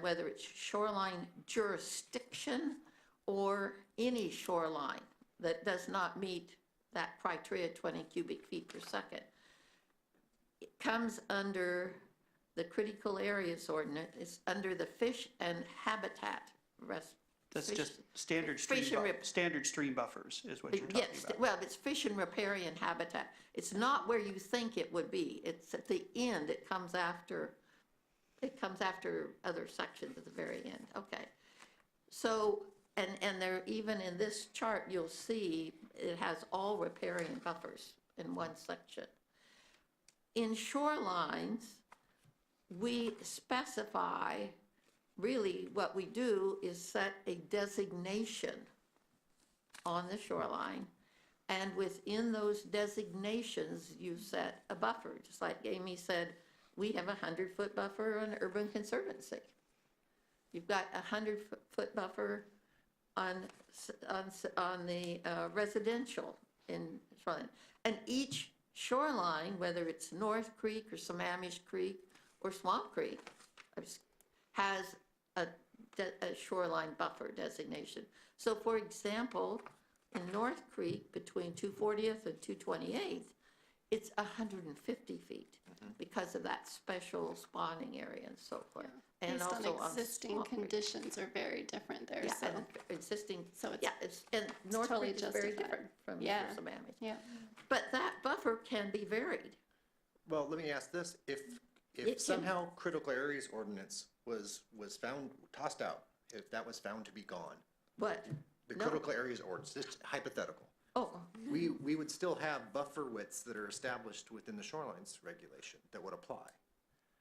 whether it's shoreline jurisdiction or any shoreline that does not meet that criteria, 20 cubic feet per second, it comes under the critical areas ordinance. It's under the fish and habitat That's fish- just standard fish and standard stream buffers is what you're talking Yes, about. well, it's fish and riparian habitat. It's not where you think it would be. It's at the end. It comes after other sections at the very end. Okay. So, and there, even in this chart, you'll see it has all riparian buffers in one section. In shorelines, we specify, really what we do is set a designation on the shoreline, and within those designations, you set a buffer. Just like Amy said, we have a 100-foot buffer on Urban Conservancy. You've got a 100-foot buffer on the residential in shoreline. And each shoreline, whether it's North Creek or Sammamish Creek or Swamp Creek, has a shoreline buffer designation. So for example, in North Creek, between 240th and 228th, it's 150 feet because of that special spawning area and so forth. And Based also on existing Swamp Creek. conditions are very different there, Yeah, so. and existing, So it's- yeah, and North totally Creek is very justified. different from Yeah. Sammamish. Yeah. But that buffer can be varied. Well, let me ask this, It if can- somehow critical areas ordinance was found, tossed out, if that was found to be gone, But, the No. critical areas ordinance, just hypothetical, oh, we would still have buffer widths that are established within the shorelines regulation that would apply.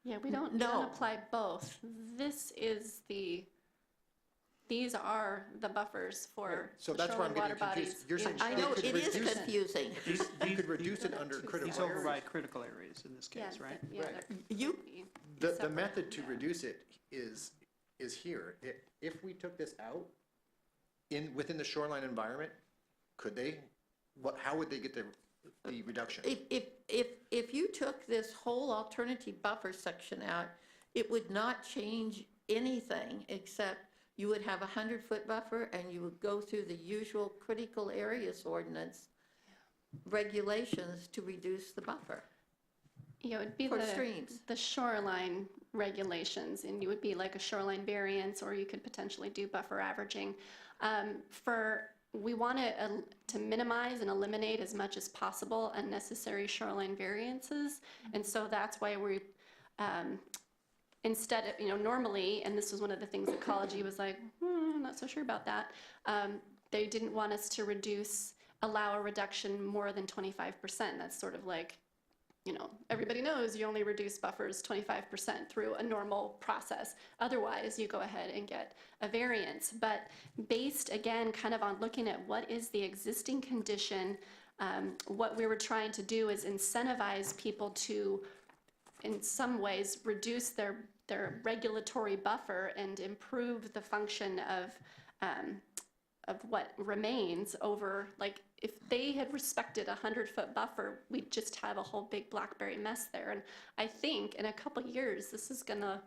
Yeah, we don't No. apply both. These are the buffers for So the that's where I'm shoreline getting water confused. bodies. You're saying in I they know, could it is reduce it. confusing. You could reduce it under These critical areas. override critical areas in this Yeah, case, right? yeah, Right. they're- You, The separate, method to yeah. reduce it is here. If we took this out within the shoreline environment, could they, how would they get the reduction? if you took this whole alternative buffer section out, it would not change anything except you would have a 100-foot buffer and you would go through the usual critical areas ordinance regulations to reduce the buffer. Yeah, it would be For streams. the shoreline regulations, and you would be like a shoreline variance, or you could potentially do buffer averaging. We want to minimize and eliminate as much as possible unnecessary shoreline variances, and so that's why we, instead of, normally, and this was one of the things Ecology was like, I'm not so sure about that, they didn't want us to allow a reduction more than 25%. That's sort of like, everybody knows you only reduce buffers 25% through a normal process. Otherwise, you go ahead and get a variance. But based, again, kind of on looking at what is the existing condition, what we were trying to do is incentivize people to, in some ways, reduce their regulatory buffer and improve the function of what remains over, like, if they had respected a 100-foot buffer, we'd just have a whole big blackberry mess there. And I think in a couple years, this is gonna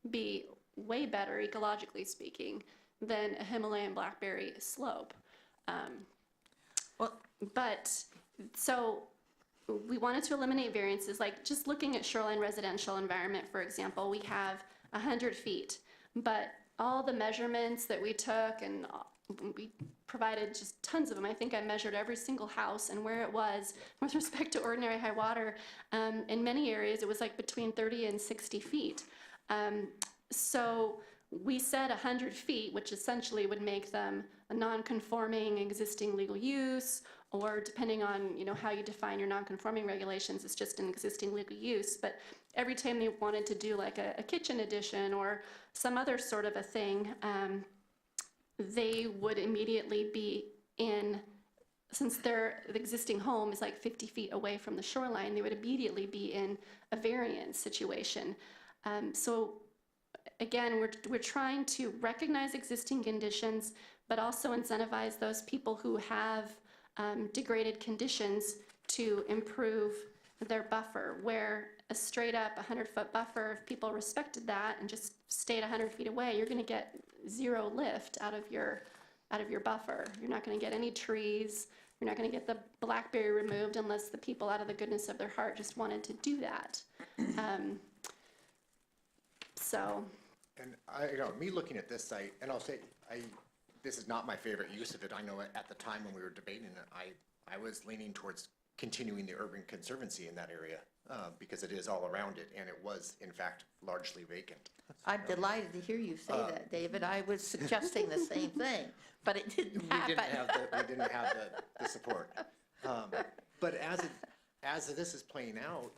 be way better, ecologically speaking, than a Himalayan blackberry slope. So we wanted to eliminate variances, like just looking at shoreline residential environment, for example, we have 100 feet, but all the measurements that we took, and we provided just tons of them. I think I measured every single house and where it was with respect to ordinary high water. In many areas, it was like between 30 and 60 feet. So we said 100 feet, which essentially would make them a non-conforming existing legal use, or depending on, how you define your non-conforming regulations, it's just an existing legal use. But every time they wanted to do like a kitchen addition or some other sort of a thing, they would immediately be in, since the existing home is like 50 feet away from the shoreline, they would immediately be in a variance situation. So again, we're trying to recognize existing conditions, but also incentivize those people who have degraded conditions to improve their buffer, where a straight up 100-foot buffer, if people respected that and just stayed 100 feet away, you're going to get zero lift out of your buffer. You're not going to get any trees. You're not going to get the blackberry removed unless the people out of the goodness of their heart just wanted to do that. So. And me looking at this site, and I'll say, this is not my favorite use of it. I know at the time when we were debating it, I was leaning towards continuing the urban conservancy in that area because it is all around it, and it was, in fact, largely vacant. I'm delighted to hear you say that, David. I was suggesting the same thing, but it didn't happen. We didn't have the support. But as this is playing out,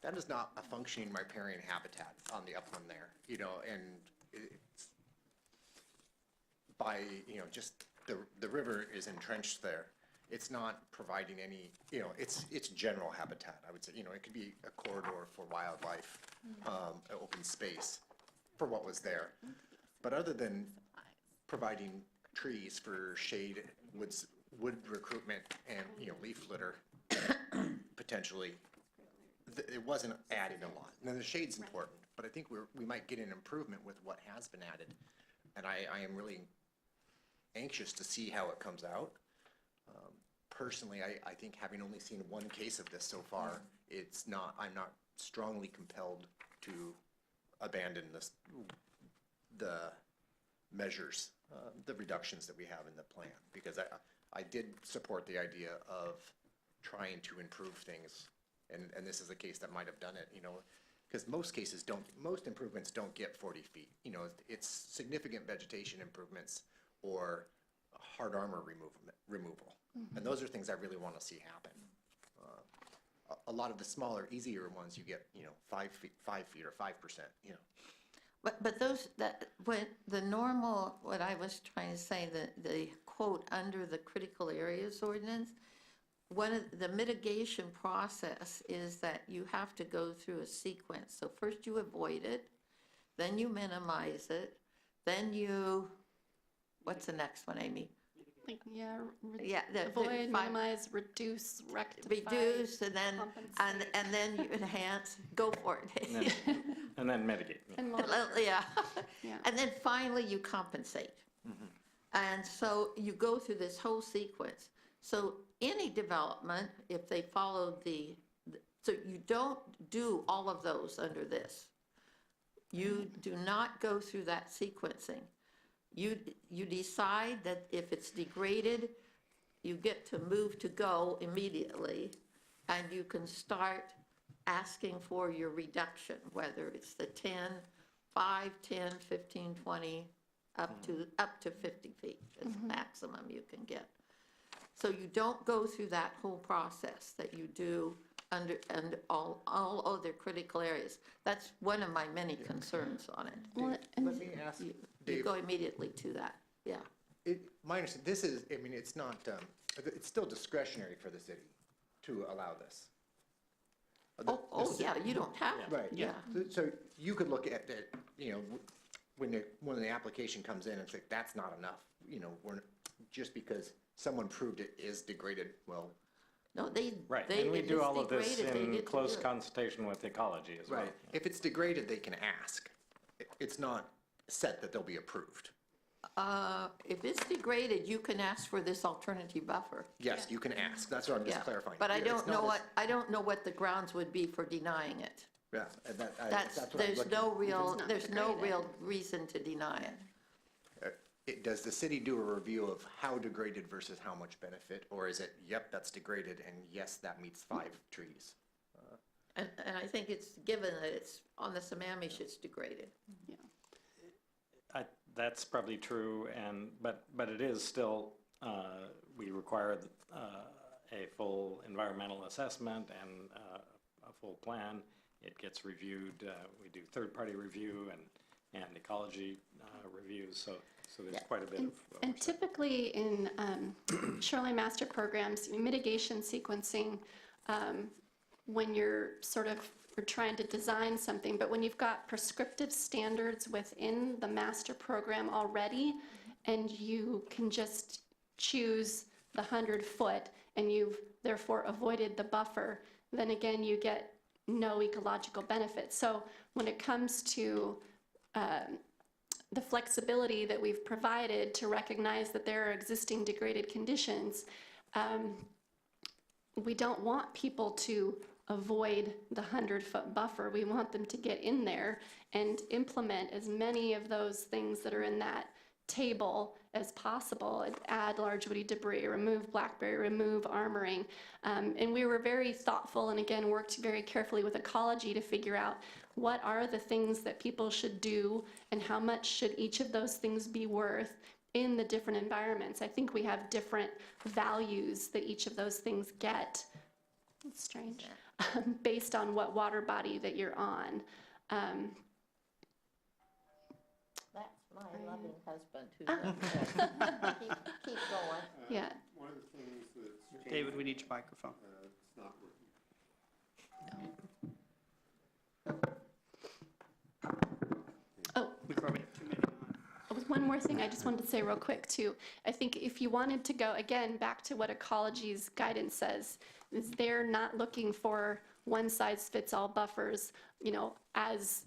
that is not a functioning riparian habitat on the upland there, and it's by, just the river is entrenched there. It's not providing any, it's general habitat, I would say. It could be a corridor for wildlife, open space for what was there. But other than providing trees for shade, wood recruitment, and, leaf litter, potentially, it wasn't adding a lot. Now, the shade's important, but I think we might get an improvement with what has been added. And I am really anxious to see how it comes out. Personally, I think having only seen one case of this so far, I'm not strongly compelled to abandon the measures, the reductions that we have in the plan, because I did support the idea of trying to improve things, and this is a case that might have done it, because most improvements don't get 40 feet. It's significant vegetation improvements or hard armor removal. And those are things I really want to see happen. A lot of the smaller, easier ones, you get, 5 feet or 5%, But when the normal, what I was trying to say, the quote, under the critical areas ordinance, one of the mitigation process is that you have to go through a sequence. So first you avoid it, then you minimize it, then what's the next one, Amy? Avoid, minimize, reduce, rectify. Reduce, and then you enhance, go for it. And then mitigate. Yeah. And then finally you compensate. And so you go through this whole sequence. So any development, if they follow so you don't do all of those under this. You do not go through that sequencing. You decide that if it's degraded, you get to move to go immediately, and you can start asking for your reduction, whether it's the 10, 5, 10, 15, 20, up to 50 feet is the maximum you can get. So you don't go through that whole process that you do under all other critical areas. That's one of my many concerns on it. Let me ask You go immediately to that, yeah. My understanding, it's not, it's still discretionary for the city to allow this. Yeah, you don't have to. Right. Yeah. So you could look at it, when the application comes in and say, that's not enough, just because someone proved it is degraded, well. No, Right, and we do all of this in close consultation with ecology as well. Right. If it's degraded, they can ask. It's not set that they'll be approved. If it's degraded, you can ask for this alternative buffer. Yes, you can ask. That's what I'm just Yeah. clarifying. But I It's don't not know as- what the grounds would be for denying it. Yeah, and that's what I'm There's looking no at. real reason to deny it. Does the city do a review of how degraded versus how much benefit? Or is it, yep, that's degraded, and yes, that meets 5 trees? And And I think it's given that it's on the Sammamish, it's degraded. That's probably true, but it is still, we require a full environmental assessment and a full plan. It gets reviewed. We do third-party review and ecology reviews, so there's quite a bit of oversight. And typically in shoreline master programs, mitigation sequencing, when you're sort of you're trying to design something, but when you've got prescriptive standards within the master program already, and you can just choose the 100-foot, and you've therefore avoided the buffer, then again, you get no ecological benefit. So when it comes to the flexibility that we've provided to recognize that there are existing degraded conditions, we don't want people to avoid the 100-foot buffer. We want them to get in there and implement as many of those things that are in that table as possible. Add large woody debris, remove blackberry, remove armoring. And we were very thoughtful and again worked very carefully with ecology to figure out what are the things that people should do and how much should each of those things be worth in the different environments. I think we have different values that each of those things get. It's strange. Based on what water body that you're on. That's my loving husband who's keep going. Yeah. One of the things that's David, we need your microphone. it's not working. Oh. We probably have too many on. One more thing I just wanted to say real quick too. I think if you wanted to go, again, back to what ecology's guidance says, is they're not looking for one-size-fits-all buffers, you know, as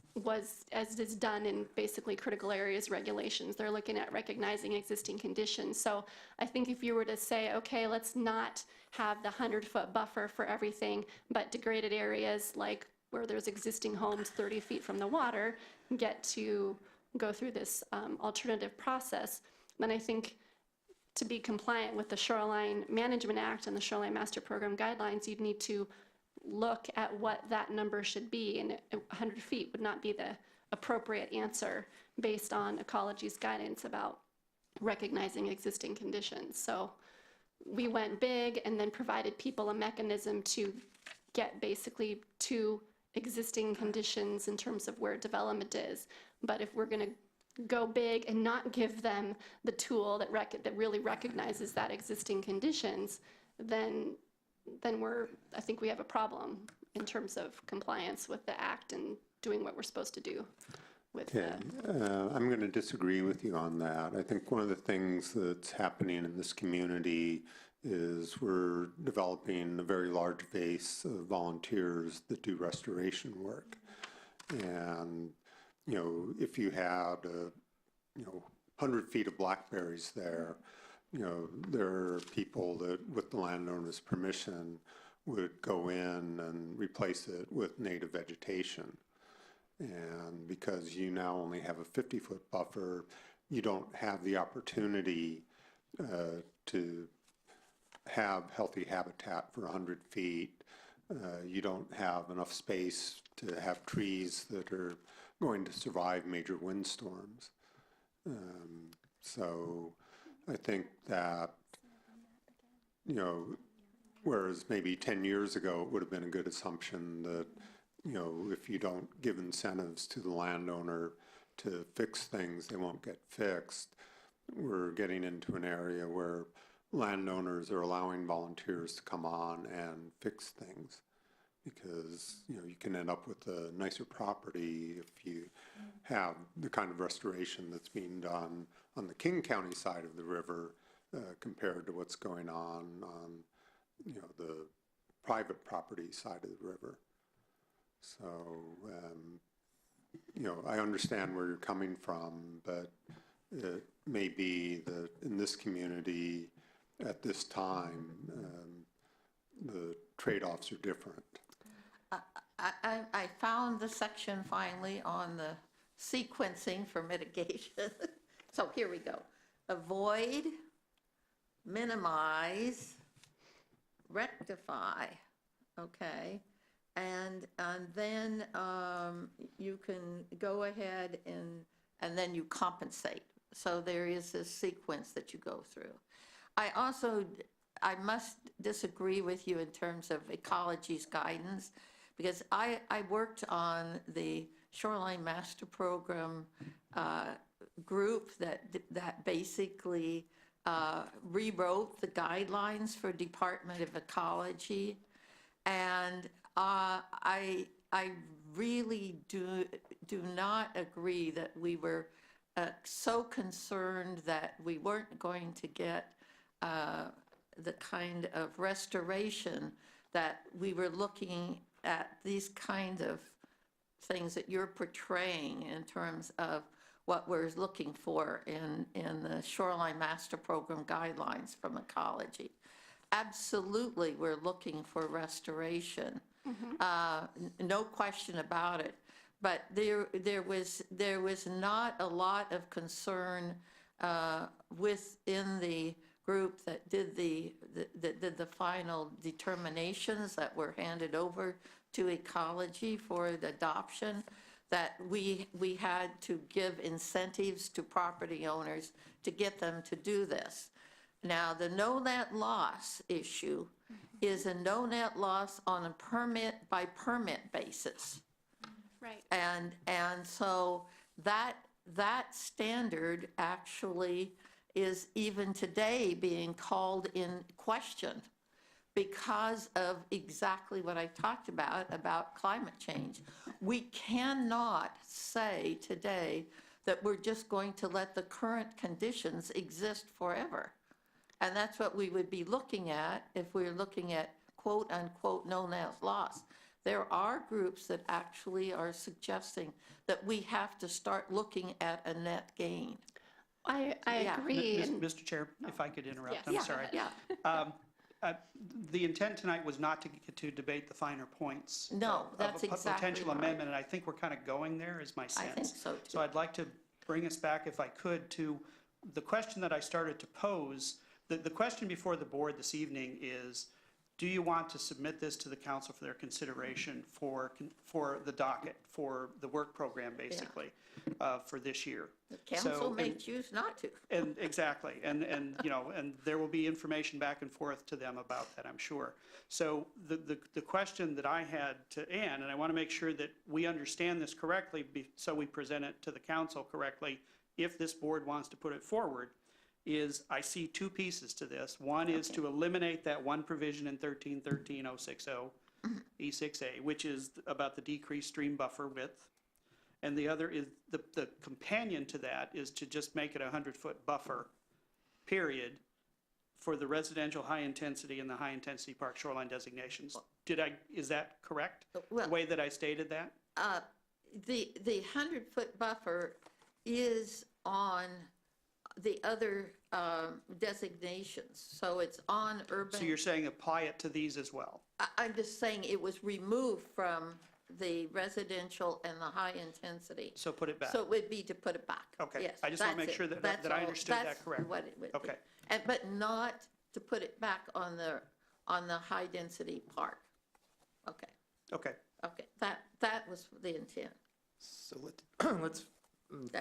is done in basically critical areas regulations. They're looking at recognizing existing conditions. So I think if you were to say, okay, let's not have the 100-foot buffer for everything, but degraded areas like where there's existing homes 30 feet from the water get to go through this alternative process, then I think to be compliant with the Shoreline Management Act and the Shoreline Master Program guidelines, you'd need to look at what that number should be, and 100 feet would not be the appropriate answer based on ecology's guidance about recognizing existing conditions. So we went big and then provided people a mechanism to get basically to existing conditions in terms of where development is. But if we're going to go big and not give them the tool that really recognizes that existing conditions, then I think we have a problem in terms of compliance with the act and doing what we're supposed to do with I'm going to disagree with you on that. I think one of the things that's happening in this community is we're developing a very large base of volunteers that do restoration work. And, you know, if you had, 100 feet of blackberries there, you know, there are people that, with the landowner's permission, would go in and replace it with native vegetation. And because you now only have a 50-foot buffer, you don't have the opportunity to have healthy habitat for 100 feet. You don't have enough space to have trees that are going to survive major windstorms. So I think that, you know, whereas maybe 10 years ago it would have been a good assumption that, you know, if you don't give incentives to the landowner to fix things, they won't get fixed. We're getting into an area where landowners are allowing volunteers to come on and fix things, because, you know, you can end up with a nicer property if you have the kind of restoration that's being done on the King County side of the river compared to what's going on, you know, the private property side of the river. So, you know, I understand where you're coming from, but it may be that in this community at this time, the trade-offs are different. I found the section finally on the sequencing for mitigation. So here we go. Avoid, minimize, rectify, okay? and then you can go ahead and then you compensate. So there is a sequence that you go through. I must disagree with you in terms of ecology's guidance, because I worked on the Shoreline Master Program group that basically rewrote the guidelines for Department of Ecology, and I really do not agree that we were so concerned that we weren't going to get the kind of restoration that we were looking at these kind of things that you're portraying in terms of what we're looking for in the Shoreline Master Program guidelines from ecology. Absolutely, we're looking for restoration. No question about it. But there was not a lot of concern within the group that did the final determinations that were handed over to ecology for the adoption, that we had to give incentives to property owners to get them to do this. Now, the no net loss issue is a no net loss on a permit by permit basis. Right. And so that standard actually is even today being called in question because of exactly what I talked about climate change. We cannot say today that we're just going to let the current conditions exist forever. And that's what we would be looking at if we're looking at quote unquote no net loss. There are groups that actually are suggesting that we have to start looking at a net gain. I Yeah. agree. and- Mr. Chair, if I could interrupt, Yes. I'm Yeah, sorry. Yeah, The intent tonight was not to debate the finer points. No, of that's a exactly potential right. amendment, and I think we're kind of going there, is my I sense. think so too. So I'd like to bring us back, if I could, to the question that I started to pose. The question before the board this evening is, do you want to submit this to the council for their consideration for the docket, for the work program, basically, for this year? The council may choose not to. And exactly, and there will be information back and forth to them about that, I'm sure. So the question that I had to Ann, and I want to make sure that we understand this correctly, so we present it to the council correctly, if this board wants to put it forward, is I see two pieces to this. One is to eliminate that one provision in 13.13.060 E6A, which is about the decreased stream buffer width. And the other is, the companion to that is to just make it a 100-foot buffer, period, for the residential high-intensity and the high-intensity park shoreline designations. Is that correct? Well, the way that I stated that? The 100-foot buffer is on the other designations, so it's on urban. So you're saying apply it to these as well? I'm just saying it was removed from the residential and the high intensity. So put it back? So it would be to put it back. Okay. Yes, I just want to that's make sure it. that I understood that correctly. That's what it would be. Okay. But not to put it back on the high density park. Okay, Okay. okay, that was the intent. So let's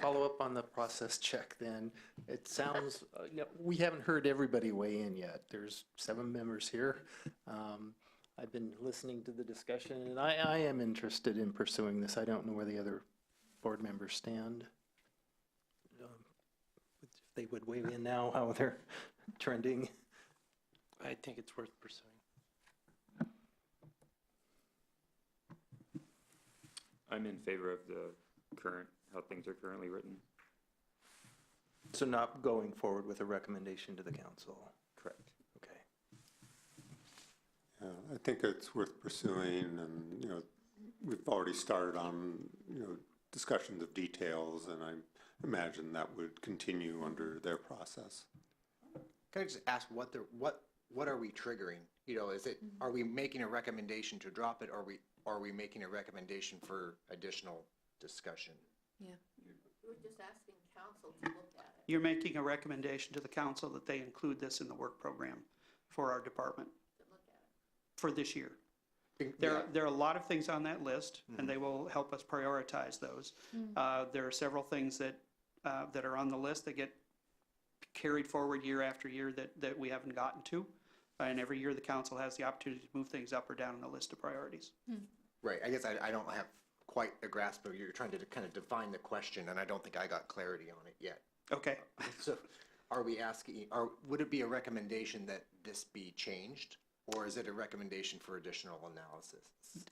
follow up on the process check then. It sounds, we haven't heard everybody weigh in yet. There's 7 members here. I've been listening to the discussion, and I am interested in pursuing this. I don't know where the other board members stand. If they would weigh in now, how they're trending. I think it's worth pursuing. I'm in favor of the current, how things are currently written. So not going forward with a recommendation to the council. Correct. Okay. Yeah, I think it's worth pursuing, and, we've already started on, discussions of details, and I imagine that would continue under their process. Can I just ask what are we triggering? Is it, are we making a recommendation to drop it, or are we making a recommendation for additional discussion? We're just asking council to look at it. You're making a recommendation to the council that they include this in the work program for our department To look at it. for this year. There are a lot of things on that list, and they will help us prioritize those. There are several things that are on the list that get carried forward year after year that we haven't gotten to. And every year the council has the opportunity to move things up or down on the list of priorities. Right, I guess I don't have quite a grasp of, you're trying to kind of define the question, and I don't think I got clarity on it yet. Okay. So are we asking, would it be a recommendation that this be changed? Or is it a recommendation for additional analysis?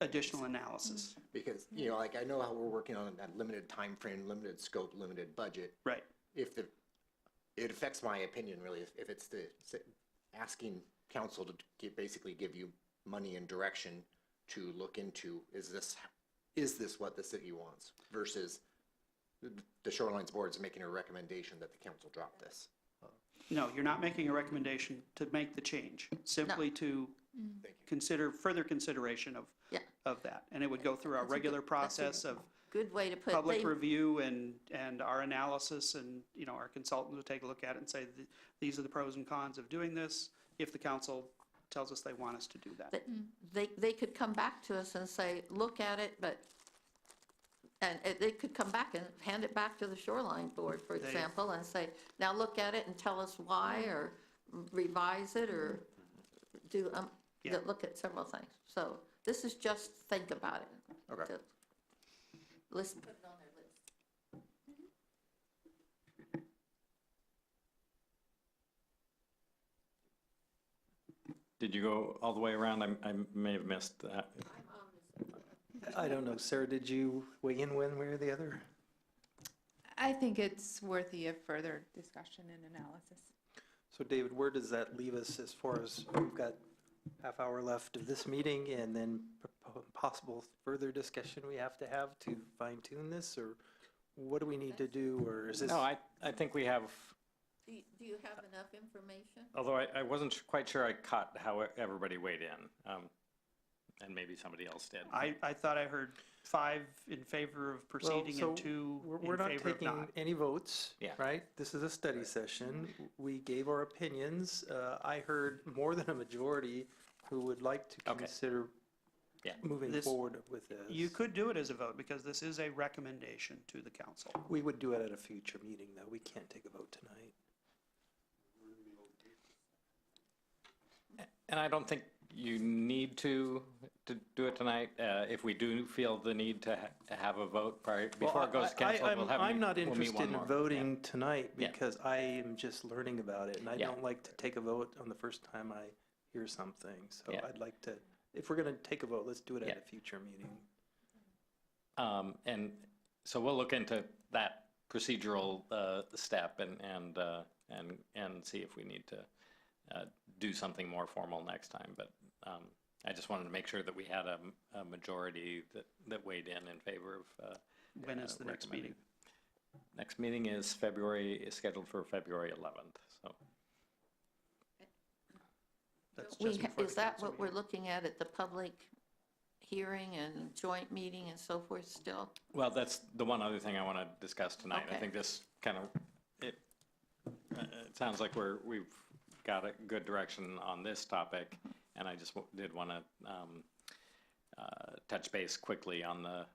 Additional analysis. Because, you know, like I know how we're working on that limited time frame, limited scope, limited budget. Right. It affects my opinion really, if it's asking council to basically give you money and direction to look into, is this what the city wants? Versus the Shorelines Board is making a recommendation that the council drop this. No, you're not making a recommendation to make the change, simply to consider further consideration of that. And it would go through our regular process of Good way to put public they- review and our analysis, and, you know, our consultant will take a look at it and say, these are the pros and cons of doing this, if the council tells us they want us to do that. They could come back to us and say, look at it, and they could come back and hand it back to the Shoreline Board, for example, and say, now look at it and tell us why, or revise it, or look at several things. So this is just think about it. Okay. Let's put it on their list. Did you go all the way around? I may have missed that. I don't know. Sarah, did you weigh in one way or the other? I think it's worthy of further discussion and analysis. So David, where does that leave us as far as we've got half hour left of this meeting and then possible further discussion we have to fine tune this, or what do we need to do, or is this? No, I think we have, Do you have enough information? although I wasn't quite sure I caught how everybody weighed in, and maybe somebody else did. I thought I heard 5 in favor of proceeding and 2 we're in not favor of taking not. any votes, Yeah. right? This is a study session. We gave our opinions. I heard more than a majority who would like to Okay. consider Yeah. moving This- forward with this. You could do it as a vote, because this is a recommendation to the council. We would do it at a future meeting, though. We can't take a vote tonight. And I don't think you need to do it tonight. If we do feel the need to have a vote before it goes to council, we'll have. I'm not we'll meet interested one in more. voting tonight Yeah. because I am just learning about it, and I Yeah. don't like to take a vote on the first time I hear something. So Yeah. I'd like to, if we're going to take a vote, let's do it at Yeah. a future meeting. And so we'll look into that procedural step and see if we need to do something more formal next time. But I just wanted to make sure that we had a majority that weighed in favor of. When is the next meeting? Next meeting is scheduled for February 11th. So That's just before Is the that council what we're meeting. looking at the public hearing and joint meeting and so forth still? well, that's the one other thing I want to discuss tonight. I Okay. think this kind of it sounds like we've got a good direction on this topic, and I just did want to touch base quickly on the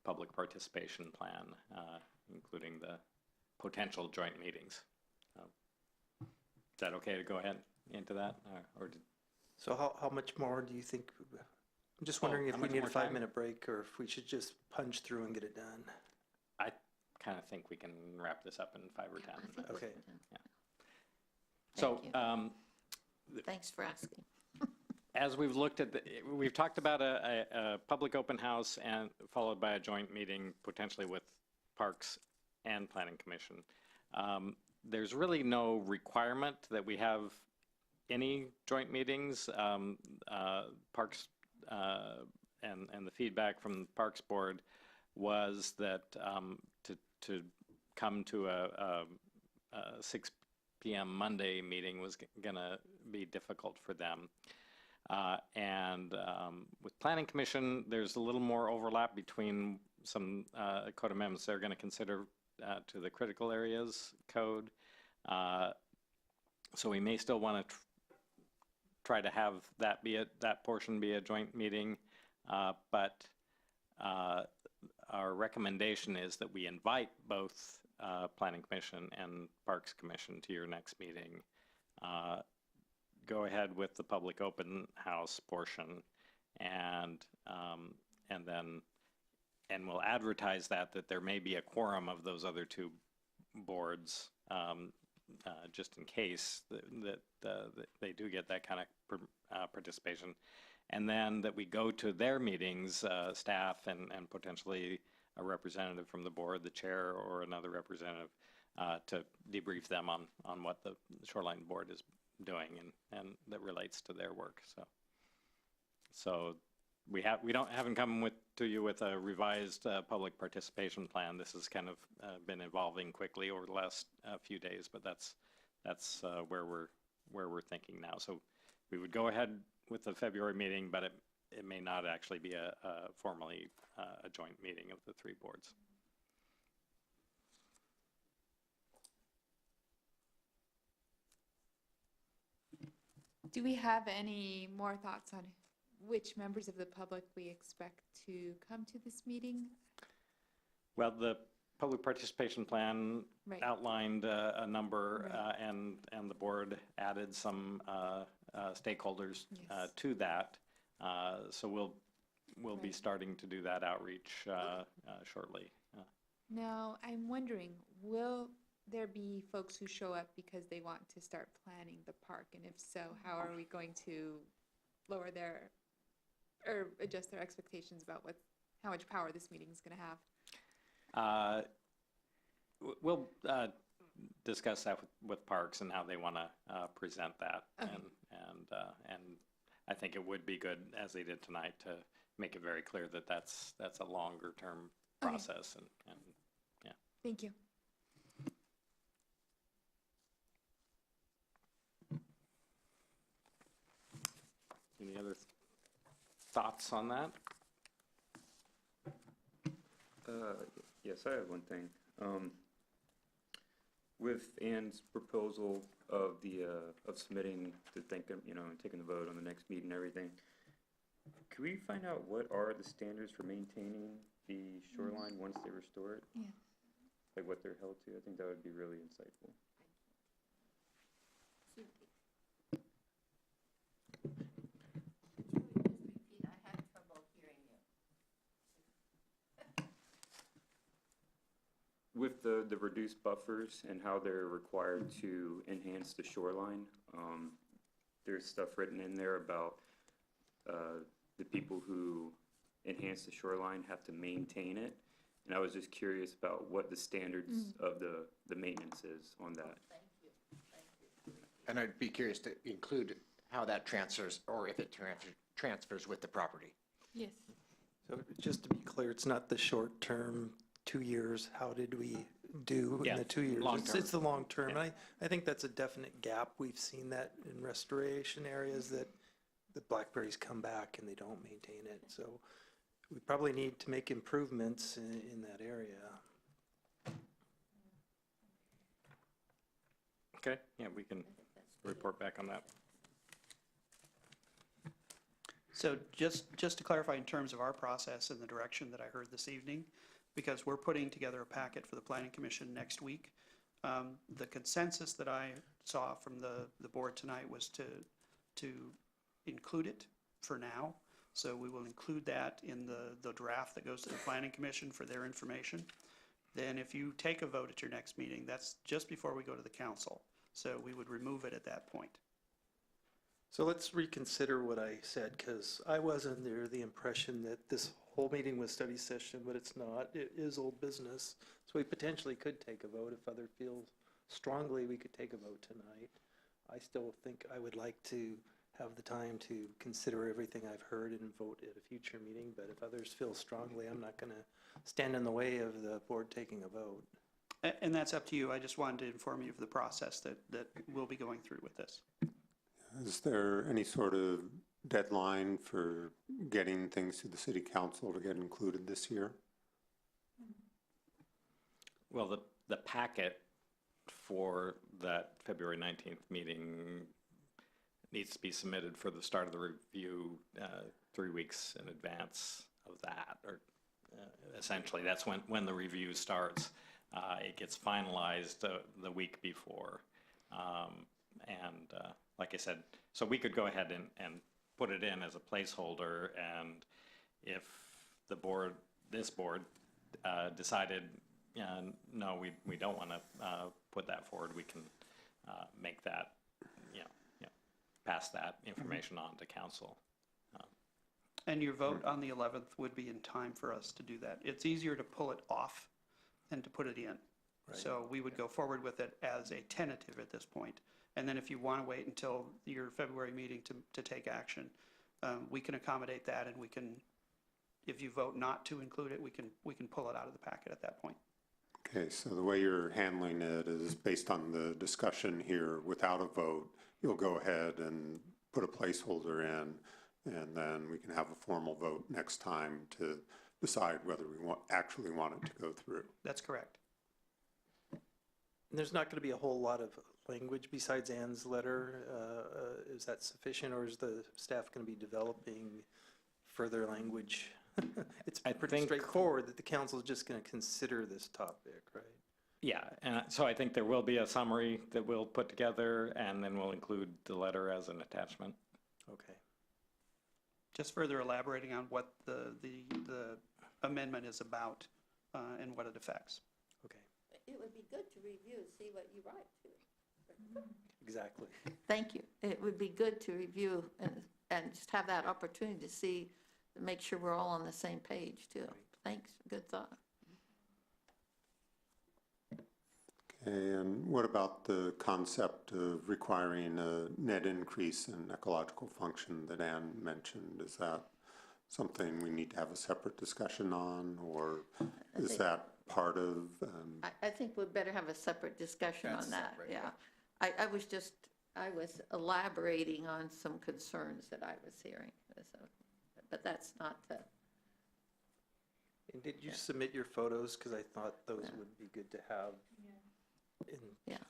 public participation plan, including the potential joint meetings. Is that okay to go ahead into that, So how much more do you think? I'm just Oh, wondering if how we much need a more time? 5-minute break or if we should just punch through and get it done. I kind of think we can wrap this up in 5 or 10 minutes. Okay. So, Thank you. Thanks for asking. as we've looked at, we've talked about a public open house and followed by a joint meeting potentially with Parks and Planning Commission. There's really no requirement that we have any joint meetings. Parks and the feedback from the Parks Board was that to come to a 6 p.m. Monday meeting was going to be difficult for them. And with Planning Commission, there's a little more overlap between some code amendments they're going to consider to the critical areas code. So we may still want to try to have that that portion be a joint meeting, but our recommendation is that we invite both Planning Commission and Parks Commission to your next meeting. Go ahead with the public open house portion, and we'll advertise that there may be a quorum of those other two boards, just in case that they do get that kind of participation. And then that we go to their meetings, staff and potentially a representative from the board, the chair or another representative, to debrief them on what the Shoreline Board is doing and that relates to their work. So we haven't come to you with a revised public participation plan. This has kind of been evolving quickly over the last few days, but that's where we're thinking now. So we would go ahead with the February meeting, but it may not actually be a formally a joint meeting of the three boards. Do we have any more thoughts on which members of the public we expect to come to this meeting? Well, the public participation plan Right. outlined a number, Right. and the board added some stakeholders Yes. to that. So we'll be Right. starting to do that outreach shortly. Now, I'm wondering, will there be folks who show up because they want to start planning the park? And if so, how are we going to lower their, or adjust their expectations about how much power this meeting is going to have? We'll discuss that with Parks and how they want to present that. Okay. And I think it would be good, as they did tonight, to make it very clear that that's a longer term Okay. process. And yeah. Thank you. Any other thoughts on that? Yes, I have one thing. With Ann's proposal of submitting to and taking the vote on the next meeting and everything, can we find out what are the standards for maintaining the shoreline once they restore it? Yeah. Like what they're held to? I think that would be really insightful. With the reduced buffers and how they're required to enhance the shoreline, there's stuff written in there about the people who enhance the shoreline have to maintain it. And I was just curious about what the standards of the maintenance is on that. And I'd be curious to include how that transfers, or if it transfers with the property. Yes. So just to be clear, it's not the short term, 2 years, how did we do Yeah, in the 2 years? long term. It's the long term. And I think that's a definite gap. We've seen that in restoration areas, that the blackberries come back and they don't maintain it. So we probably need to make improvements in that area. Okay, yeah, we can report back on that. So just to clarify in terms of our process and the direction that I heard this evening, because we're putting together a packet for the Planning Commission next week, the consensus that I saw from the board tonight was to include it for now. So we will include that in the draft that goes to the Planning Commission for their information. Then if you take a vote at your next meeting, that's just before we go to the council. So we would remove it at that point. So let's reconsider what I said, because I was under the impression that this whole meeting was study session, but it's not. It is old business. So we potentially could take a vote. If others feel strongly, we could take a vote tonight. I still think I would like to have the time to consider everything I've heard and vote at a future meeting. But if others feel strongly, I'm not going to stand in the way of the board taking a vote. And that's up to you. I just wanted to inform you of the process that we'll be going through with this. Is there any sort of deadline for getting things to the city council to get included this year? Well, the packet for that February 19th meeting needs to be submitted for the start of the review 3 weeks in advance of that, or essentially that's when the review starts. It gets finalized the week before. Like I said, so we could go ahead and put it in as a placeholder, and if the board, this board, decided, no, we don't want to put that forward, we can make that, pass that information on to council. And your vote on the 11th would be in time for us to do that. It's easier to pull it off than to put it in. So we would go forward with it as a tentative at this point. And then if you want to wait until your February meeting to take action, we can accommodate that, and we can, if you vote not to include it, we can pull it out of the packet at that point. Okay, so the way you're handling it is based on the discussion here without a vote. You'll go ahead and put a placeholder in, and then we can have a formal vote next time to decide whether we actually want it to go through. That's correct. And there's not going to be a whole lot of language besides Ann's letter. Is that sufficient, or is the staff going to be developing further language? It's pretty straightforward that the council is just going to consider this topic, right? Yeah, and so I think there will be a summary that we'll put together, and then we'll include the letter as an attachment. Okay. Just further elaborating on what the amendment is about and what it affects. Okay. It would be good to review, see what you write to. Exactly. Thank you. It would be good to review and just have that opportunity to see, to make sure we're all on the same page too. Thanks, good thought. Okay, and what about the concept of requiring a net increase in ecological function that Ann mentioned? Is that something we need to have a separate discussion on, or is that part of? I think we'd better have a separate discussion on that, separate, yeah. I was elaborating on some concerns that I was hearing, so, but that's not the. And did you submit your photos? Because I thought those would be good to have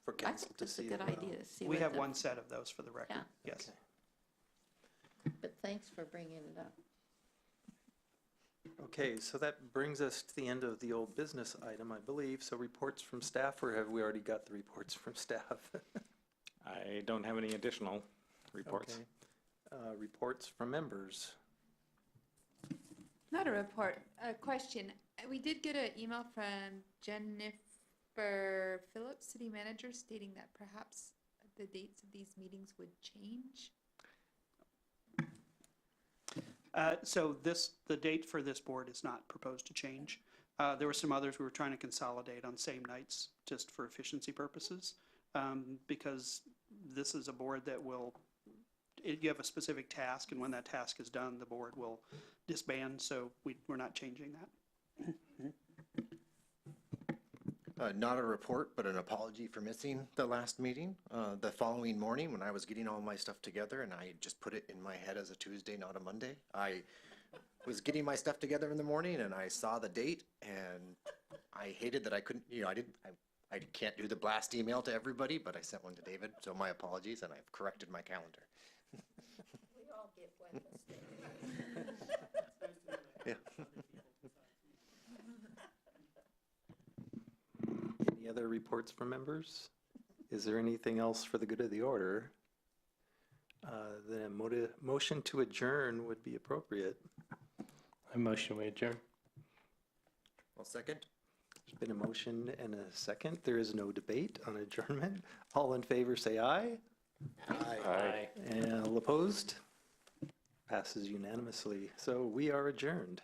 for I council think to that's a see. good as well. idea to see. We what have the- one set of those for the record. Yeah. Yes. Okay. But thanks for bringing it up. Okay, so that brings us to the end of the old business item, I believe. So reports from staff, or have we already got the reports from staff? I don't have any additional reports. Okay. Reports from members. Not a report, a question. We did get an email from Jennifer Phillips, city manager, stating that perhaps the dates of these meetings would change. So the date for this board is not proposed to change. There were some others we were trying to consolidate on same nights just for efficiency purposes, because this is a board that will, you have a specific task, and when that task is done, the board will disband, so we're not changing that. Not a report, but an apology for missing the last meeting. The following morning, when I was getting all my stuff together, and I just put it in my head as a Tuesday, not a Monday, I was getting my stuff together in the morning, and I saw the date, and I hated that I couldn't, I can't do the blast email to everybody, but I sent one to David, so my apologies, and I've corrected my calendar. We all get one mistake. Yeah. Any other reports from members? Is there anything else for the good of the order? Then a motion to adjourn would be appropriate. I motion we adjourn. Well, second. There's been a motion and a second. There is no debate on adjournment. All in favor, say aye. Aye. And all opposed? Passes unanimously. So we are adjourned.